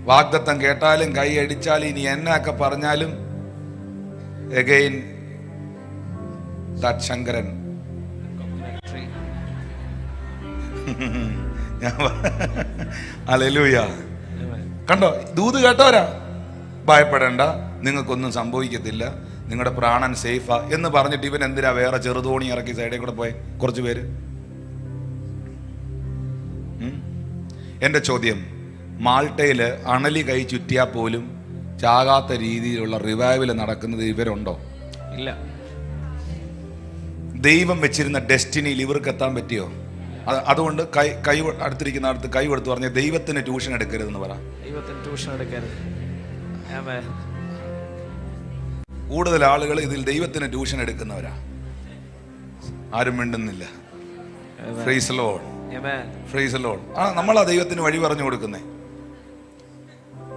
വാഗ്ദത്തം കേട്ടാലും കൈ അടിച്ചാലും ഇനി എന്നൊക്കെ പറഞ്ഞാലും again that ശങ്കരൻ ഹല്ലേലൂയ. കണ്ടോ, ദൂത് കേട്ടവരാ, ഭയപ്പെടേണ്ട, നിങ്ങൾക്കൊന്നും സംഭവിക്കത്തില്ല, നിങ്ങളുടെ പ്രാണൻ സേഫാ എന്ന് പറഞ്ഞിട്ട് ഇവൻ എന്തിനാ വേറെ ചെറുതോണി ഇറക്കി സൈഡിൽ കൂടെ പോയി കുറച്ച് പേര്? എൻ്റെ ചോദ്യം, മാൾട്ടയിൽ അണലി കൈ ചുറ്റിയാൽ പോലും ചാകാത്ത രീതിയിലുള്ള റിവൈവൽ നടക്കുന്നത് ഇവരുണ്ടോ? ഇല്ല. ദൈവം വെച്ചിരുന്ന ഡെസ്റ്റിനിയിൽ ഇവർക്ക് എത്താൻ പറ്റിയോ? അതുകൊണ്ട് കൈ അടുത്തിരിക്കുന്ന അടുത്ത് കൈ കൊടുത്ത് പറഞ്ഞ ദൈവത്തിന് ട്യൂഷൻ എടുക്കരുതെന്ന് പറ. ദൈവത്തിന് ട്യൂഷൻ എടുക്കരുത്. ആമേൻ. കൂടുതൽ ആളുകൾ ഇതിൽ ദൈവത്തിന് ട്യൂഷൻ എടുക്കുന്നവരാ. ആരും മിണ്ടുന്നില്ല. Praise the Lord. Amen. Praise the Lord. നമ്മളാ ദൈവത്തിന് വഴി പറഞ്ഞു കൊടുക്കുന്നേ.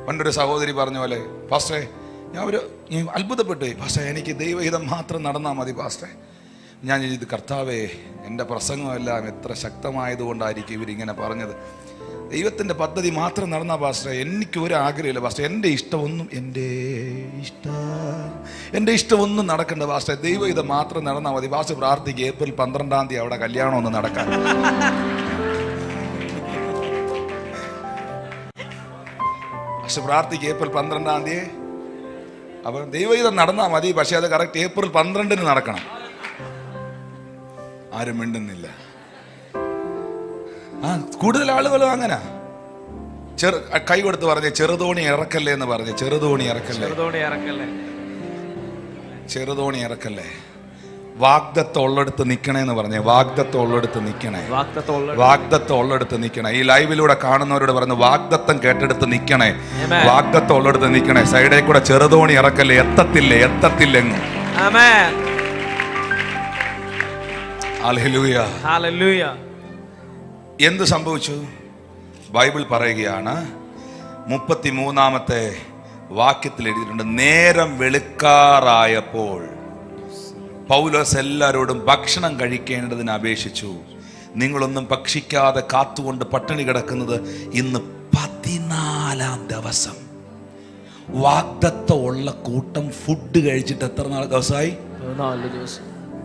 പണ്ടൊരു സഹോദരി പറഞ്ഞ പോലെ, പാസ്റ്ററെ ഞാൻ അത്ഭുതപ്പെട്ടു, പാസ്റ്ററെ എനിക്ക് ദൈവഹിതം മാത്രം നടന്നാൽ മതി പാസ്റ്ററെ. ഞാൻ ഇത് കർത്താവേ, എൻ്റെ പ്രസംഗമെല്ലാം എത്ര ശക്തമായതുകൊണ്ടായിരിക്കും ഇവരിങ്ങനെ പറഞ്ഞത്. ദൈവത്തിൻ്റെ പദ്ധതി മാത്രം നടന്നാൽ പാസ്റ്ററെ, എനിക്ക് ഒരു ആഗ്രഹമില്ല പാസ്റ്ററെ, എൻ്റെ ഇഷ്ടമൊന്നും നടക്കണ്ട പാസ്റ്ററെ, ദൈവഹിതം മാത്രം നടന്നാൽ മതി പാസ്റ്റർ. പ്രാർത്ഥിക്കുക, ഏപ്രിൽ 12-ാം തീയതി അവിടെ കല്യാണം ഒന്ന് നടക്കാൻ. പക്ഷെ പ്രാർത്ഥിക്കുക, ഏപ്രിൽ 12-ാം തീയതി അപ്പം ദൈവഹിതം നടന്നാൽ മതി, പക്ഷെ അത് കറക്റ്റ് ഏപ്രിൽ 12-ന് നടക്കണം. ആരും മിണ്ടുന്നില്ല. കൂടുതൽ ആളുകളും അങ്ങനെ. കൈ കൊടുത്ത് പറഞ്ഞേ, ചെറുതോണി ഇറക്കല്ലേ എന്ന് പറഞ്ഞേ. ചെറുതോണി ഇറക്കല്ലേ, ചെറുതോണി ഇറക്കല്ലേ, ചെറുതോണി ഇറക്കല്ലേ. വാഗ്ദത്തം ഉള്ളിടത്ത് നിക്കണേന്ന് പറഞ്ഞേ. വാഗ്ദത്തം ഉള്ളിടത്ത് നിക്കണേ, വാഗ്ദത്തം ഉള്ളിടത്ത് നിക്കണേ. ഈ ലൈവിലൂടെ കാണുന്നവരോട് പറഞ്ഞു, വാഗ്ദത്തം കേട്ടെടുത്ത് നിക്കണേ, വാഗ്ദത്തം ഉള്ളിടത്ത് നിക്കണേ. സൈഡിൽ കൂടെ ചെറുതോണി ഇറക്കല്ലേ, എത്തത്തില്ലേ, എത്തത്തില്ലെങ്ങും. Hallelujah, hallelujah. എന്ത് സംഭവിച്ചു? ബൈബിൾ പറയുകയാണ്, 33-ാമത്തെ വാക്യത്തിൽ എഴുതിയിട്ടുണ്ട്, നേരം വെളുക്കാറായപ്പോൾ പൗലോസ് എല്ലാവരോടും ഭക്ഷണം കഴിക്കേണ്ടതിന് അപേക്ഷിച്ചു. നിങ്ങളൊന്നും ഭക്ഷിക്കാതെ കാത്തുകൊണ്ട് പട്ടിണി കിടക്കുന്നത് ഇന്ന് 14-ാം ദിവസം. വാഗ്ദത്തമുള്ള കൂട്ടം ഫുഡ് കഴിച്ചിട്ട് എത്ര ദിവസമായി?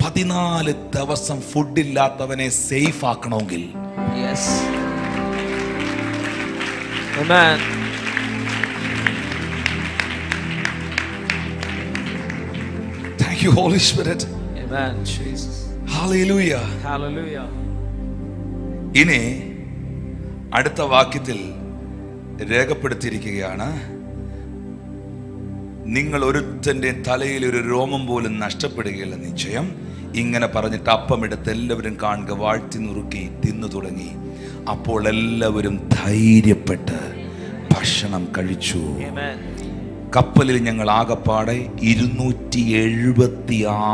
14 ദിവസം ഫുഡില്ലാത്തവനെ safe ആക്കണമെങ്കിൽ Amen. Thank you, Holy Spirit. Amen, Jesus. Hallelujah. Hallelujah. ഇനി അടുത്ത വാക്യത്തിൽ രേഖപ്പെടുത്തിയിരിക്കുകയാണ്, നിങ്ങൾ ഒരുത്തൻ്റെ തലയിൽ ഒരു രോമം പോലും നഷ്ടപ്പെടുകയില്ല നിശ്ചയം. ഇങ്ങനെ പറഞ്ഞിട്ട് അപ്പം എടുത്ത് എല്ലാവരും കാണുക, വാഴ്ത്തി നുറുക്കി തിന്നു തുടങ്ങി. അപ്പോൾ എല്ലാവരും ധൈര്യപ്പെട്ട് ഭക്ഷണം കഴിച്ചു. കപ്പലിൽ ഞങ്ങൾ ആകപ്പാടെ 276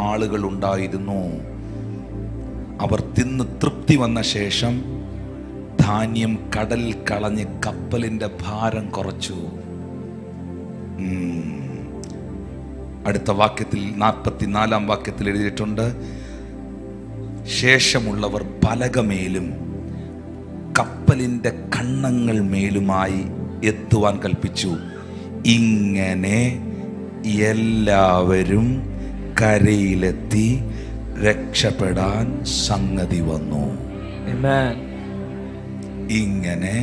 ആളുകൾ ഉണ്ടായിരുന്നു. അവർ തിന്ന് തൃപ്തി വന്ന ശേഷം ധാന്യം കടലിൽ കളഞ്ഞ് കപ്പലിന്റെ ഭാരം കുറച്ചു. അടുത്ത വാക്യത്തിൽ 44-ാം വാക്യത്തിൽ എഴുതിയിട്ടുണ്ട്, ശേഷമുള്ളവർ പലകമേലും കപ്പലിന്റെ കണ്ണങ്ങൾ മേലുമായി എത്തുവാൻ കൽപ്പിച്ചു. ഇങ്ങനെ എല്ലാവരും കരയിലെത്തി രക്ഷപ്പെടാൻ സംഗതി വന്നു. ഇങ്ങനെ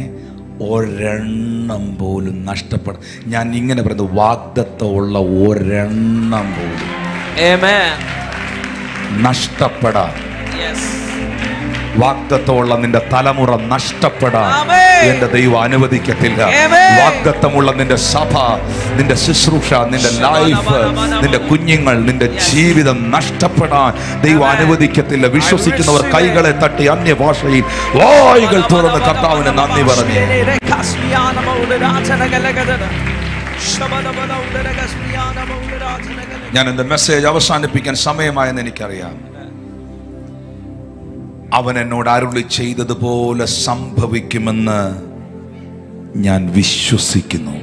ഒരെണ്ണം പോലും നഷ്ടപ്പെടാൻ, ഞാൻ ഇങ്ങനെ പറയുന്നത്, വാഗ്ദത്തമുള്ള ഒരെണ്ണം പോലും നഷ്ടപ്പെടാൻ, വാഗ്ദത്തമുള്ള നിന്റെ തലമുറ നഷ്ടപ്പെടാൻ എന്റെ ദൈവം അനുവദിക്കത്തില്ല. വാഗ്ദത്തമുള്ള നിന്റെ സഭ, നിന്റെ ശുശ്രൂഷ, നിന്റെ ലൈഫ്, നിന്റെ കുഞ്ഞുങ്ങൾ, നിന്റെ ജീവിതം നഷ്ടപ്പെടാൻ ദൈവം അനുവദിക്കത്തില്ല. വിശ്വസിക്കുന്നവർ കൈകളെ തട്ടി അന്യഭാഷയിൽ വായുകൾ തുറന്ന് കർത്താവിന് നന്ദി പറഞ്ഞു. ഞാൻ എന്റെ മെസ്സേജ് അവസാനിപ്പിക്കാൻ സമയമായെന്ന് എനിക്കറിയാം. അവൻ എന്നോട് അരുളി ചെയ്തതുപോലെ സംഭവിക്കുമെന്ന് ഞാൻ വിശ്വസിക്കുന്നു.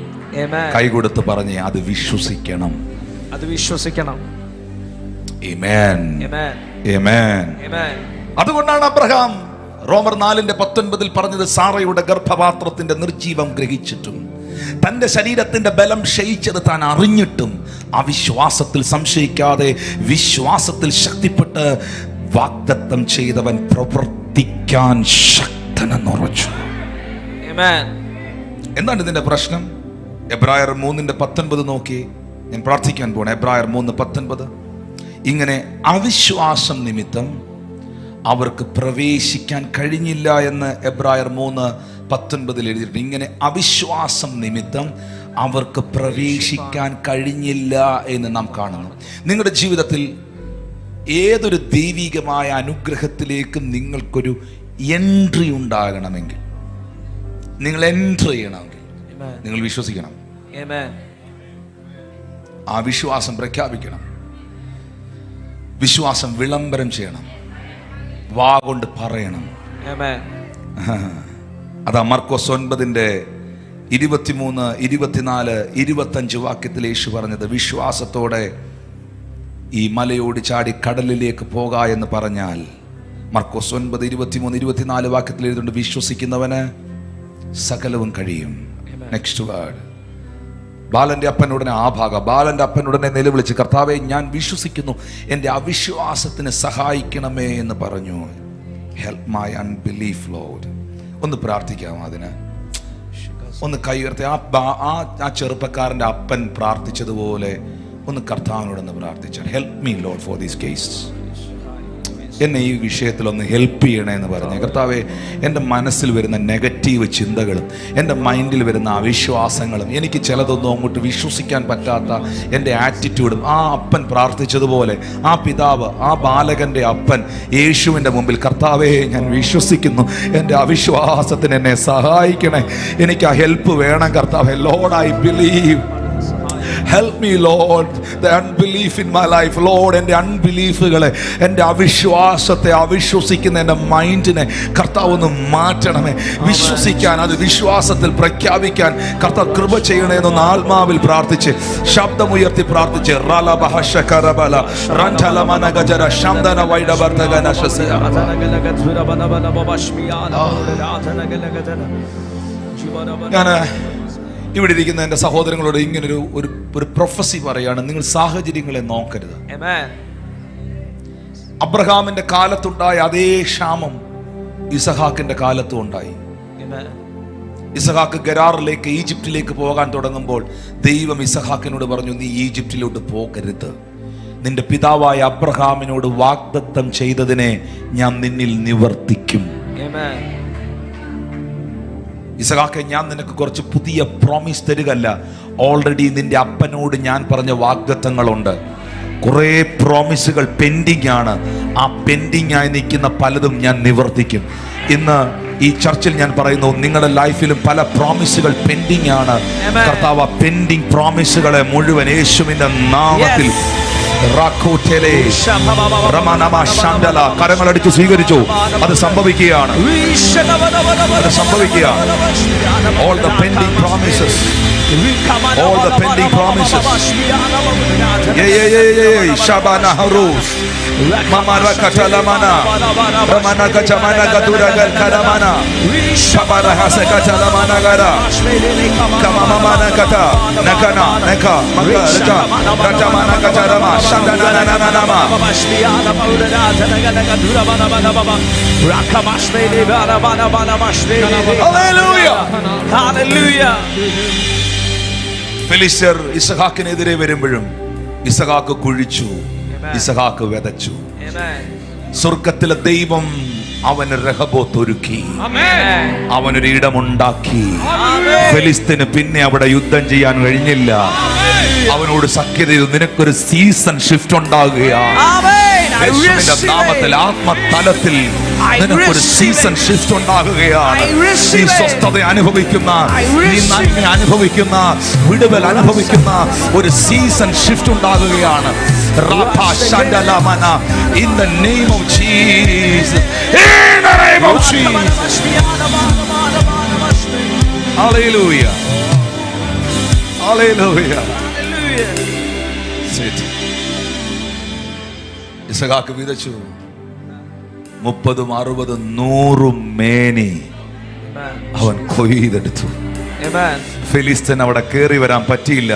കൈകൊടുത്ത് പറഞ്ഞേ, അത് വിശ്വസിക്കണം, അത് വിശ്വസിക്കണം. ആമേൻ, ആമേൻ. അതുകൊണ്ടാണ് അബ്രഹാം റോമർ 4:19 പറഞ്ഞത്, സാറയുടെ ഗർഭപാത്രത്തിന്റെ നിർജീവം ഗ്രഹിച്ചിട്ടും തന്റെ ശരീരത്തിന്റെ ബലം ക്ഷയിച്ചത് താൻ അറിഞ്ഞിട്ടും അവിശ്വാസത്തിൽ സംശയിക്കാതെ വിശ്വാസത്തിൽ ശക്തിപ്പെട്ട് വാഗ്ദത്തം ചെയ്തവൻ പ്രവർത്തിക്കാൻ ശക്തനെന്ന് ഉറച്ചു. എന്താണ് ഇതിന്റെ പ്രശ്നം? എബ്രായർ 3:19 നോക്കി, ഞാൻ പ്രാർത്ഥിക്കാൻ പോണേ. എബ്രായർ 3:19, ഇങ്ങനെ അവിശ്വാസം നിമിത്തം അവർക്ക് പ്രവേശിക്കാൻ കഴിഞ്ഞില്ല എന്ന് എബ്രായർ 3:19 എഴുതിയിട്ടുണ്ട്. ഇങ്ങനെ അവിശ്വാസം നിമിത്തം അവർക്ക് പ്രവേശിക്കാൻ കഴിഞ്ഞില്ല എന്ന് നാം കാണുന്നു. നിങ്ങളുടെ ജീവിതത്തിൽ ഏതൊരു ദൈവികമായ അനുഗ്രഹത്തിലേക്കും നിങ്ങൾക്കൊരു എൻട്രി ഉണ്ടാകണമെങ്കിൽ, നിങ്ങൾ എൻട്രി ചെയ്യണമെങ്കിൽ നിങ്ങൾ വിശ്വസിക്കണം. ആ വിശ്വാസം പ്രഖ്യാപിക്കണം, വിശ്വാസം വിളംബരം ചെയ്യണം, വാ കൊണ്ട് പറയണം. അതാ മർക്കോസ് 9:23, 24, 25 വാക്യത്തിൽ യേശു പറഞ്ഞത്, വിശ്വാസത്തോടെ ഈ മലയോട് ചാടി കടലിലേക്ക് പോക എന്ന് പറഞ്ഞാൽ, മർക്കോസ് 9:23, 24 വാക്യത്തിൽ എഴുതുന്നുണ്ട്, വിശ്വസിക്കുന്നവന് സകലവും കഴിയും. നെക്സ്റ്റ് വേർഡ്, ബാലന്റെ അപ്പനുടനെ ആ ഭാഗം, ബാലന്റെ അപ്പനുടനെ നിലവിളിച്ച്, കർത്താവെ ഞാൻ വിശ്വസിക്കുന്നു, എൻ്റെ അവിശ്വാസത്തിന് സഹായിക്കണമേ എന്ന് പറഞ്ഞു. Help my unbelief Lord. ഒന്ന് പ്രാർത്ഥിക്കാം, അതിന് ഒന്ന് കൈ ഉയർത്തി. ആ ചെറുപ്പക്കാരൻ്റെ അപ്പൻ പ്രാർത്ഥിച്ചതുപോലെ ഒന്ന് കർത്താവിനോടൊന്ന് പ്രാർത്ഥിച്ചാൽ, help me Lord for this case. എന്നെ ഈ വിഷയത്തിലൊന്ന് ഹെൽപ്പ് ചെയ്യണേ എന്ന് പറഞ്ഞു. കർത്താവേ, എൻ്റെ മനസ്സിൽ വരുന്ന നെഗറ്റീവ് ചിന്തകളും എൻ്റെ മൈൻഡിൽ വരുന്ന അവിശ്വാസങ്ങളും, എനിക്ക് ചിലതൊന്നും അങ്ങോട്ട് വിശ്വസിക്കാൻ പറ്റാത്ത എൻ്റെ ആറ്റിറ്റ്യൂഡും, ആ അപ്പൻ പ്രാർത്ഥിച്ചതുപോലെ ആ പിതാവ്, ആ ബാലകൻ്റെ അപ്പൻ യേശുവിൻ്റെ മുമ്പിൽ, കർത്താവേ ഞാൻ വിശ്വസിക്കുന്നു, എൻ്റെ അവിശ്വാസത്തിന് എന്നെ സഹായിക്കണേ, എനിക്ക് ആ ഹെൽപ്പ് വേണം കർത്താവേ. Lord, I believe. Help me, Lord, the unbelief in my life. Lord, എൻ്റെ അൺബിലീഫുകളെ, എൻ്റെ അവിശ്വാസത്തെ, അവിശ്വസിക്കുന്ന എൻ്റെ മൈൻഡിനെ കർത്താവ് ഒന്ന് മാറ്റണമേ. വിശ്വസിക്കാൻ, അത് വിശ്വാസത്തിൽ പ്രഖ്യാപിക്കാൻ കർത്താവ് കൃപ ചെയ്യണേ എന്നൊന്ന് ആത്മാവിൽ പ്രാർത്ഥിച്ച്, ശബ്ദമുയർത്തി പ്രാർത്ഥിച്ച്, ഞാൻ ഇവിടെ ഇരിക്കുന്ന എൻ്റെ സഹോദരങ്ങളോട് ഇങ്ങനൊരു ഒരു പ്രൊഫസി പറയാണ്: നിങ്ങൾ സാഹചര്യങ്ങളെ നോക്കരുത്. അബ്രഹാമിന്റെ കാലത്തുണ്ടായ അതേ ക്ഷാമം ഇസഹാക്കിന്റെ കാലത്തും ഉണ്ടായി. ഇസഹാക്ക് ഗരാറിലേക്ക്, ഈജിപ്തിലേക്ക് പോകാൻ തുടങ്ങുമ്പോൾ ദൈവം ഇസഹാക്കിനോട് പറഞ്ഞു, നീ ഈജിപ്തിലോട്ട് പോകരുത്, നിന്റെ പിതാവായ അബ്രഹാമിനോട് വാഗ്ദത്തം ചെയ്തതിനെ ഞാൻ നിന്നിൽ നിവർത്തിക്കും. ഇസഹാക്കെ, ഞാൻ നിനക്ക് കുറച്ച് പുതിയ പ്രോമിസ് തരികയല്ല, ഓൾറെഡി നിന്റെ അപ്പനോട് ഞാൻ പറഞ്ഞ വാഗ്ദത്തങ്ങളുണ്ട്. കുറേ പ്രോമിസുകൾ പെൻഡിങ് ആണ്. ആ പെൻഡിങ് ആയി നിൽക്കുന്ന പലതും ഞാൻ നിവർത്തിക്കും. ഇന്ന് ഈ ചർച്ചിൽ ഞാൻ പറയുന്നു, നിങ്ങളുടെ ലൈഫിലും പല പ്രോമിസുകൾ പെൻഡിങ് ആണ്. കർത്താവ് പെൻഡിങ് പ്രോമിസുകളെ മുഴുവൻ യേശുവിന്റെ നാമത്തിൽ കരങ്ങളടിച്ച് സ്വീകരിച്ചു. അത് സംഭവിക്കുകയാണ്, അത് സംഭവിക്കുകയാണ്. All the pending promises, all the pending promises. Shabana Harus Mamara Katalamana Ramana Kachamana Gaduragal Karamana Shabara Hasakatalamana Gara Kamamana Kata Nakana Neka Magaraja Ratamana Katarama Shandana Nama Hallelujah, Hallelujah. ഫിലിസ്ത്യർ ഇസഹാക്കിനെതിരെ വരുമ്പോഴും ഇസഹാക്ക് കുഴിച്ചു, ഇസഹാക്ക് വിതച്ചു. സ്വർഗത്തിലെ ദൈവം അവന് രഹബോത്ത് ഒരുക്കി, അവനൊരു ഇടമുണ്ടാക്കി. ഫിലിസ്തീന് പിന്നെ അവിടെ യുദ്ധം ചെയ്യാൻ കഴിഞ്ഞില്ല. അവനോട് സഖ്യത ചെയ്തു. നിനക്കൊരു സീസൺ ഷിഫ്റ്റ് ഉണ്ടാകുകയാണ്. യേശുവിന്റെ നാമത്തിൽ, ആത്മതലത്തിൽ നിനക്കൊരു സീസൺ ഷിഫ്റ്റ് ഉണ്ടാകുകയാണ്. നീ സ്വസ്ഥത അനുഭവിക്കുന്ന, നീ നന്മ അനുഭവിക്കുന്ന, വിടുതൽ അനുഭവിക്കുന്ന ഒരു സീസൺ ഷിഫ്റ്റ് ഉണ്ടാകുകയാണ്. In the name of Jesus, in the name of Jesus. Hallelujah, Hallelujah. Sit. ഇസഹാക്ക് വിതച്ചു. 30, 60, 100 മേനി അവൻ കൊയ്തെടുത്തു. ഫിലിസ്തീൻ അവിടെ കയറി വരാൻ പറ്റിയില്ല.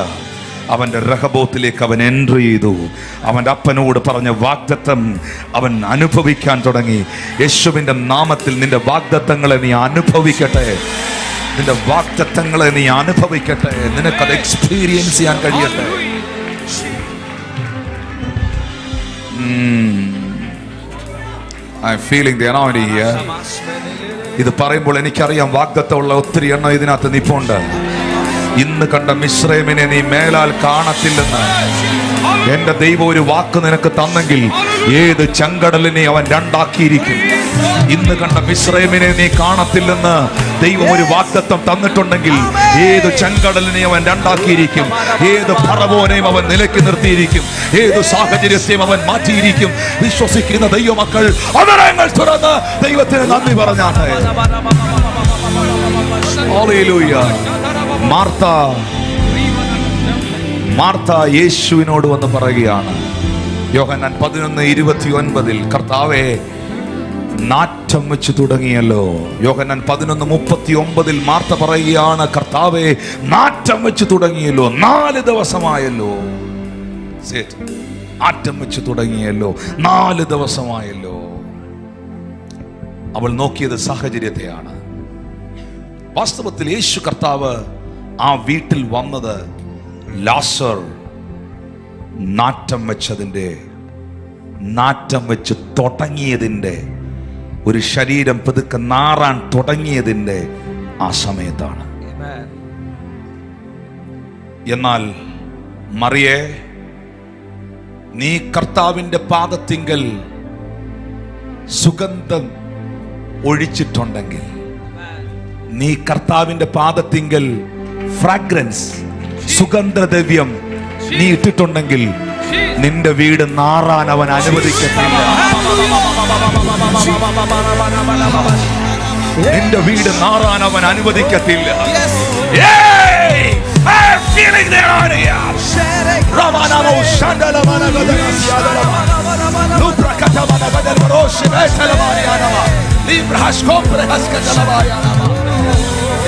അവന്റെ രഹബോത്തിലേക്ക് അവൻ എൻട്രി ചെയ്തു. അവന്റെ അപ്പനോട് പറഞ്ഞ വാഗ്ദത്തം അവൻ അനുഭവിക്കാൻ തുടങ്ങി. യേശുവിന്റെ നാമത്തിൽ നിന്റെ വാഗ്ദത്തങ്ങളെ നീ അനുഭവിക്കട്ടെ, നിന്റെ വാഗ്ദത്തങ്ങളെ നീ അനുഭവിക്കട്ടെ, നിനക്കത് എക്സ്പീരിയൻസ് ചെയ്യാൻ കഴിയട്ടെ. I'm feeling the anointing here. ഇത് പറയുമ്പോൾ എനിക്കറിയാം വാഗ്ദത്തമുള്ള ഒത്തിരി എണ്ണം ഇതിനകത്ത് നിപ്പുണ്ട്. ഇന്ന് കണ്ട മിശ്രൈമിനെ നീ മേലാൽ കാണത്തില്ലെന്ന് എന്റെ ദൈവം ഒരു വാക്ക് നിനക്ക് തന്നെങ്കിൽ ഏത് ചെങ്കടലിനെ അവൻ രണ്ടാക്കിയിരിക്കും. ഇന്ന് കണ്ട മിശ്രൈമിനെ നീ കാണത്തില്ലെന്ന് ദൈവം ഒരു വാഗ്ദത്തം തന്നിട്ടുണ്ടെങ്കിൽ ഏത് ചെങ്കടലിനെ അവൻ രണ്ടാക്കിയിരിക്കും. ഏത് ഫറവോനെയും അവൻ നിലയ്ക്ക് നിർത്തിയിരിക്കും. ഏത് സാഹചര്യത്തെയും അവൻ മാറ്റിയിരിക്കും. വിശ്വസിക്കുന്ന ദൈവമക്കൾ അവരങ്ങൾ തുറന്ന് ദൈവത്തിന് നന്ദി പറഞ്ഞാട്ടെ. ഹല്ലേലൂയ. മാർത്ത യേശുവിനോട് വന്ന് പറയുകയാണ്, യോഹന്നാൻ 11:29, കർത്താവേ നാറ്റം വെച്ച് തുടങ്ങിയല്ലോ. യോഹന്നാൻ 11:39 മാർത്ത പറയുകയാണ്, കർത്താവേ നാറ്റം വെച്ച് തുടങ്ങിയല്ലോ, 4 ദിവസമായല്ലോ. നാറ്റം വെച്ച് തുടങ്ങിയല്ലോ, 4 ദിവസമായല്ലോ. അവൾ നോക്കിയത് സാഹചര്യത്തെയാണ്. വാസ്തവത്തിൽ യേശു കർത്താവ് ആ വീട്ടിൽ വന്നത് ലാസർ നാറ്റം വെച്ചതിൻ്റെ നാറ്റം വെച്ച് തുടങ്ങിയതിൻ്റെ, ഒരു ശരീരം പതുക്കെ നാറാൻ തുടങ്ങിയതിൻ്റെ ആ സമയത്താണ്. Amen. എന്നാൽ മറിയേ, നീ കർത്താവിൻ്റെ പാദത്തിങ്കൽ സുഗന്ധം ഒഴിച്ചിട്ടുണ്ടെങ്കിൽ, നീ കർത്താവിൻ്റെ പാദത്തിങ്കൽ ഫ്രാഗ്രൻസ്, സുഗന്ധദ്രവ്യം നീ ഇട്ടിട്ടുണ്ടെങ്കിൽ നിന്റെ വീട് നാറാൻ അവൻ അനുവദിക്കത്തില്ല. നിന്റെ വീട് നാറാൻ അവൻ അനുവദിക്കത്തില്ല.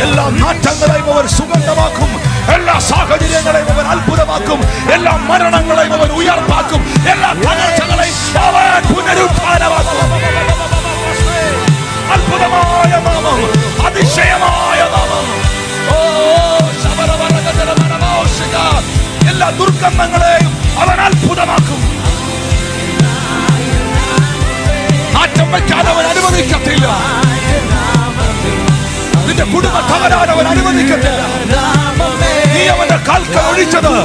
എല്ലാ നാറ്റങ്ങളെയും അവൻ സുഗന്ധമാക്കും, എല്ലാ സാഹചര്യങ്ങളെയും അവൻ അത്ഭുതമാക്കും, എല്ലാ മരണങ്ങളെയും അവൻ ഉയർപ്പാക്കും, എല്ലാ തകർച്ചകളെയും അവൻ പുനരുത്ഥാനമാക്കും. അത്ഭുതമായ നാമം, അതിശയമായ നാമം. എല്ലാ ദുർഗന്ധങ്ങളെയും അവൻ അത്ഭുതമാക്കും. നാറ്റം വയ്ക്കാൻ അവൻ അനുവദിക്കത്തില്ല. നിന്റെ കുടുംബ തകരാൻ അവൻ അനുവദിക്കത്തില്ല. നീ അവന്റെ കാൽക്കൽ ഒഴിച്ചത്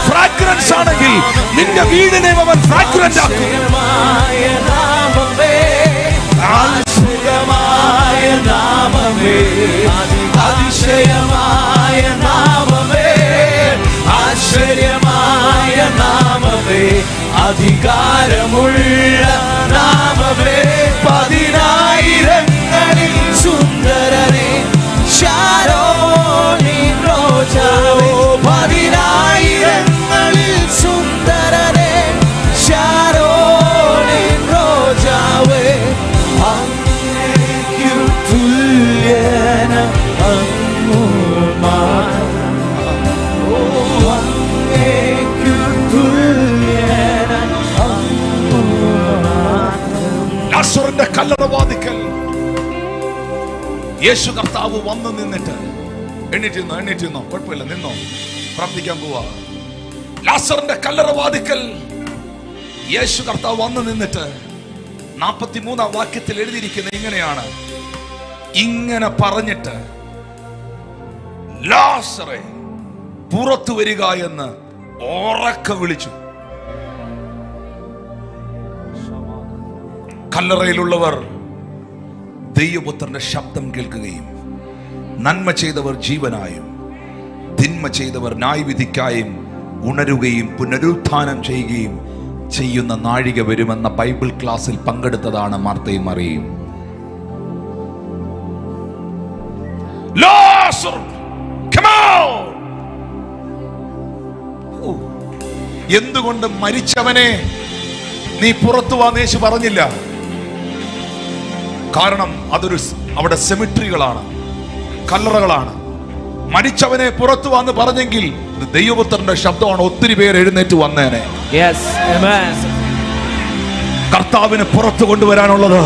ഫ്രാഗ്രൻസ് ആണെങ്കിൽ നിന്റെ വീടിനെ അവൻ ഫ്രാഗ്രന്റ് ആക്കും. അത്ഭുതമായ നാമമേ, അതിശയമായ നാമമേ, ആശ്ചര്യമായ നാമമേ, അധികാരമുള്ള നാമമേ, പതിനായിരങ്ങളിൽ സുന്ദരനെ ശാരോനിൻ റോജാവേ, പതിനായിരങ്ങളിൽ സുന്ദരനെ ശാരോനിൻ റോജാവേ, അങ്ങേക്കു തുല്യന അങ്ങു മാത്രം, അങ്ങേക്കു തുല്യന അങ്ങു മാത്രം. ലാസറിന്റെ കല്ലറവാതിക്കൽ യേശു കർത്താവ് വന്നു നിന്നിട്ട്, എണ്ണീറ്റിരുന്നോ, കുഴപ്പമില്ല, നിന്നോ, പ്രാർത്ഥിക്കാൻ പോവാ. ലാസറിന്റെ കല്ലറവാതിക്കൽ യേശു കർത്താവ് വന്നു നിന്നിട്ട് 43-ാം വാക്യത്തിൽ എഴുതിയിരിക്കുന്നത് ഇങ്ങനെയാണ്. ഇങ്ങനെ പറഞ്ഞിട്ട് ലാസറേ പുറത്തു വരിക എന്ന് ഉറക്കെ വിളിച്ചു. കല്ലറയിലുള്ളവർ ദൈവപുത്രന്റെ ശബ്ദം കേൾക്കുകയും നന്മ ചെയ്തവർ ജീവനായും തിന്മ ചെയ്തവർ ന്യായവിധിക്കായും ഉണരുകയും പുനരുത്ഥാനം ചെയ്യുകയും ചെയ്യുന്ന നാഴിക വരുമെന്ന ബൈബിൾ ക്ലാസ്സിൽ പങ്കെടുത്തതാണ് മാർത്തയും മറിയയും. എന്തുകൊണ്ട് മരിച്ചവനെ നീ പുറത്തു വാ യേശു പറഞ്ഞില്ല? കാരണം അവിടെ സെമിട്രികളാണ്, കല്ലറകളാണ്. മരിച്ചവനെ പുറത്തു വന്ന് പറഞ്ഞെങ്കിൽ ഇത് ദൈവപുത്രന്റെ ശബ്ദമാണ്. ഒത്തിരി പേര് എഴുന്നേറ്റ് വന്നേനെ. കർത്താവിനെ പുറത്തു കൊണ്ടുവരാനുള്ളത്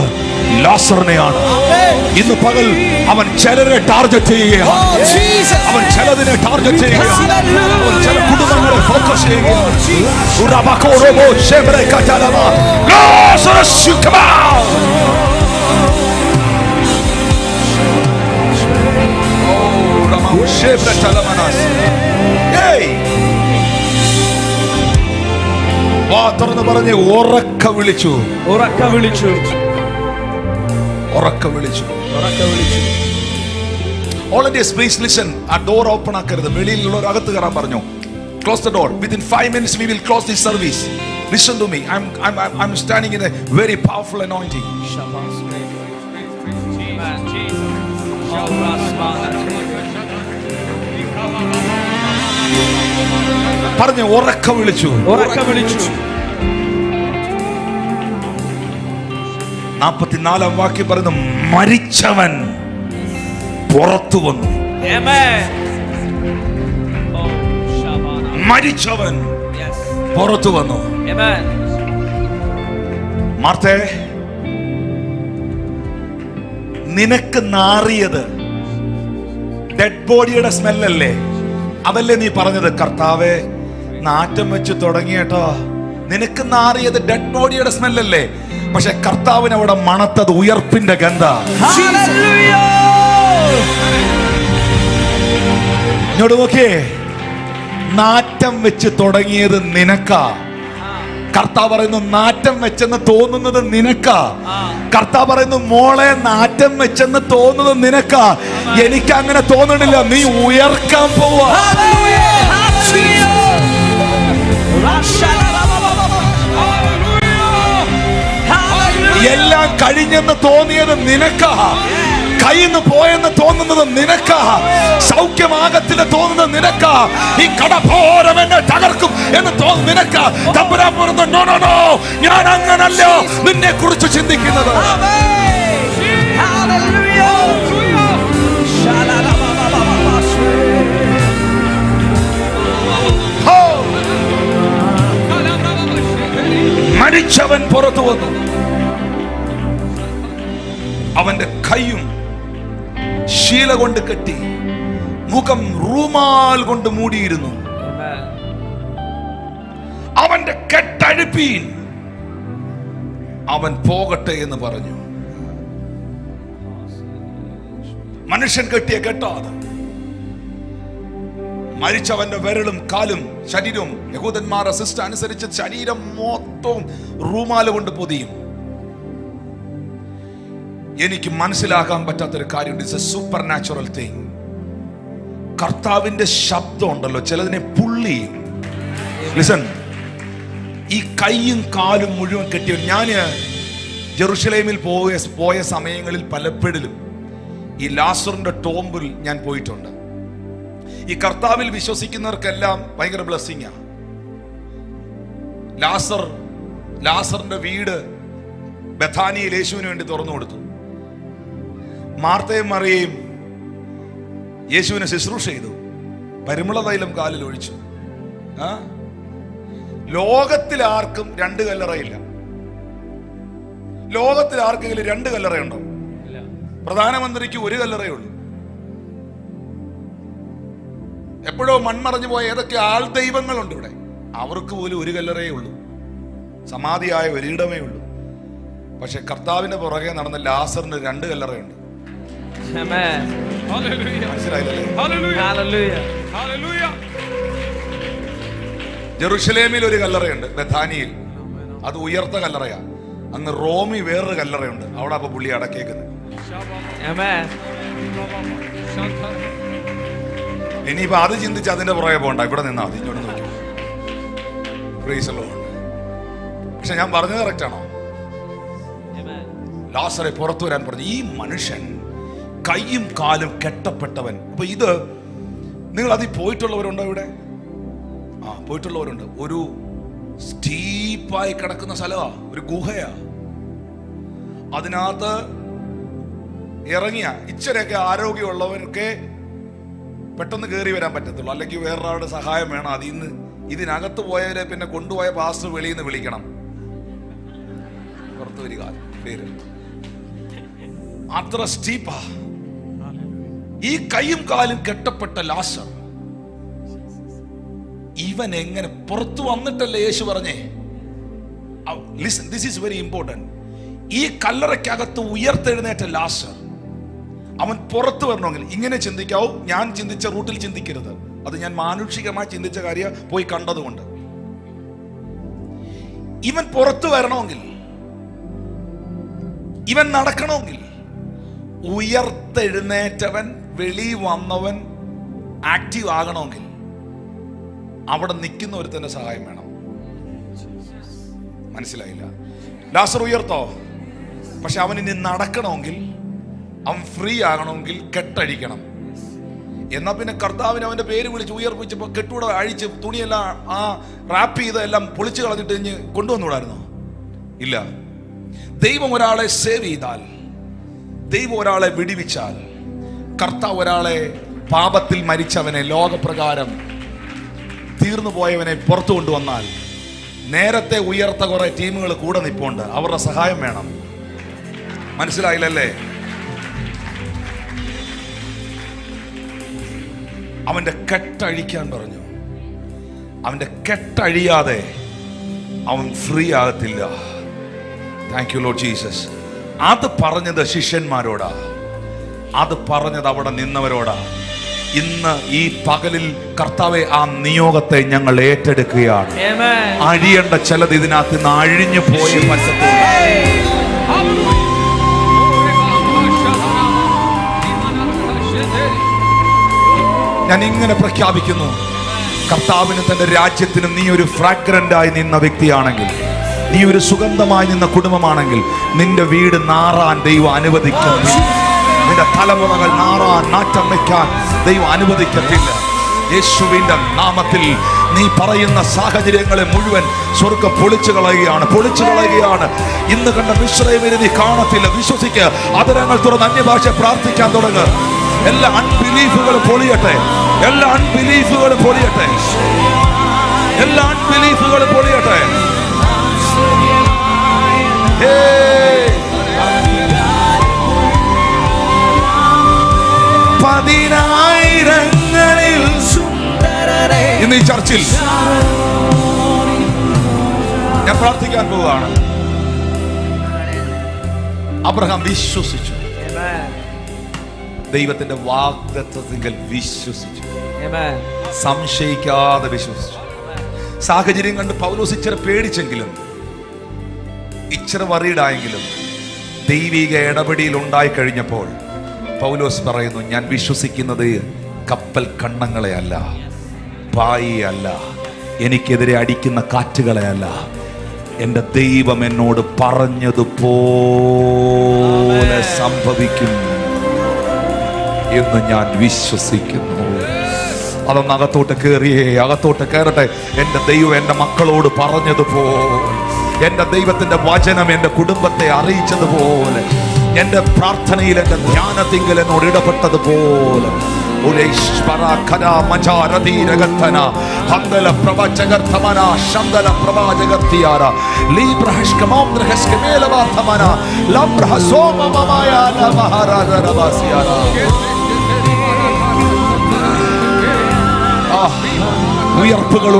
ലാസറിനെയാണ്. ഇന്ന് പകൽ അവൻ ചിലരെ ടാർഗറ്റ് ചെയ്യുകയാണ്. അവൻ ചിലതിനെ ടാർഗറ്റ് ചെയ്യുകയാണ്. അവൻ ചില കുടുംബങ്ങളെ ഫോക്കസ് ചെയ്യുകയാണ്. വാ തുറന്ന് പറഞ്ഞ് ഉറക്ക വിളിച്ചു. All Indians, please listen. ആ ഡോർ ഓപ്പൺ ആക്കരുത്. വെളിയിലുള്ളവർ അകത്ത് കയറാൻ പറഞ്ഞു. Close the door. Within 5 minutes we will close this service. Listen to me. I'm standing in a very powerful anointing. പറഞ്ഞു ഉറക്ക വിളിച്ചു. 44-ാം വാക്യം പറയുന്നു, മരിച്ചവൻ പുറത്തു വന്നു. മരിച്ചവൻ പുറത്തു വന്നു. മാർത്തേ, നിനക്ക് നാറിയത് ഡെഡ് ബോഡിയുടെ സ്മെല്ലല്ലേ? അതല്ലേ നീ പറഞ്ഞത്? കർത്താവേ, നാറ്റം വെച്ച് തുടങ്ങിയേട്ടോ, നിനക്ക് നാറിയത് ഡെഡ് ബോഡിയുടെ സ്മെല്ലല്ലേ, പക്ഷെ കർത്താവിന് അവിടെ മണത്തത് ഉയർപ്പിന്റെ ഗന്ധ. ഇങ്ങോട്ട് നോക്കിയേ, നാറ്റം വെച്ച് തുടങ്ങിയത് നിനക്കാ. കർത്താവ് പറയുന്നു നാറ്റം വെച്ചെന്ന് തോന്നുന്നത് നിനക്കാ. കർത്താവ് പറയുന്നു മോളെ നാറ്റം വെച്ചെന്ന് തോന്നുന്നത് നിനക്കാ. എനിക്ക് അങ്ങനെ തോന്നണില്ല, നീ ഉയർക്കാൻ പോവാ. എല്ലാം കഴിഞ്ഞെന്ന് തോന്നിയത് നിനക്കാ. കയ്യിന്ന് പോയെന്ന് തോന്നുന്നത് നിനക്കാ. സൗഖ്യമാകത്തില് തോന്നുന്നത് നിനക്കാ. ഈ കടഭാരം എന്നെ തകർക്കും എന്ന് തോന്നുന്നു നിനക്കാ. തമ്പുരാൻ പറഞ്ഞു, നോ നോ നോ, ഞാൻ അങ്ങനല്ല നിന്നെ കുറിച്ച് ചിന്തിക്കുന്നത്. മരിച്ചവൻ പുറത്തു വന്നു. അവന്റെ കൈയും ശീല കൊണ്ട് കെട്ടി, മുഖം റൂമാൽ കൊണ്ട് മൂടിയിരുന്നു. അവന്റെ കെട്ടഴിപ്പീൻ, അവൻ പോകട്ടെ എന്ന് പറഞ്ഞു. മനുഷ്യൻ കെട്ടിയ കെട്ടാതെ മരിച്ചവന്റെ വിരലും കാലും ശരീരവും യഹൂദന്മാരുടെ സിസ്റ്റം അനുസരിച്ച് ശരീരം മൊത്തവും റൂമാല് കൊണ്ട് പൊതിയും. എനിക്ക് മനസ്സിലാക്കാൻ പറ്റാത്തൊരു കാര്യമുണ്ട്. It's A super natural thing. കർത്താവിന്റെ ശബ്ദം ഉണ്ടല്ലോ, ചിലതിനെ പുള്ളിയും. ലിസൺ, ഈ കൈയും കാലും മുഴുവൻ കെട്ടിയ, ഞാന് ജെറുസലേമിൽ പോയ സമയങ്ങളിൽ പലപ്പോഴും ഈ ലാസറിന്റെ ടോംബിൽ ഞാൻ പോയിട്ടുണ്ട്. ഈ കർത്താവിൽ വിശ്വസിക്കുന്നവർക്കെല്ലാം ഭയങ്കര ബ്ലെസ്സിങ്ങാ. ലാസറിന്റെ വീട് ബഥാനിയിൽ യേശുവിന് വേണ്ടി തുറന്നു കൊടുത്തു. മാർത്തയും മറിയയും യേശുവിനെ ശുശ്രൂഷ ചെയ്തു. പരിമള തൈലം കാലിൽ ഒഴിച്ചു. ലോകത്തിൽ ആർക്കും രണ്ട് കല്ലറയില്ല. ലോകത്തിൽ ആർക്കെങ്കിലും രണ്ട് കല്ലറയുണ്ടോ? പ്രധാനമന്ത്രിക്ക് ഒരു കല്ലറയേ ഉള്ളൂ. എപ്പോഴോ മൺമറഞ്ഞു പോയ ഏതൊക്കെ ആൾ ദൈവങ്ങളുണ്ട് ഇവിടെ, അവർക്ക് പോലും ഒരു കല്ലറയേ ഉള്ളൂ, സമാധിയായ ഒരിടമേ ഉള്ളൂ. പക്ഷെ കർത്താവിന്റെ പുറകെ നടന്ന ലാസറിന് രണ്ട് കല്ലറയുണ്ട്. ജെറുസലേമിൽ ഒരു കല്ലറയുണ്ട്, ബഥാനിയിൽ. അത് ഉയർത്ത കല്ലറയാ. അങ്ങ് റോമി വേറൊരു കല്ലറയുണ്ട്, അവിടെ അപ്പൊ പുള്ളി അടക്കേക്കുന്നത്. ഇനിയിപ്പോ അത് ചിന്തിച്ച് അതിന്റെ പുറകെ പോകണ്ട, ഇവിടെ നിന്നാ മതി. ഇങ്ങോട്ട് നോക്കി. പക്ഷെ ഞാൻ പറഞ്ഞത് കറക്റ്റ് ആണോ? ലാസറെ പുറത്തു വരാൻ പറഞ്ഞു. ഈ മനുഷ്യൻ കൈയും കാലും കെട്ടപ്പെട്ടവൻ. അപ്പൊ ഇത് നിങ്ങൾ അതിൽ പോയിട്ടുള്ളവരുണ്ടോ ഇവിടെ? പോയിട്ടുള്ളവരുണ്ട്. ഒരു സ്റ്റീപ്പായി കിടക്കുന്ന സ്ഥലമാ, ഒരു ഗുഹയാ. അതിനകത്ത് ഇറങ്ങിയ ഇച്ചിരൊക്കെ ആരോഗ്യമുള്ളവർക്ക് പെട്ടെന്ന് കയറി വരാൻ പറ്റത്തുള്ളൂ, അല്ലെങ്കിൽ വേറൊരാളുടെ സഹായം വേണം. ഇതിനകത്ത് പോയവരെ പിന്നെ കൊണ്ടുപോയ പാസ്റ്റർ വെളിയിൽ നിന്ന് വിളിക്കണം, പുറത്തു വരിക പേര്. അത്ര സ്റ്റീപ്പാ. ഈ കൈയും കാലും കെട്ടപ്പെട്ട ലാസർ, ഇവൻ എങ്ങനെ പുറത്തു വന്നിട്ടല്ലേ യേശു പറഞ്ഞേ? Listen, this is very important. ഈ കല്ലറയ്ക്കകത്ത് ഉയർത്തെഴുന്നേറ്റ ലാസർ, അവൻ പുറത്തു വരണമെങ്കിൽ ഇങ്ങനെ ചിന്തിക്കാവൂ. ഞാൻ ചിന്തിച്ച റൂട്ടിൽ ചിന്തിക്കരുത്. അത് ഞാൻ മാനുഷികമായി ചിന്തിച്ച കാര്യം പോയി കണ്ടതുകൊണ്ട്. ഇവൻ പുറത്തു വരണമെങ്കിൽ, ഇവൻ നടക്കണമെങ്കിൽ, ഉയർത്തെഴുന്നേറ്റവൻ വെളി വന്നവൻ ആക്റ്റീവ് ആകണമെങ്കിൽ അവിടെ നിൽക്കുന്ന ഒരുത്തന്റെ സഹായം വേണം. മനസ്സിലായില്ല? ലാസർ ഉയർത്തോ, പക്ഷെ അവൻ ഇനി നടക്കണമെങ്കിൽ, അവൻ ഫ്രീ ആകണമെങ്കിൽ കെട്ടഴിക്കണം. എന്നാ പിന്നെ കർത്താവിന് അവന്റെ പേര് വിളിച്ച് ഉയർപ്പിച്ചപ്പോ കെട്ടൂടെ അഴിച്ച് തുണിയെല്ലാം റാപ്പ് ചെയ്ത് എല്ലാം പൊളിച്ചു കളഞ്ഞിട്ട് ഇഞ്ഞ് കൊണ്ടുവന്നുകൂടായിരുന്നോ? ഇല്ല. ദൈവം ഒരാളെ സേവ് ചെയ്താൽ, ദൈവം ഒരാളെ വിടിവിച്ചാൽ, കർത്താവ് ഒരാളെ പാപത്തിൽ മരിച്ചവനെ, ലോകപ്രകാരം തീർന്നു പോയവനെ പുറത്തു കൊണ്ടുവന്നാൽ, നേരത്തെ ഉയർത്ത കുറെ ടീമുകൾ കൂടെ നിൽപ്പുണ്ട്, അവരുടെ സഹായം വേണം. മനസ്സിലായില്ലല്ലേ? അവന്റെ കെട്ടഴിക്കാൻ പറഞ്ഞു. അവന്റെ കെട്ടഴിയാതെ അവൻ ഫ്രീ ആകത്തില്ല. Thank you Lord Jesus. അത് പറഞ്ഞത് ശിഷ്യന്മാരോടാ, അത് പറഞ്ഞത് അവിടെ നിന്നവരോടാ. ഇന്ന് ഈ പകലിൽ കർത്താവെ ആ നിയോഗത്തെ ഞങ്ങൾ ഏറ്റെടുക്കുകയാണ്. അഴിയേണ്ട ചിലത് ഇതിനകത്ത് നിന്ന് അഴിഞ്ഞു പോയി പറ്റത്തുള്ളൂ. ഞാൻ ഇങ്ങനെ പ്രഖ്യാപിക്കുന്നു, കർത്താവിന് തന്റെ രാജ്യത്തിനും നീ ഒരു ഫ്രാഗ്രന്റായി നിന്ന വ്യക്തിയാണെങ്കിൽ, നീ ഒരു സുഗന്ധമായി നിന്ന കുടുംബമാണെങ്കിൽ, നിന്റെ വീട് നാറാൻ ദൈവം അനുവദിക്കത്തില്ല. നിന്റെ തലമുറകൾ നാറാൻ, നാറ്റം വയ്ക്കാൻ ദൈവം അനുവദിക്കത്തില്ല. യേശുവിന്റെ നാമത്തിൽ നീ പറയുന്ന സാഹചര്യങ്ങളെ മുഴുവൻ സ്വർഗ്ഗം പൊളിച്ചു കളയുകയാണ്. ഇന്ന് കണ്ട മിശ്രയെ നീ കാണത്തില്ല. വിശ്വസിക്കുക. അതരങ്ങൾ തുറന്ന് അന്യഭാഷ പ്രാർത്ഥിക്കാൻ തുടങ്ങുക. എല്ലാ അൺബിലീഫുകളും പൊളിയട്ടെ. എല്ലാ അൺബിലീഫുകളും പൊളിയട്ടെ. എല്ലാ അൺബിലീഫുകളും പൊളിയട്ടെ. പതിനായിരങ്ങളിൽ ഇന്ന് ഈ ചർച്ചിൽ ഞാൻ പ്രാർത്ഥിക്കാൻ പോവുകയാണ്. അബ്രഹാം വിശ്വസിച്ചു. ദൈവത്തിന്റെ വാഗ്ദത്തത്തിൽ വിശ്വസിച്ചു. സംശയിക്കാതെ വിശ്വസിച്ചു. സാഹചര്യം കണ്ട് പൗലോസ് ഇച്ചിരി പേടിച്ചെങ്കിലും, ഇച്ചിരി വറീഡായെങ്കിലും, ദൈവിക ഇടപെടിയിൽ ഉണ്ടായി കഴിഞ്ഞപ്പോൾ പൗലോസ് പറയുന്നു, ഞാൻ വിശ്വസിക്കുന്നത് കപ്പൽ കണ്ണങ്ങളെ അല്ല, പായയെ അല്ല, എനിക്കെതിരെ അടിക്കുന്ന കാറ്റുകളെ അല്ല, എൻ്റെ ദൈവം എന്നോട് പറഞ്ഞതുപോലെ സംഭവിക്കും എന്ന് ഞാൻ വിശ്വസിക്കുന്നു. അതൊന്ന് അകത്തോട്ട് കയറട്ടെ. എൻ്റെ ദൈവം എൻ്റെ മക്കളോട് പറഞ്ഞതുപോലെ, എൻ്റെ ദൈവത്തിൻ്റെ വചനം എൻ്റെ കുടുംബത്തെ അറിയിച്ചതുപോലെ, എൻ്റെ പ്രാർത്ഥനയിൽ എൻ്റെ ധ്യാനത്തിങ്കൽ എന്നോട് ഇടപെട്ടതുപോലെ, ഉയർപ്പുകൾ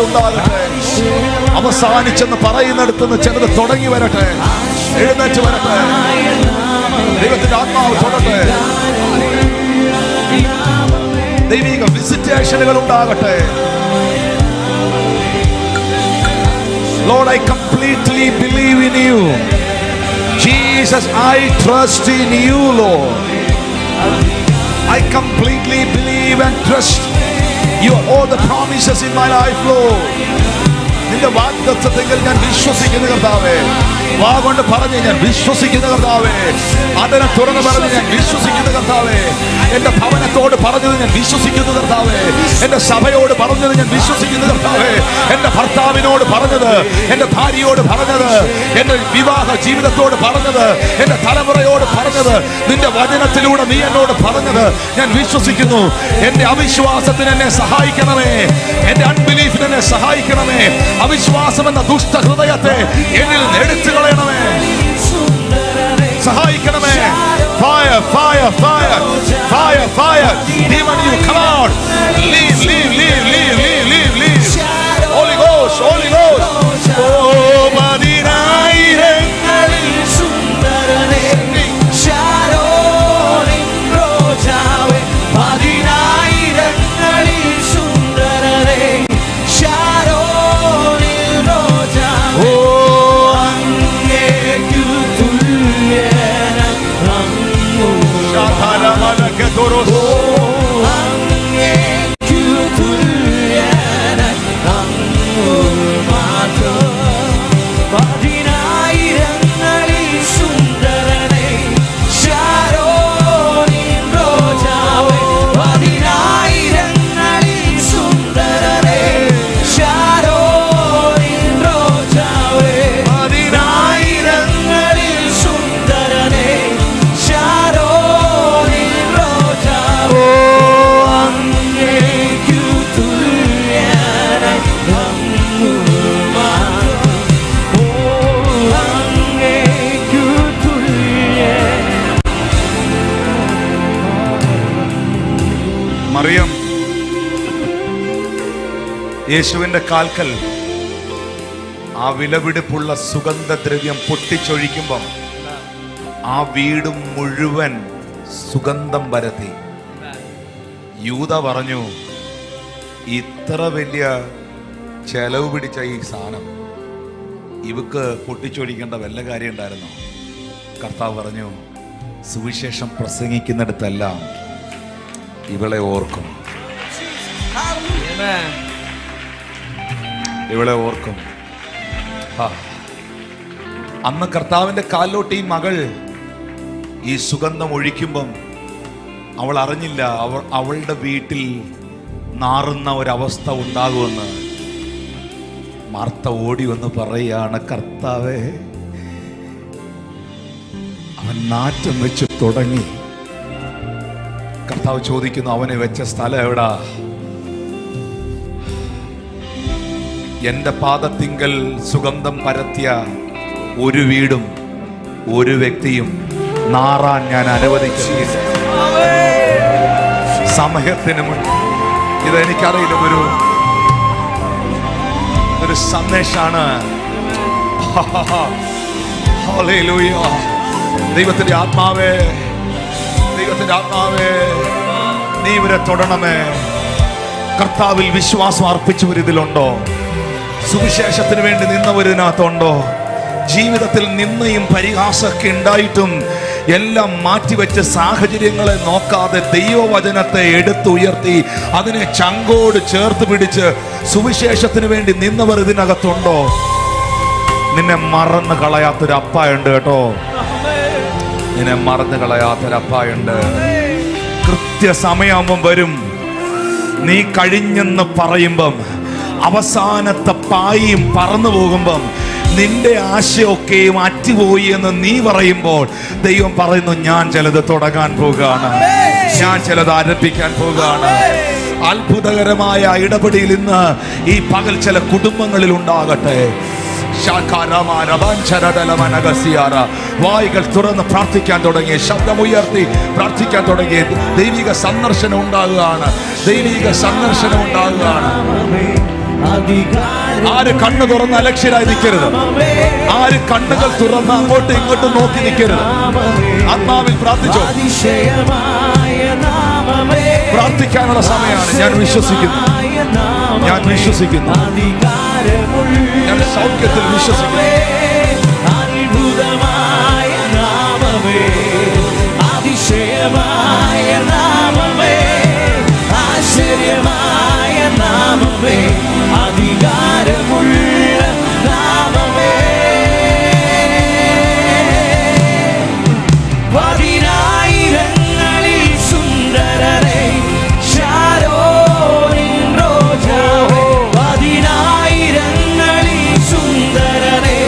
ഉണ്ടാകട്ടെ. അവസാനിച്ചെന്ന് പറയുന്നിടത്തുനിന്ന് ചിലത് തുടങ്ങി വരട്ടെ, എഴുന്നേറ്റ് വരട്ടെ. ദൈവത്തിന്റെ ആത്മാവ് തൊടട്ടെ. ദൈവിക വിസിറ്റേഷനുകൾ ഉണ്ടാകട്ടെ. Lord, I completely believe in you. Jesus, I trust in you, Lord. I completely believe and trust you, all the promises in my life, Lord. നിന്റെ വാഗ്ദത്തത്തിൽ ഞാൻ വിശ്വസിക്കുന്ന കർത്താവേ. വാഗൊണ്ട് പറഞ്ഞ് ഞാൻ വിശ്വസിക്കുന്ന കർത്താവേ. അതിനെ തുറന്ന് പറഞ്ഞ് ഞാൻ വിശ്വസിക്കുന്ന കർത്താവേ. എന്റെ ഭവനത്തോട് പറഞ്ഞത് ഞാൻ വിശ്വസിക്കുന്ന കർത്താവേ. എന്റെ സഭയോട് പറഞ്ഞത് ഞാൻ വിശ്വസിക്കുന്ന കർത്താവേ. എന്റെ ഭർത്താവിനോട് പറഞ്ഞത്, എന്റെ ഭാര്യയോട് പറഞ്ഞത്, എന്റെ വിവാഹ ജീവിതത്തോട് പറഞ്ഞത്, എന്റെ തലമുറയോട് പറഞ്ഞത്, നിന്റെ വചനത്തിലൂടെ നീ എന്നോട് പറഞ്ഞത് ഞാൻ വിശ്വസിക്കുന്നു. എന്റെ അവിശ്വാസത്തിന് എന്നെ സഹായിക്കണമേ. എന്റെ അൺബിലീഫിന് എന്നെ സഹായിക്കണമേ. അവിശ്വാസം എന്ന ദുഷ്ട ഹൃദയത്തെ എന്നിൽ എടുത്തു കളയണമേ, സഹായിക്കണമേ. Fire, fire, fire, fire, fire. Demon, you come out. Leave, leave, leave, leave, leave, leave, leave. Holy Ghost, Holy Ghost. Oh, പതിനായിരങ്ങളിൽ സുന്ദരനേ, ശാരോനിൻ റോജാവേ. പതിനായിരങ്ങളിൽ സുന്ദരനേ, ശാരോനിൻ റോജാവേ. ഓ, അങ്ങേക്കു തുല്യന അങ്ങു. യേശുവിന്റെ കാൽക്കൽ ആ വിലപിടിപ്പുള്ള സുഗന്ധദ്രവ്യം പൊട്ടിച്ചൊഴിക്കുമ്പം ആ വീട് മുഴുവൻ സുഗന്ധം പരത്തി. യൂദ പറഞ്ഞു, ഇത്ര വലിയ ചെലവ് പിടിച്ച ഈ സാധനം ഇവക്ക് പൊട്ടിച്ചൊഴിക്കേണ്ട വല്ല കാര്യം ഉണ്ടായിരുന്നോ? കർത്താവ് പറഞ്ഞു, സുവിശേഷം പ്രസംഗിക്കുന്നിടത്തെല്ലാം ഇവളെ ഓർക്കും, Amen. ഇവളെ ഓർക്കും. അന്ന് കർത്താവിന്റെ കാലിലോട്ട് ഈ മകൾ ഈ സുഗന്ധം ഒഴിക്കുമ്പം അവൾ അറിഞ്ഞില്ല അവളുടെ വീട്ടിൽ നാറുന്ന ഒരവസ്ഥ ഉണ്ടാകുമെന്ന്. മാർത്ത ഓടി വന്ന് പറയുകയാണ്, കർത്താവേ, അവൻ നാറ്റം വെച്ച് തുടങ്ങി. കർത്താവ് ചോദിക്കുന്നു, അവനെ വെച്ച സ്ഥലം എവിടാ? എന്റെ പാദത്തിങ്കൽ സുഗന്ധം പരത്തിയ ഒരു വീടും ഒരു വ്യക്തിയും നാറാൻ ഞാൻ അനുവദിക്കുകയില്ല. സമയത്തിന് മുൻ ഇതെനിക്കറിയില്ല, ഒരു സന്ദേശാണ്. ഹല്ലേലൂയ. ദൈവത്തിന്റെ ആത്മാവേ, ദൈവത്തിന്റെ ആത്മാവേ, നീ ഇവരെ തൊടണമേ. കർത്താവിൽ വിശ്വാസം അർപ്പിച്ചവർ ഇതിലുണ്ടോ? സുവിശേഷത്തിന് വേണ്ടി നിന്നവരിനകത്തുണ്ടോ? ജീവിതത്തിൽ നിന്നയും പരിഹാസമൊക്കെ ഉണ്ടായിട്ടും എല്ലാം മാറ്റിവെച്ച് സാഹചര്യങ്ങളെ നോക്കാതെ ദൈവവചനത്തെ എടുത്തുയർത്തി അതിനെ ചങ്കോട് ചേർത്ത് പിടിച്ച് സുവിശേഷത്തിന് വേണ്ടി നിന്നവർ ഇതിനകത്തുണ്ടോ? നിന്നെ മറന്നു കളയാത്തൊരു അപ്പായുണ്ട് കേട്ടോ. നിന്നെ മറന്നു കളയാത്തൊരപ്പായുണ്ട്. കൃത്യസമയമാകുമ്പം വരും. നീ കഴിഞ്ഞെന്ന് പറയുമ്പം അവസാനത്തെ പായും പറന്നു പോകുമ്പം നിന്റെ ആശയൊക്കെയും അറ്റുപോയി എന്ന് നീ പറയുമ്പോൾ ദൈവം പറയുന്നു, ഞാൻ ചിലത് തുടങ്ങാൻ പോകുകയാണ്, ഞാൻ ചിലത് ആരംഭിക്കാൻ പോകുകയാണ്. അത്ഭുതകരമായ ഇടപെടൽ ഇന്ന് ഈ പകൽ ചില കുടുംബങ്ങളിൽ ഉണ്ടാകട്ടെ. വായികൾ തുറന്ന് പ്രാർത്ഥിക്കാൻ തുടങ്ങി, ശബ്ദമുയർത്തി പ്രാർത്ഥിക്കാൻ തുടങ്ങി. ദൈവിക സന്ദർശനം ഉണ്ടാകുകയാണ്, ദൈവിക സന്ദർശനം ഉണ്ടാകുകയാണ്. ആര് കണ്ണു തുറന്ന് അലക്ഷ്യരായി നിൽക്കരുത്. ആര് കണ്ണുകൾ തുറന്ന് അങ്ങോട്ടും ഇങ്ങോട്ടും നോക്കി നിൽക്കരുത്. ആത്മാവിൽ പ്രാർത്ഥിച്ചോ. പ്രാർത്ഥിക്കാനുള്ള സമയമാണ്. ഞാൻ വിശ്വസിക്കുന്നു, ഞാൻ വിശ്വസിക്കുന്നു, ഞാൻ സൗഖ്യത്തിൽ വിശ്വസിക്കുന്നു. അത്ഭുതമായ നാമമേ, അതിശയമായ നാമമേ, ആശ്ചര്യമായ നാമമേ, അധികാരമുള്ള നാമമേ. പതിനായിരങ്ങളിൽ സുന്ദരരെ ശാരോനിൻ റോജാവേ, പതിനായിരങ്ങളിൽ സുന്ദരരെ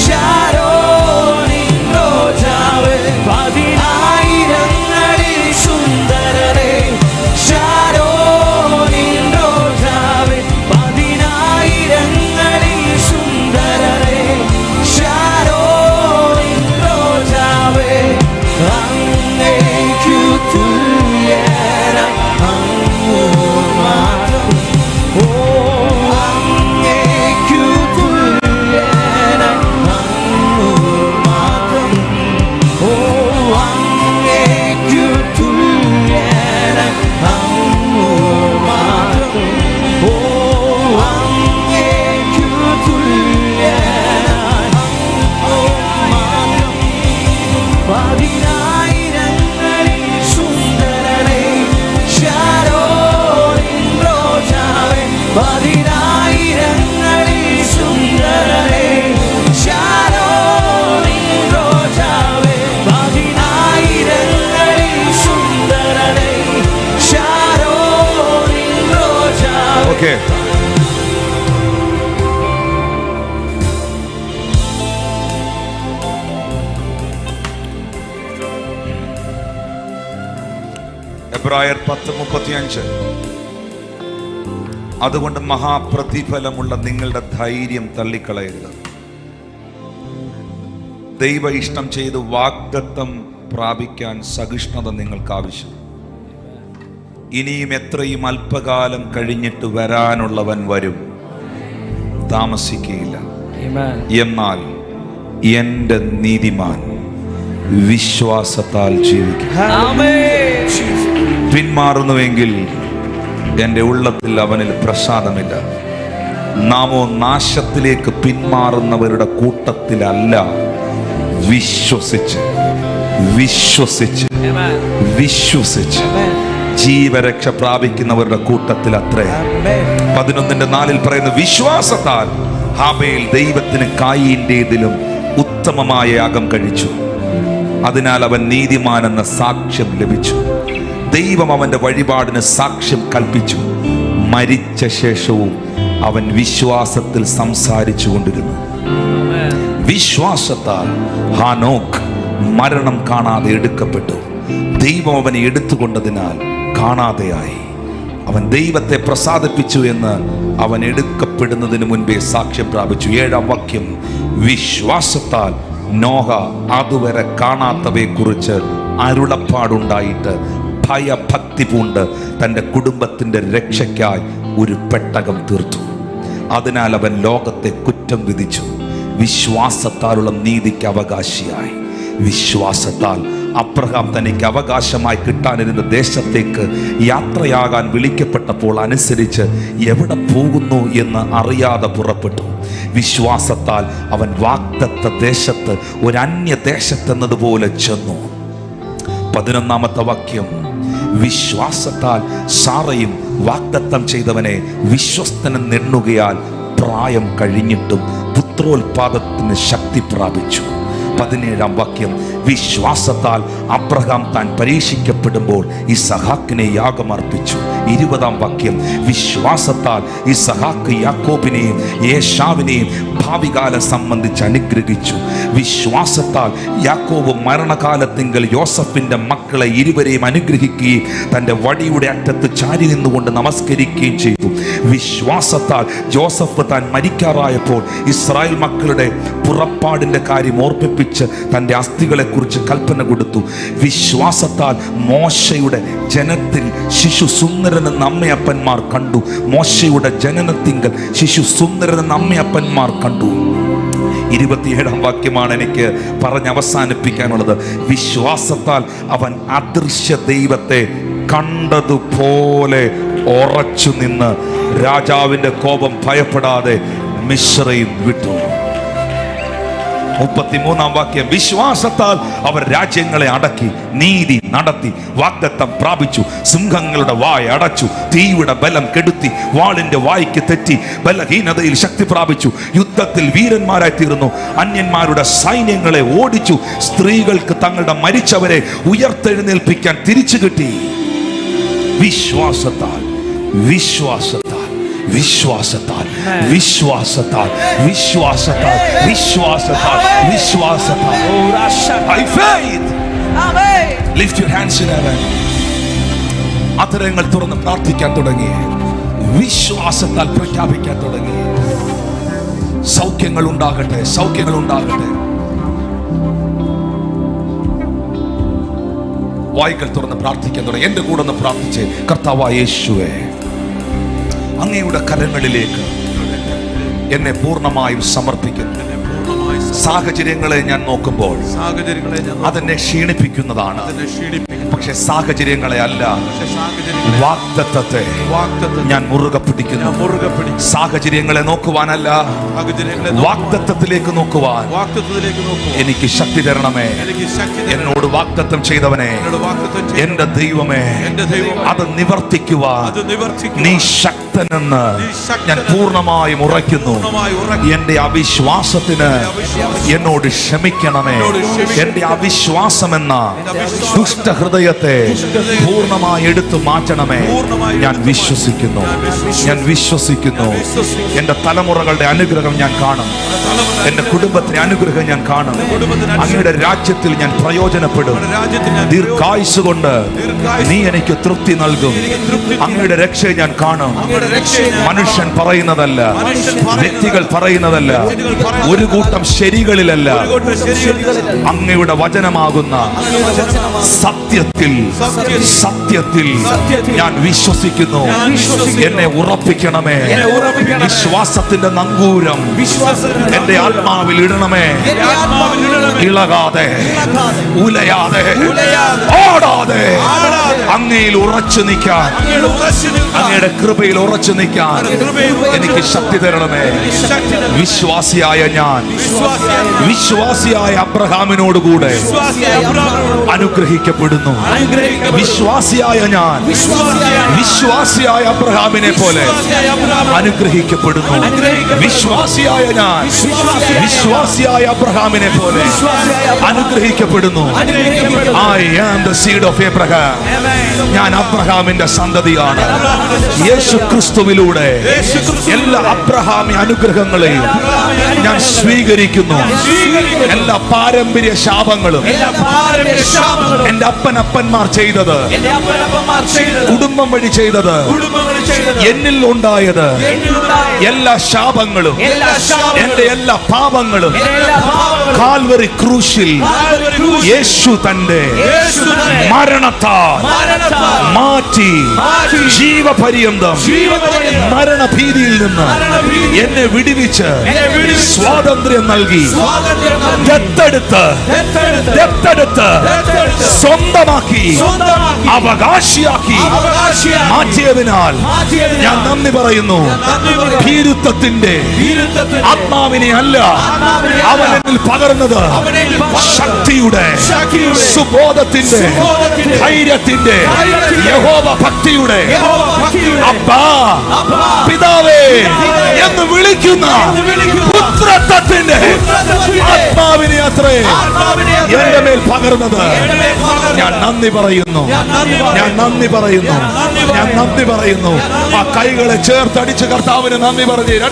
ശാരോനിൻ റോജാവേ, പതിനായിരങ്ങളിൽ സുന്ദരരെ ശാരോനിൻ റോജാവേ, പതിനായിരങ്ങളിൽ സുന്ദരരെ ശാരോനിൻ റോജാവേ. അങ്ങേക്കു തുല്യനായി അങ്ങ് മാത്രം, ഓ അങ്ങേക്കു തുല്യനായി അങ്ങ് മാത്രം, ഓ അങ്ങേക്കു തുല്യനായി അങ്ങ് മാത്രം, ഓ അങ്ങേക്കു തുല്യനായി അങ്ങ് മാത്രം. പതിനായിരങ്ങളിൽ സുന്ദരരെ ശാരോനിൻ റോജാവേ, പതിനായിരങ്ങളിൽ സുന്ദരരെ ശാരോനിൻ റോജാവേ, പതിനായിരങ്ങളിൽ സുന്ദരരെ ശാരോനിൻ റോജാവേ. ഓക്കെ, എബ്രായർ 10:35. അതുകൊണ്ട് മഹാപ്രതിഫലമുള്ള നിങ്ങളുടെ ധൈര്യം തള്ളിക്കളയരുത്. ദൈവ ഇഷ്ടം ചെയ്ത് വാഗ്ദത്തം പ്രാപിക്കാൻ സഹിഷ്ണുത നിങ്ങൾക്ക് ആവശ്യം. ഇനിയും എത്രയും അല്പകാലം കഴിഞ്ഞിട്ട് വരാനുള്ളവൻ വരും, താമസിക്കുകയില്ല. Amen. എന്നാൽ എൻ്റെ നീതിമാൻ വിശ്വാസത്താൽ ജീവിക്കും. Amen. പിന്മാറുന്നുവെങ്കിൽ എൻ്റെ ഉള്ളത്തിൽ അവനിൽ പ്രസാദമില്ല. നാമോ നാശത്തിലേക്ക് പിന്മാറുന്നവരുടെ കൂട്ടത്തിലല്ല, വിശ്വസിച്ച് വിശ്വസിച്ച് Amen. വിശ്വസിച്ച് Amen. ജീവരക്ഷ പ്രാപിക്കുന്നവരുടെ കൂട്ടത്തിൽ അത്രേ. 11:4 പറയുന്ന വിശ്വാസത്താൽ ഹാബേൽ ദൈവത്തിന് കായീന്റേതിലും ഉത്തമമായ യാഗം കഴിച്ചു, അതിനാൽ അവൻ നീതിമാനെന്ന സാക്ഷ്യം ലഭിച്ചു. ദൈവം അവന്റെ വഴിപാടിന് സാക്ഷ്യം കൽപ്പിച്ചു. മരിച്ച ശേഷവും അവൻ വിശ്വാസത്തിൽ സംസാരിച്ചു കൊണ്ടിരുന്നു. വിശ്വാസത്താൽ ഹാനോക്ക് മരണം കാണാതെ എടുക്കപ്പെട്ടു. ദൈവം അവനെ എടുത്തുകൊണ്ടതിനാൽ കാണാതെയായി. അവൻ ദൈവത്തെ പ്രസാദിപ്പിച്ചു എന്ന് അവൻ എടുക്കപ്പെടുന്നതിന് മുൻപേ സാക്ഷ്യം പ്രാപിച്ചു. 7-ാം വാക്യം, വിശ്വാസത്താൽ നോഹ അതുവരെ കാണാത്തവയെ കുറിച്ച് അരുളപ്പാടുണ്ടായിട്ട് ഭയഭക്തി പൂണ്ട് തൻ്റെ കുടുംബത്തിൻ്റെ രക്ഷയ്ക്കായി ഒരു പെട്ടകം തീർത്തു. അതിനാൽ അവൻ ലോകത്തെ കുറ്റം വിധിച്ചു. വിശ്വാസത്താലുള്ള നീതിക്ക് അവകാശിയായി. വിശ്വാസത്താൽ അബ്രഹാം തനിക്ക് അവകാശമായി കിട്ടാനിരുന്ന ദേശത്തേക്ക് യാത്രയാകാൻ വിളിക്കപ്പെട്ടപ്പോൾ അനുസരിച്ച് എവിടെ പോകുന്നു എന്ന് അറിയാതെ പുറപ്പെട്ടു. വിശ്വാസത്താൽ അവൻ വാഗ്ദത്ത ദേശത്ത് ഒരു അന്യദേശത്തെന്നതുപോലെ ചെന്നു. 11-ാമത്തെ വാക്യം, വിശ്വാസത്താൽ സാറയും വാഗ്ദത്തം ചെയ്തവനെ വിശ്വസ്തനെന്നെണ്ണുകയാൽ പ്രായം കഴിഞ്ഞിട്ടും പുത്രോത്പാദത്തിന് ശക്തി പ്രാപിച്ചു. 17-ാം വാക്യം, വിശ്വാസത്താൽ അബ്രഹാം താൻ പരീക്ഷിക്കപ്പെടുമ്പോൾ ഇസഹാക്കിനെ യാഗമർപ്പിച്ചു. 20-ാം വാക്യം, വിശ്വാസത്താൽ ഇസഹാക്ക് യാക്കോബിനെയും ഏശാവിനെയും ഭാവികാലം സംബന്ധിച്ച് അനുഗ്രഹിച്ചു. വിശ്വാസത്താൽ യാക്കോബ് മരണകാലത്തിങ്കൽ യോസഫിന്റെ മക്കളെ ഇരുവരെയും അനുഗ്രഹിക്കുകയും തൻ്റെ വടിയുടെ അറ്റത്ത് ചാരി നിന്നുകൊണ്ട് നമസ്കരിക്കുകയും ചെയ്തു. വിശ്വാസത്താൽ ജോസഫ് താൻ മരിക്കാറായപ്പോൾ ഇസ്രായേൽ മക്കളുടെ പുറപ്പാടിന്റെ കാര്യം ഓർമ്മിപ്പിച്ച് തൻ്റെ അസ്ഥികളെ കുറിച്ച് കൽപ്പന കൊടുത്തു. വിശ്വാസത്താൽ മോശയുടെ ജനത്തിൽ ശിശു സുന്ദരനെന്ന് അമ്മയപ്പന്മാർ കണ്ടു. മോശയുടെ ജനനത്തിങ്കൽ ശിശു സുന്ദരനെന്ന് അമ്മയപ്പന്മാർ കണ്ടു. 27-ാം വാക്യമാണ് എനിക്ക് പറഞ്ഞ് അവസാനിപ്പിക്കാനുള്ളത്. വിശ്വാസത്താൽ അവൻ അദൃശ്യ ദൈവത്തെ കണ്ടതുപോലെ ഉറച്ചു നിന്ന് രാജാവിന്റെ കോപം ഭയപ്പെടാതെ മിസ്രയീം വിട്ടു. 33-ാം വാക്യം, വിശ്വാസത്താൽ അവർ രാജ്യങ്ങളെ അടക്കി, നീതി നടത്തി, വാഗ്ദത്തം പ്രാപിച്ചു, സിംഹങ്ങളുടെ വായ അടച്ചു, തീയുടെ ബലം കെടുത്തി, വാളിന്റെ വായ്ക്ക് തെറ്റി, ബലഹീനതയിൽ ശക്തി പ്രാപിച്ചു, യുദ്ധത്തിൽ വീരന്മാരായി തീർന്നു, അന്യന്മാരുടെ സൈന്യങ്ങളെ ഓടിച്ചു, സ്ത്രീകൾക്ക് തങ്ങളുടെ മരിച്ചവരെ ഉയർത്തെഴുന്നേൽപ്പിക്കാൻ തിരിച്ചു കിട്ടി. വിശ്വാസത്താൽ വിശ്വാസത്താൽ വിശ്വാസത്താൽ വിശ്വാസത്താൽ വിശ്വാസത്താൽ വിശ്വാസത്താൽ വിശ്വാസത്താൽ by faith. Lift your hands in heaven. അധരങ്ങൾ തുറന്ന് പ്രാർത്ഥിക്കാൻ തുടങ്ങി. വിശ്വാസത്താൽ പ്രഖ്യാപിക്കാൻ തുടങ്ങി. സൗഖ്യങ്ങൾ ഉണ്ടാകട്ടെ, സൗഖ്യങ്ങൾ ഉണ്ടാകട്ടെ. വായ്കൾ തുറന്ന് പ്രാർത്ഥിക്കാൻ തുടങ്ങി. എന്റെ കൂടെ ഒന്ന് പ്രാർത്ഥിച്ച്, കർത്താവായ യേശുവേ, അങ്ങയുടെ കരങ്ങളിലേക്ക് എന്നെ പൂർണ്ണമായും സമർപ്പിക്കുന്നു. സാഹചര്യങ്ങളെ ഞാൻ നോക്കുമ്പോൾ അതെന്നെ ക്ഷീണിപ്പിക്കുന്നതാണ്. പക്ഷെ സാഹചര്യങ്ങളെ അല്ല, വാഗ്ദത്തത്തെ ഞാൻ മുറുകെ പിടിക്കുന്നു. സാഹചര്യങ്ങളെ നോക്കുവാനല്ല, വാഗ്ദത്തത്തിലേക്ക് നോക്കുവാൻ എനിക്ക് ശക്തി തരണമേ. എന്നോട് വാഗ്ദത്തം ചെയ്തവനെ, എന്റെ ദൈവമേ, അത് നിവർത്തിക്കുവാൻ നീ ശക്തനെന്ന് ഞാൻ പൂർണ്ണമായും ഉറയ്ക്കുന്നു. എന്റെ അവിശ്വാസത്തിന് എന്നോട് ക്ഷമിക്കണമേ. എന്റെ അവിശ്വാസമെന്ന ദുഷ്ടഹൃദയത്തെ പൂർണ്ണമായി എടുത്തു മാറ്റണമേ. ഞാൻ വിശ്വസിക്കുന്നു, ഞാൻ വിശ്വസിക്കുന്നു. എന്റെ തലമുറകളുടെ അനുഗ്രഹം ഞാൻ കാണും. എന്റെ കുടുംബത്തിന്റെ അനുഗ്രഹം ഞാൻ കാണും. അങ്ങയുടെ രാജ്യത്തിൽ ഞാൻ പ്രയോജനപ്പെടും. ദീർഘായുസ് കൊണ്ട് നീ എനിക്ക് തൃപ്തി നൽകും. അങ്ങയുടെ രക്ഷയെ ഞാൻ കാണും. മനുഷ്യൻ പറയുന്നതല്ല, വ്യക്തികൾ പറയുന്നതല്ല, ഒരു കൂട്ടം ശരികളിലല്ല, അങ്ങയുടെ വചനമാകുന്ന സത്യത്തിൽ സത്യത്തിൽ ഞാൻ വിശ്വസിക്കുന്നു. എന്നെ ഉറപ്പിക്കണമേ. വിശ്വാസത്തിന്റെ നങ്കൂരം എന്റെ ആത്മാവിൽ ഇടണമേ. ഇളകാതെ, ഉലയാതെ, ഓടാതെ അങ്ങയിൽ ഉറച്ചു നിൽക്കാൻ, അങ്ങയുടെ കൃപയിൽ ഉറച്ചു നിൽക്കാൻ എനിക്ക് ശക്തി തരണമേ. വിശ്വാസിയായ ഞാൻ, വിശ്വാസിയായ അബ്രഹാമിനോടുകൂടെ അനുഗ്രഹിക്കപ്പെടുന്നു. വിശ്വാസിയായ ഞാൻ, വിശ്വാസിയായ അബ്രഹാമിനെ പോലെ അനുഗ്രഹിക്കപ്പെടുന്നു. വിശ്വാസിയായ ഞാൻ, വിശ്വാസിയായ അബ്രഹാമിനെ പോലെ അനുഗ്രഹിക്കപ്പെടുന്നു. I am the seed of Abraham. ഞാൻ അബ്രഹാമിന്റെ സന്തതിയാണ്. യേശു ക്രിസ്തുവിലൂടെ എല്ലാ അബ്രഹാമി അനുഗ്രഹങ്ങളെയും ഞാൻ സ്വീകരിക്കുന്നു. എല്ലാ പാരമ്പര്യ ശാപങ്ങളും എന്റെ അപ്പനപ്പന്മാർ ചെയ്തത്, കുടുംബം വഴി ചെയ്തത്, എന്നിൽ ഉണ്ടായത് എല്ലാ ശാപങ്ങളും, എന്റെ എല്ലാ പാപങ്ങളും കാൽവറി ക്രൂശിൽ യേശു തന്റെ മരണത്താൽ മാറ്റി ജീവപര്യന്തം മരണഭീതിയിൽ നിന്ന് എന്നെ വിടുവിച്ച് സ്വാതന്ത്ര്യം നൽകി ദത്തെടുത്ത് സ്വന്തമാക്കി അവകാശിയാക്കി മാറ്റിയതിനാൽ ഞാൻ നന്ദി പറയുന്നു. ഭീരുത്വത്തിന്റെ ആത്മാവിനെ അല്ല അവൻ എന്നിൽ പകർന്നത്, ശക്തിയുടെ, സുബോധത്തിന്റെ, ധൈര്യത്തിന്റെ, യഹോവ ഭക്തിയുടെ, അപ്പാ പിതാവേ എന്ന് വിളിക്കുന്ന പുത്രത്വത്തിന്റെ ആത്മാവിനെ അത്രേ എന്റെ മേൽ പകർന്നത്. ഞാൻ നന്ദി പറയുന്നു. ഞാൻ നന്ദി പറയുന്നു. ഞാൻ നന്ദി പറയുന്നു. ആ കൈകളെ ചേർത്തടിച്ച് കർത്താവിന് നന്ദി പറഞ്ഞു.